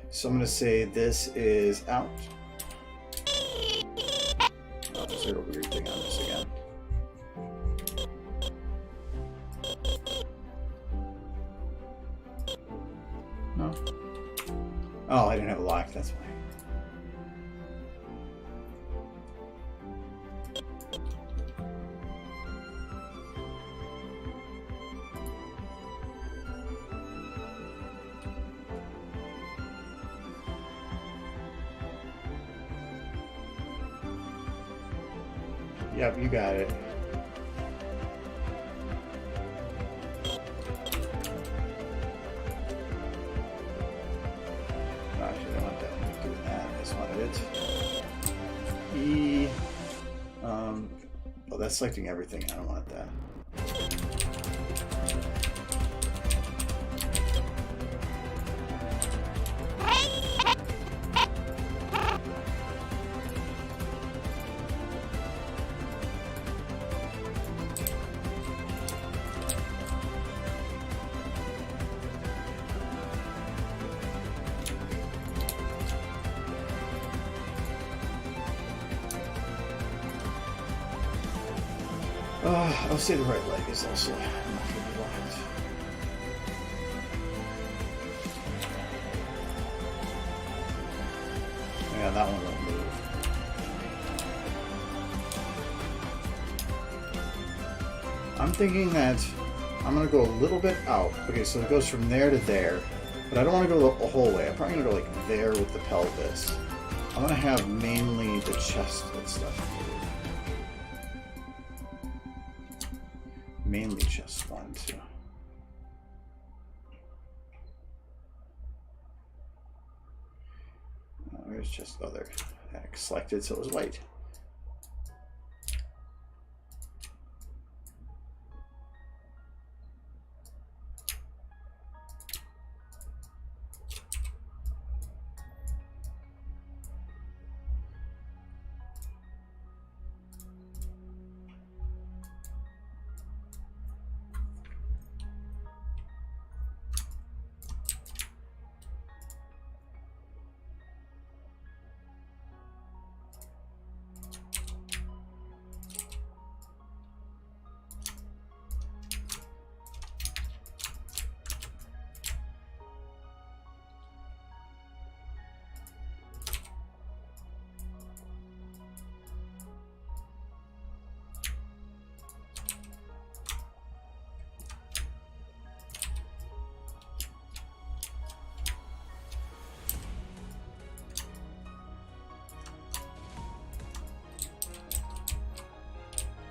So I'm going to say this is out. Oh, is there a weird thing on this again? No? Oh, I didn't have a lock, that's why. Yep, you got it. Actually, I don't want that doing that. I just wanted it. E. Oh, that's selecting everything. I don't want that. I'll say the right leg is also not going to be locked. Yeah, that one won't move. I'm thinking that I'm going to go a little bit out. Okay, so it goes from there to there, but I don't want to go the whole way. I'm probably going to go like there with the pelvis. I want to have mainly the chest and stuff. Mainly chest 1, 2. Where's chest? Oh, there. I selected, so it was white.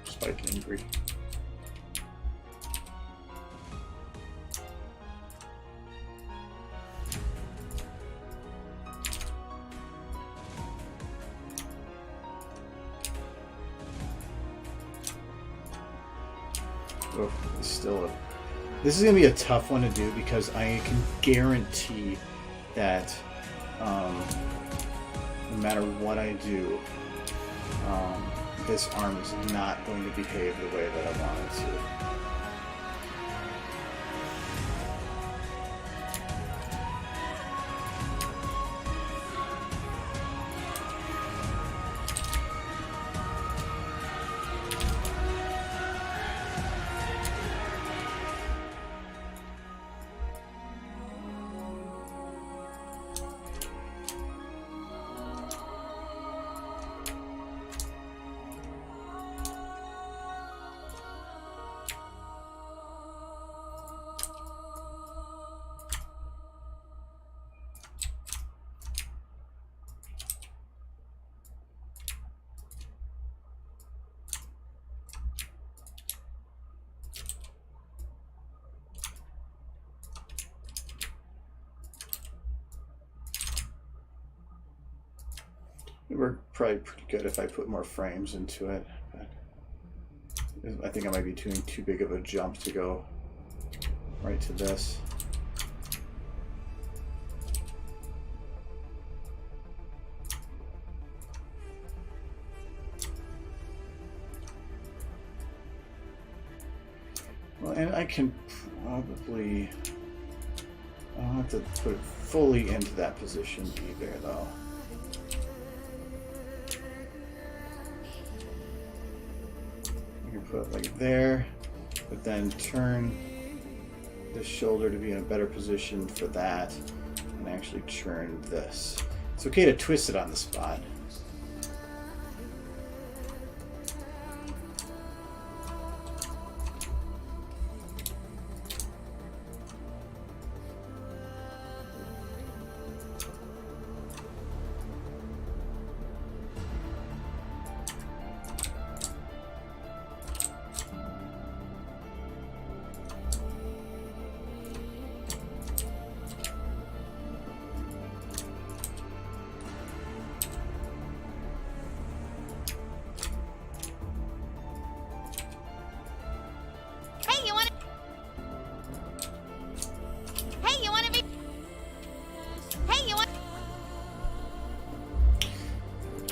Spike angry. Oh, it's still a... This is going to be a tough one to do because I can guarantee that no matter what I do, this arm is not going to behave the way that I want it to. It would work probably pretty good if I put more frames into it. But I think I might be doing too big of a jump to go right to this. Well, and I can probably... I don't have to put it fully into that position either, though. I can put it like there, but then turn this shoulder to be in a better position for that, and actually turn this. It's okay to twist it on the spot.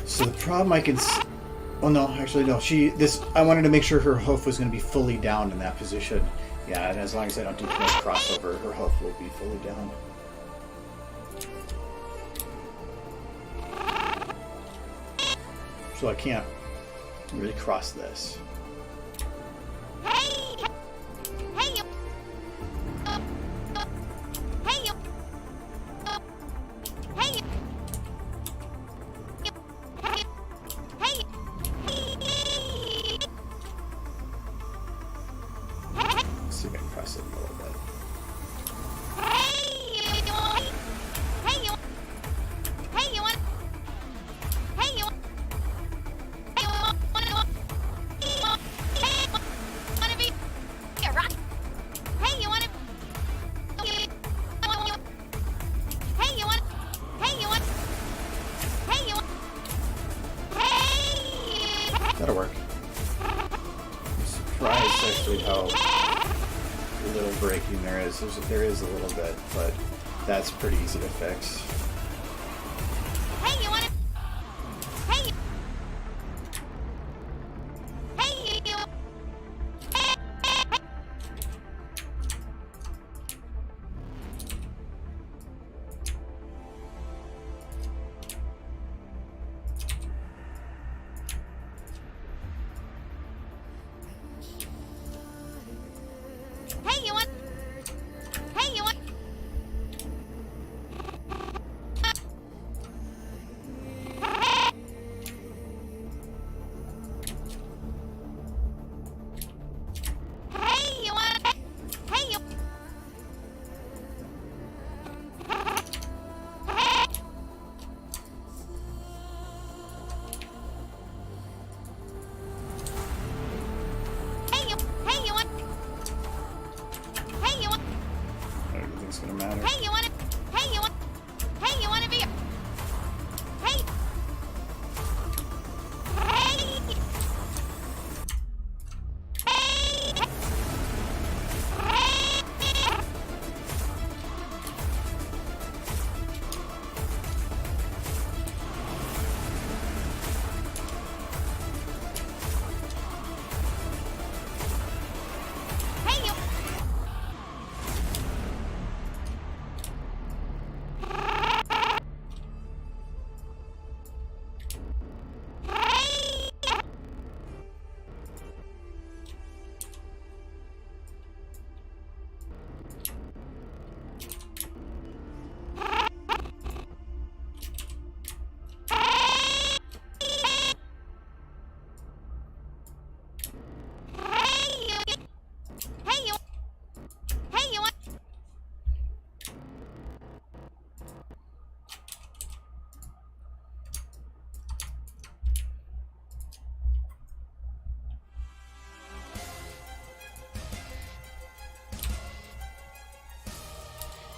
So the problem I can... Oh no, actually no. I wanted to make sure her hoof was going to be fully down in that position. Yeah, and as long as I don't do too much crossover, her hoof will be fully down. So I can't really cross this. That'll work. I'm surprised actually how little braking there is. There is a little bit, but that's pretty easy to fix.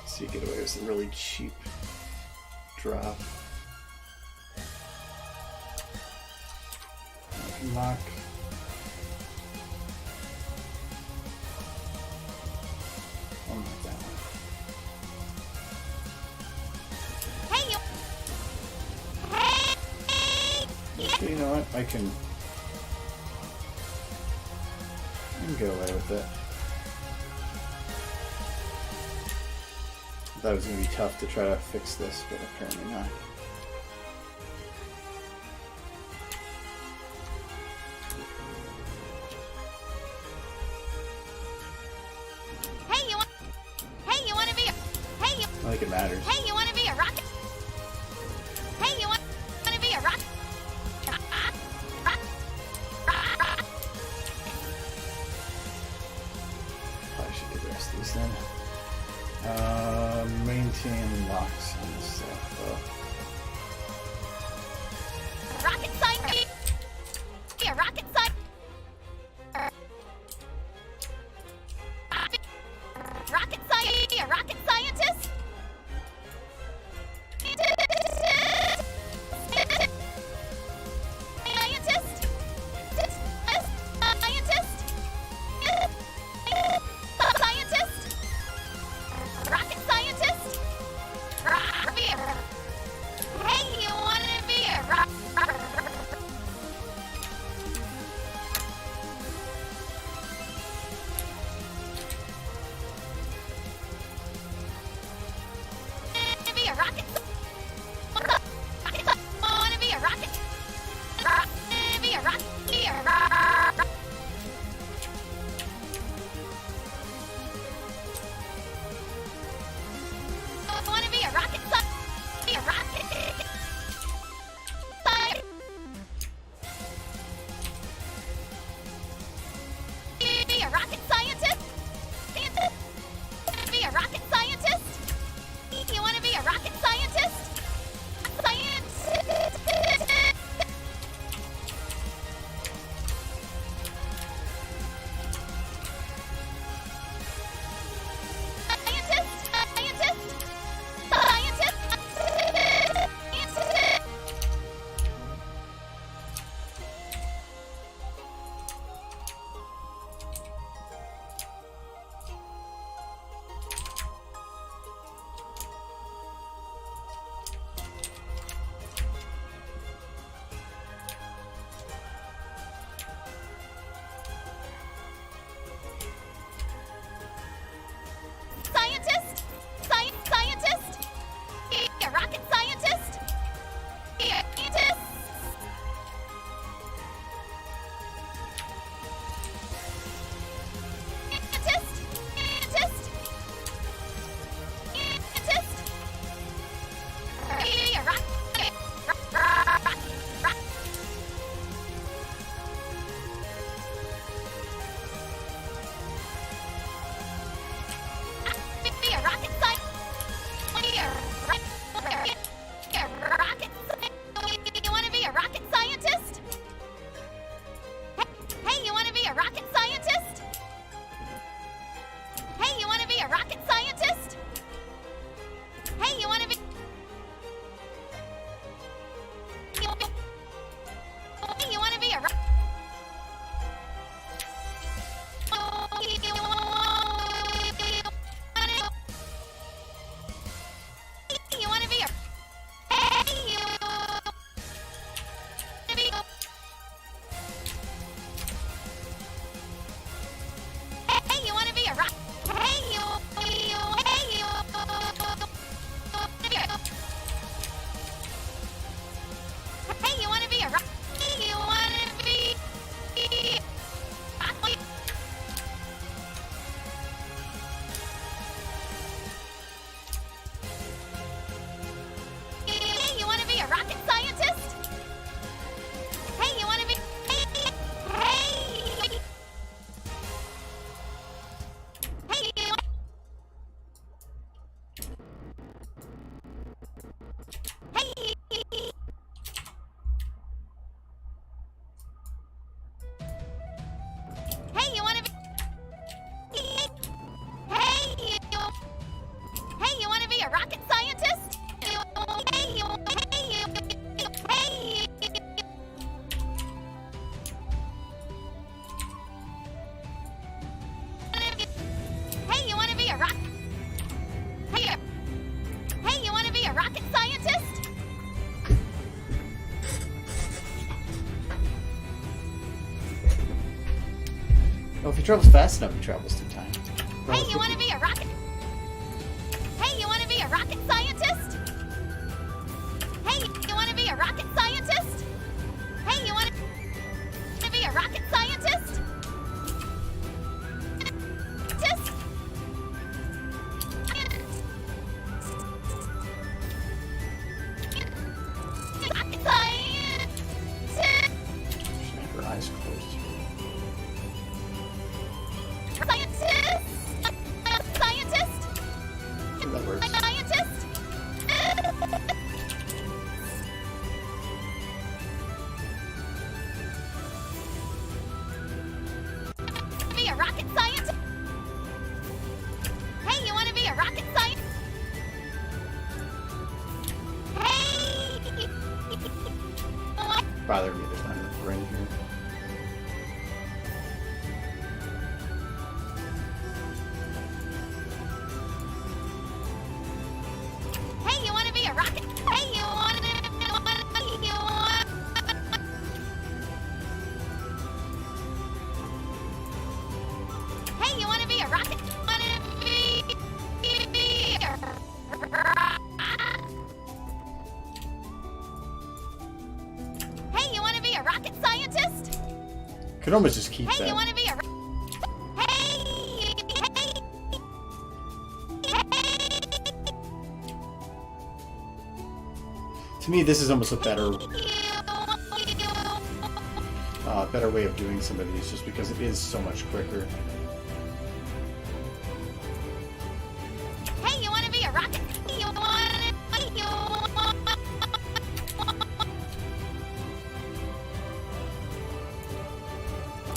So you get away with a really cheap drop. Lock. One like that one. Hey, you. Hey. You know what? I can get away with it. I thought it was going to be tough to try to fix this, but apparently not. Hey, you want? Hey, you want to be? Hey, you. I don't think it matters. Hey, you want to be a rocket? Hey, you want to be a rocket? Probably should get the rest of these then. Maintain locks on this stuff. Rocket scientist. Be a rocket scientist. Rocket scientist. Be a rocket scientist. Rocket scientist. Hey, you want to be a rocket? Well, if he travels fast enough, he travels through time. Hey, you want to be a rocket? Hey, you want to be a rocket scientist? Hey, you want to be a rocket scientist? Hey, you want to be a rocket scientist? Rocket scientist. Her eyes closed. Scientist. Scientist. That works. Scientist. Be a rocket scientist. Hey, you want to be a rocket scientist? Hey. Bother me. There's not enough ring here. Hey, you want to be a rocket? Hey, you want to? Hey, you want to be a rocket? Hey, you want to be a rocket scientist? Could almost just keep Hey, that. you want to be a? To me, this is almost a better better way of doing some of these, just because it is so much quicker. Hey, you want to be a rocket? You want to?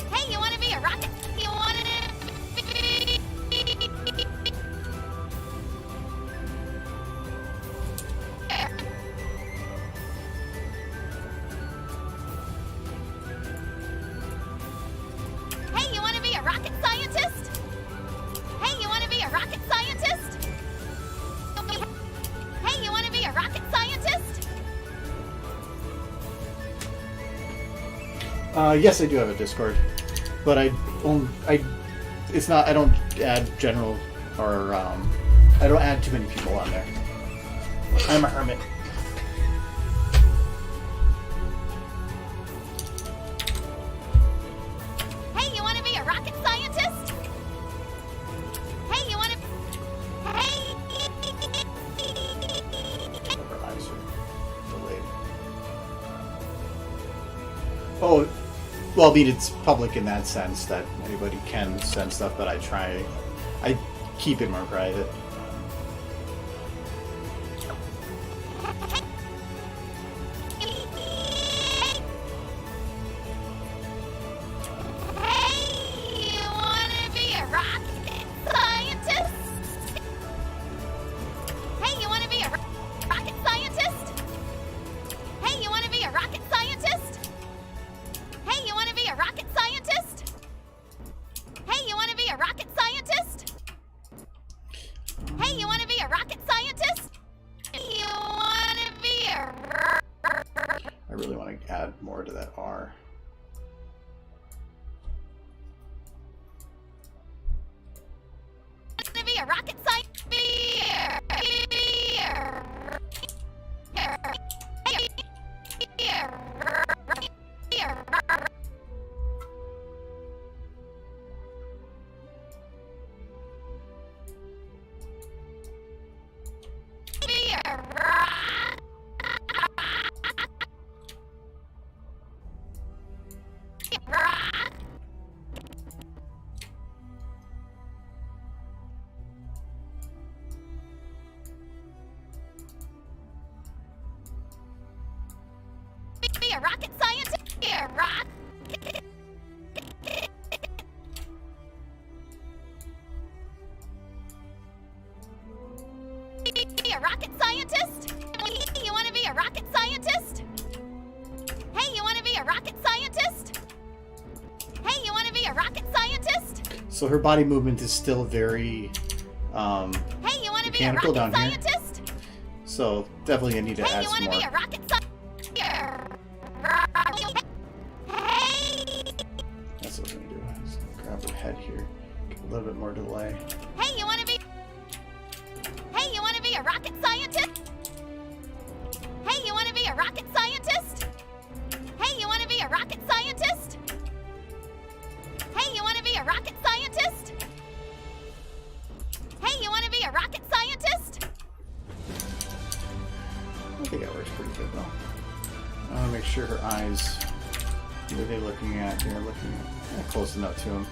Hey, you want to be a rocket? You want to? Hey, you want to be a rocket scientist? Hey, you want to be a rocket scientist? Hey, you want to be a rocket scientist? Yes, I do have a Discord, but it's not. I don't add general or I don't add too many people on there. I'm a hermit. Hey, you want to be a rocket scientist? Hey, you want to? Hey. Her eyes are delayed. Oh, well, I mean, it's public in that sense that anybody can send stuff, but I keep it more private. Hey, you want to be a rocket scientist? Hey, you want to be a rocket scientist? Hey, you want to be a rocket scientist? Hey, you want to be a rocket scientist? Hey, you want to be a rocket scientist? Hey, you want to be a rocket scientist? You want to be a I really want to add more to that R. rocket scientist? Be a rocket scientist? Be a rocket. Be a rocket scientist? You want to be a rocket scientist? Hey, you want to be a rocket scientist? Hey, you want to be a rocket scientist? So her body movement is still very Hey, you want to be a mechanical rocket down here. scientist? So definitely I need to Hey, add you some want to more. be a rocket scientist? Hey! That's what I'm gonna do. Just grab her head more delay. Hey, you wanna be? Hey, you wanna be a rocket scientist? Hey, you wanna be a rocket scientist? Hey, you wanna be a rocket scientist? Hey, you wanna be a rocket scientist? Hey, you wanna be a rocket scientist? I think that works pretty good though. I want to make sure her eyes, what are they looking at? They're looking at close enough to him.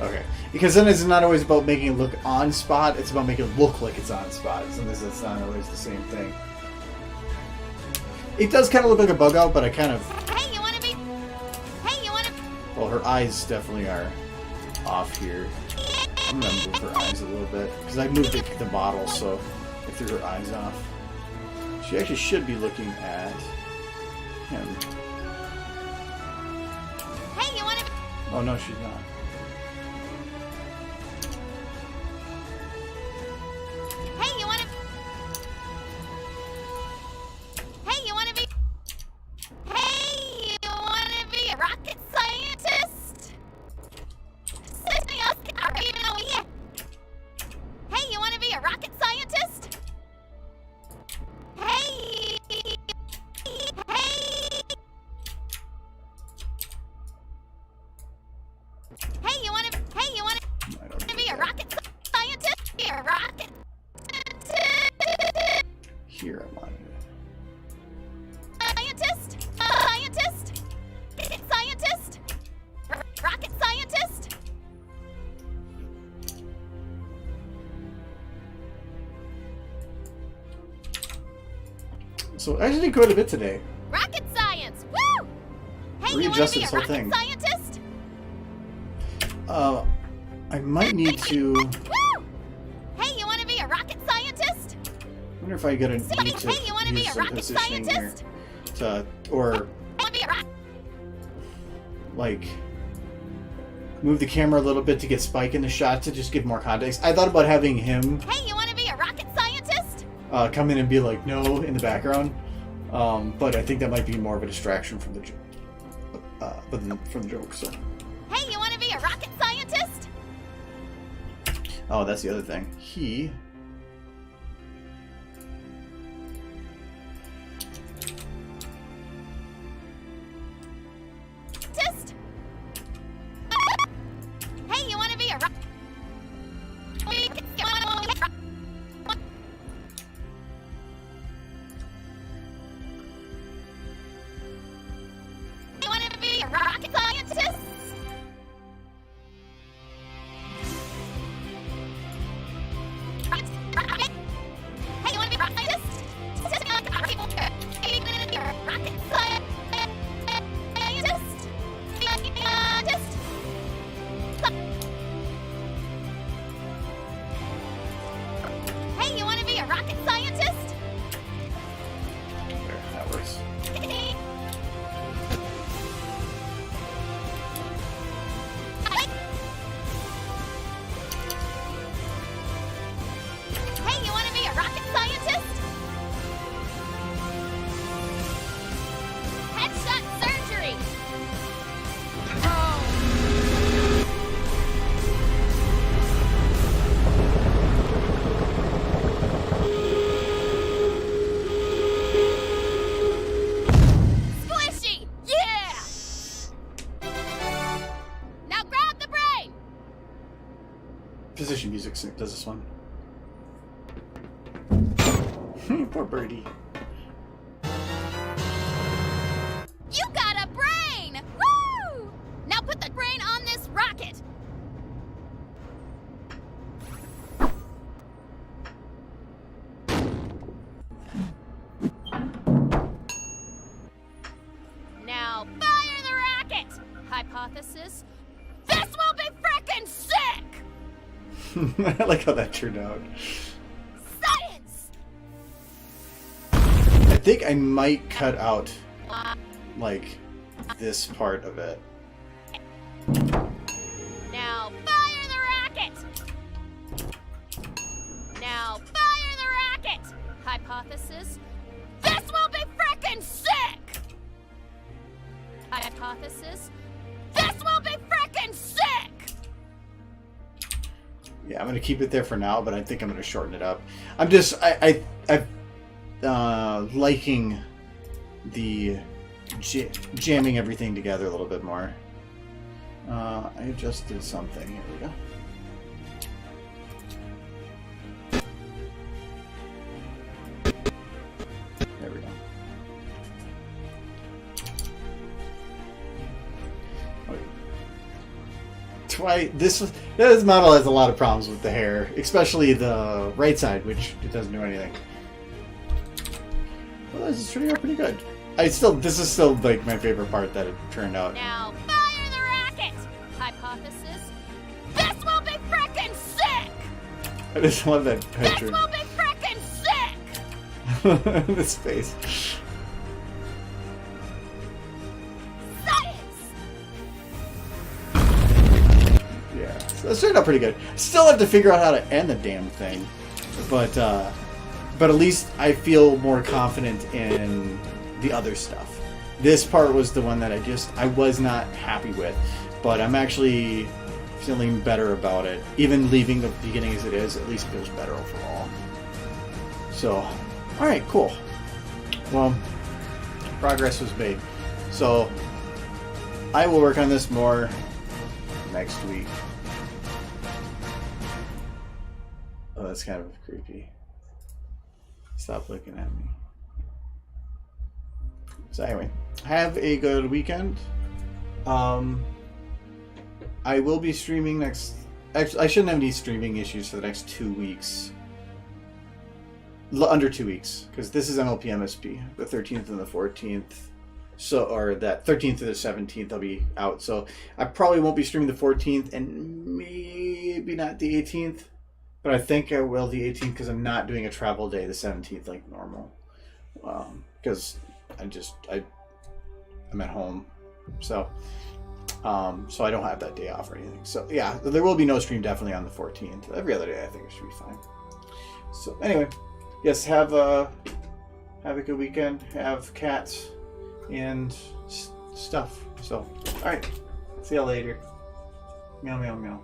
Okay, because then it's not always about making it look on spot, it's about making it look like it's on spot. Sometimes it's not always the same thing. It does kind of look like a bug out, but I kind of... Hey, you wanna be? Hey, you wanna? Well, her eyes definitely are off here. I'm gonna move her eyes a little bit, because I moved the bottle, so I threw her eyes off. She actually should be looking at him. Hey, you wanna? Oh no, she's not. Hey, you wanna? Hey, you wanna be? Hey, you wanna be a rocket scientist? Something else or even over here. Hey, you wanna be a rocket scientist? Hey, hey. Hey, you wanna? Hey, you wanna? I don't Be a know. rocket scientist? Be a rocket Here I wanted it. scientist? Scientist? Scientist? Rocket scientist? So I actually did quite a bit today. Rocket science! Woo! Hey, you wanna Readjusted be a this whole rocket thing. scientist? I might need to... Woo! Hey, you wanna be a rocket scientist? I wonder if I gotta need to Hey, you wanna be use a some rocket positioning here scientist? to, or You wanna be a rocket? like move the camera a little bit to get Spike in the shot to just give more context. I thought about having him Hey, you wanna be a rocket scientist? come in and be like no in the background, but I think that might be more of a distraction from the from the joke. So Hey, you wanna be a rocket scientist? oh, that's the other thing. He Scientist? Hey, you wanna be a rocket? You wanna be a rocket scientist? Rocket? Hey, you wanna be a rocket scientist? Hey, you wanna be a rocket scientist? Scientist? Hey, you wanna be a rocket scientist? there, that works. Hey, you wanna be a rocket scientist? Headshot surgery! Squishy! Yeah! Now grab the brain! Position music does this one. Poor birdie. You got a brain! Woo! Now put the brain on this rocket! Now fire the rocket! Hypothesis: this will be frickin' sick! I like how that turned out. Science! I think I might cut out like this part of it. Now fire the rocket! Now fire the rocket! Hypothesis: this will be frickin' sick! Hypothesis. This will be frickin' sick! Yeah, I'm gonna keep it there for now, but I think I'm gonna shorten it up. I'm just I'm liking the jamming everything together a little bit more. I just did something. Here we go. There we go. This model has a lot of problems with the hair, especially the right side, which it doesn't do anything. Well, this is turning out pretty good. This is still like my favorite part that it turned out. Now fire the rocket! Hypothesis. This will be frickin' sick! I just love that picture. This will be frickin' sick! This face. Yeah, so it's turned out pretty good. Still have to figure out how to end the damn thing, but at least I feel more confident in the other stuff. This part was the one that I was not happy with, but I'm actually feeling better about it. Even leaving the beginning as it is, at least feels better overall. So, all right, cool. Well, progress was made. So I will work on this more next week. Oh, that's kind of creepy. Stop looking at me. So anyway, have a good weekend. I will be streaming next... Actually, I shouldn't have any streaming issues for the next 2 weeks. Under 2 weeks, because this is MLP MSP, the 13th and the 14th. So, or that 13th to the 17th I'll be out. So I probably won't be streaming the 14th and maybe not the 18th. But I think I will the 18th because I'm not doing a travel day the 17th like normal. Because I'm at home. So I don't have that day off or anything. So yeah, there will be no stream definitely on the 14th. Every other day I think it should be fine. So anyway, yes, have a good weekend. Have cats and stuff. So, all right. See y'all later. Meow, meow, meow.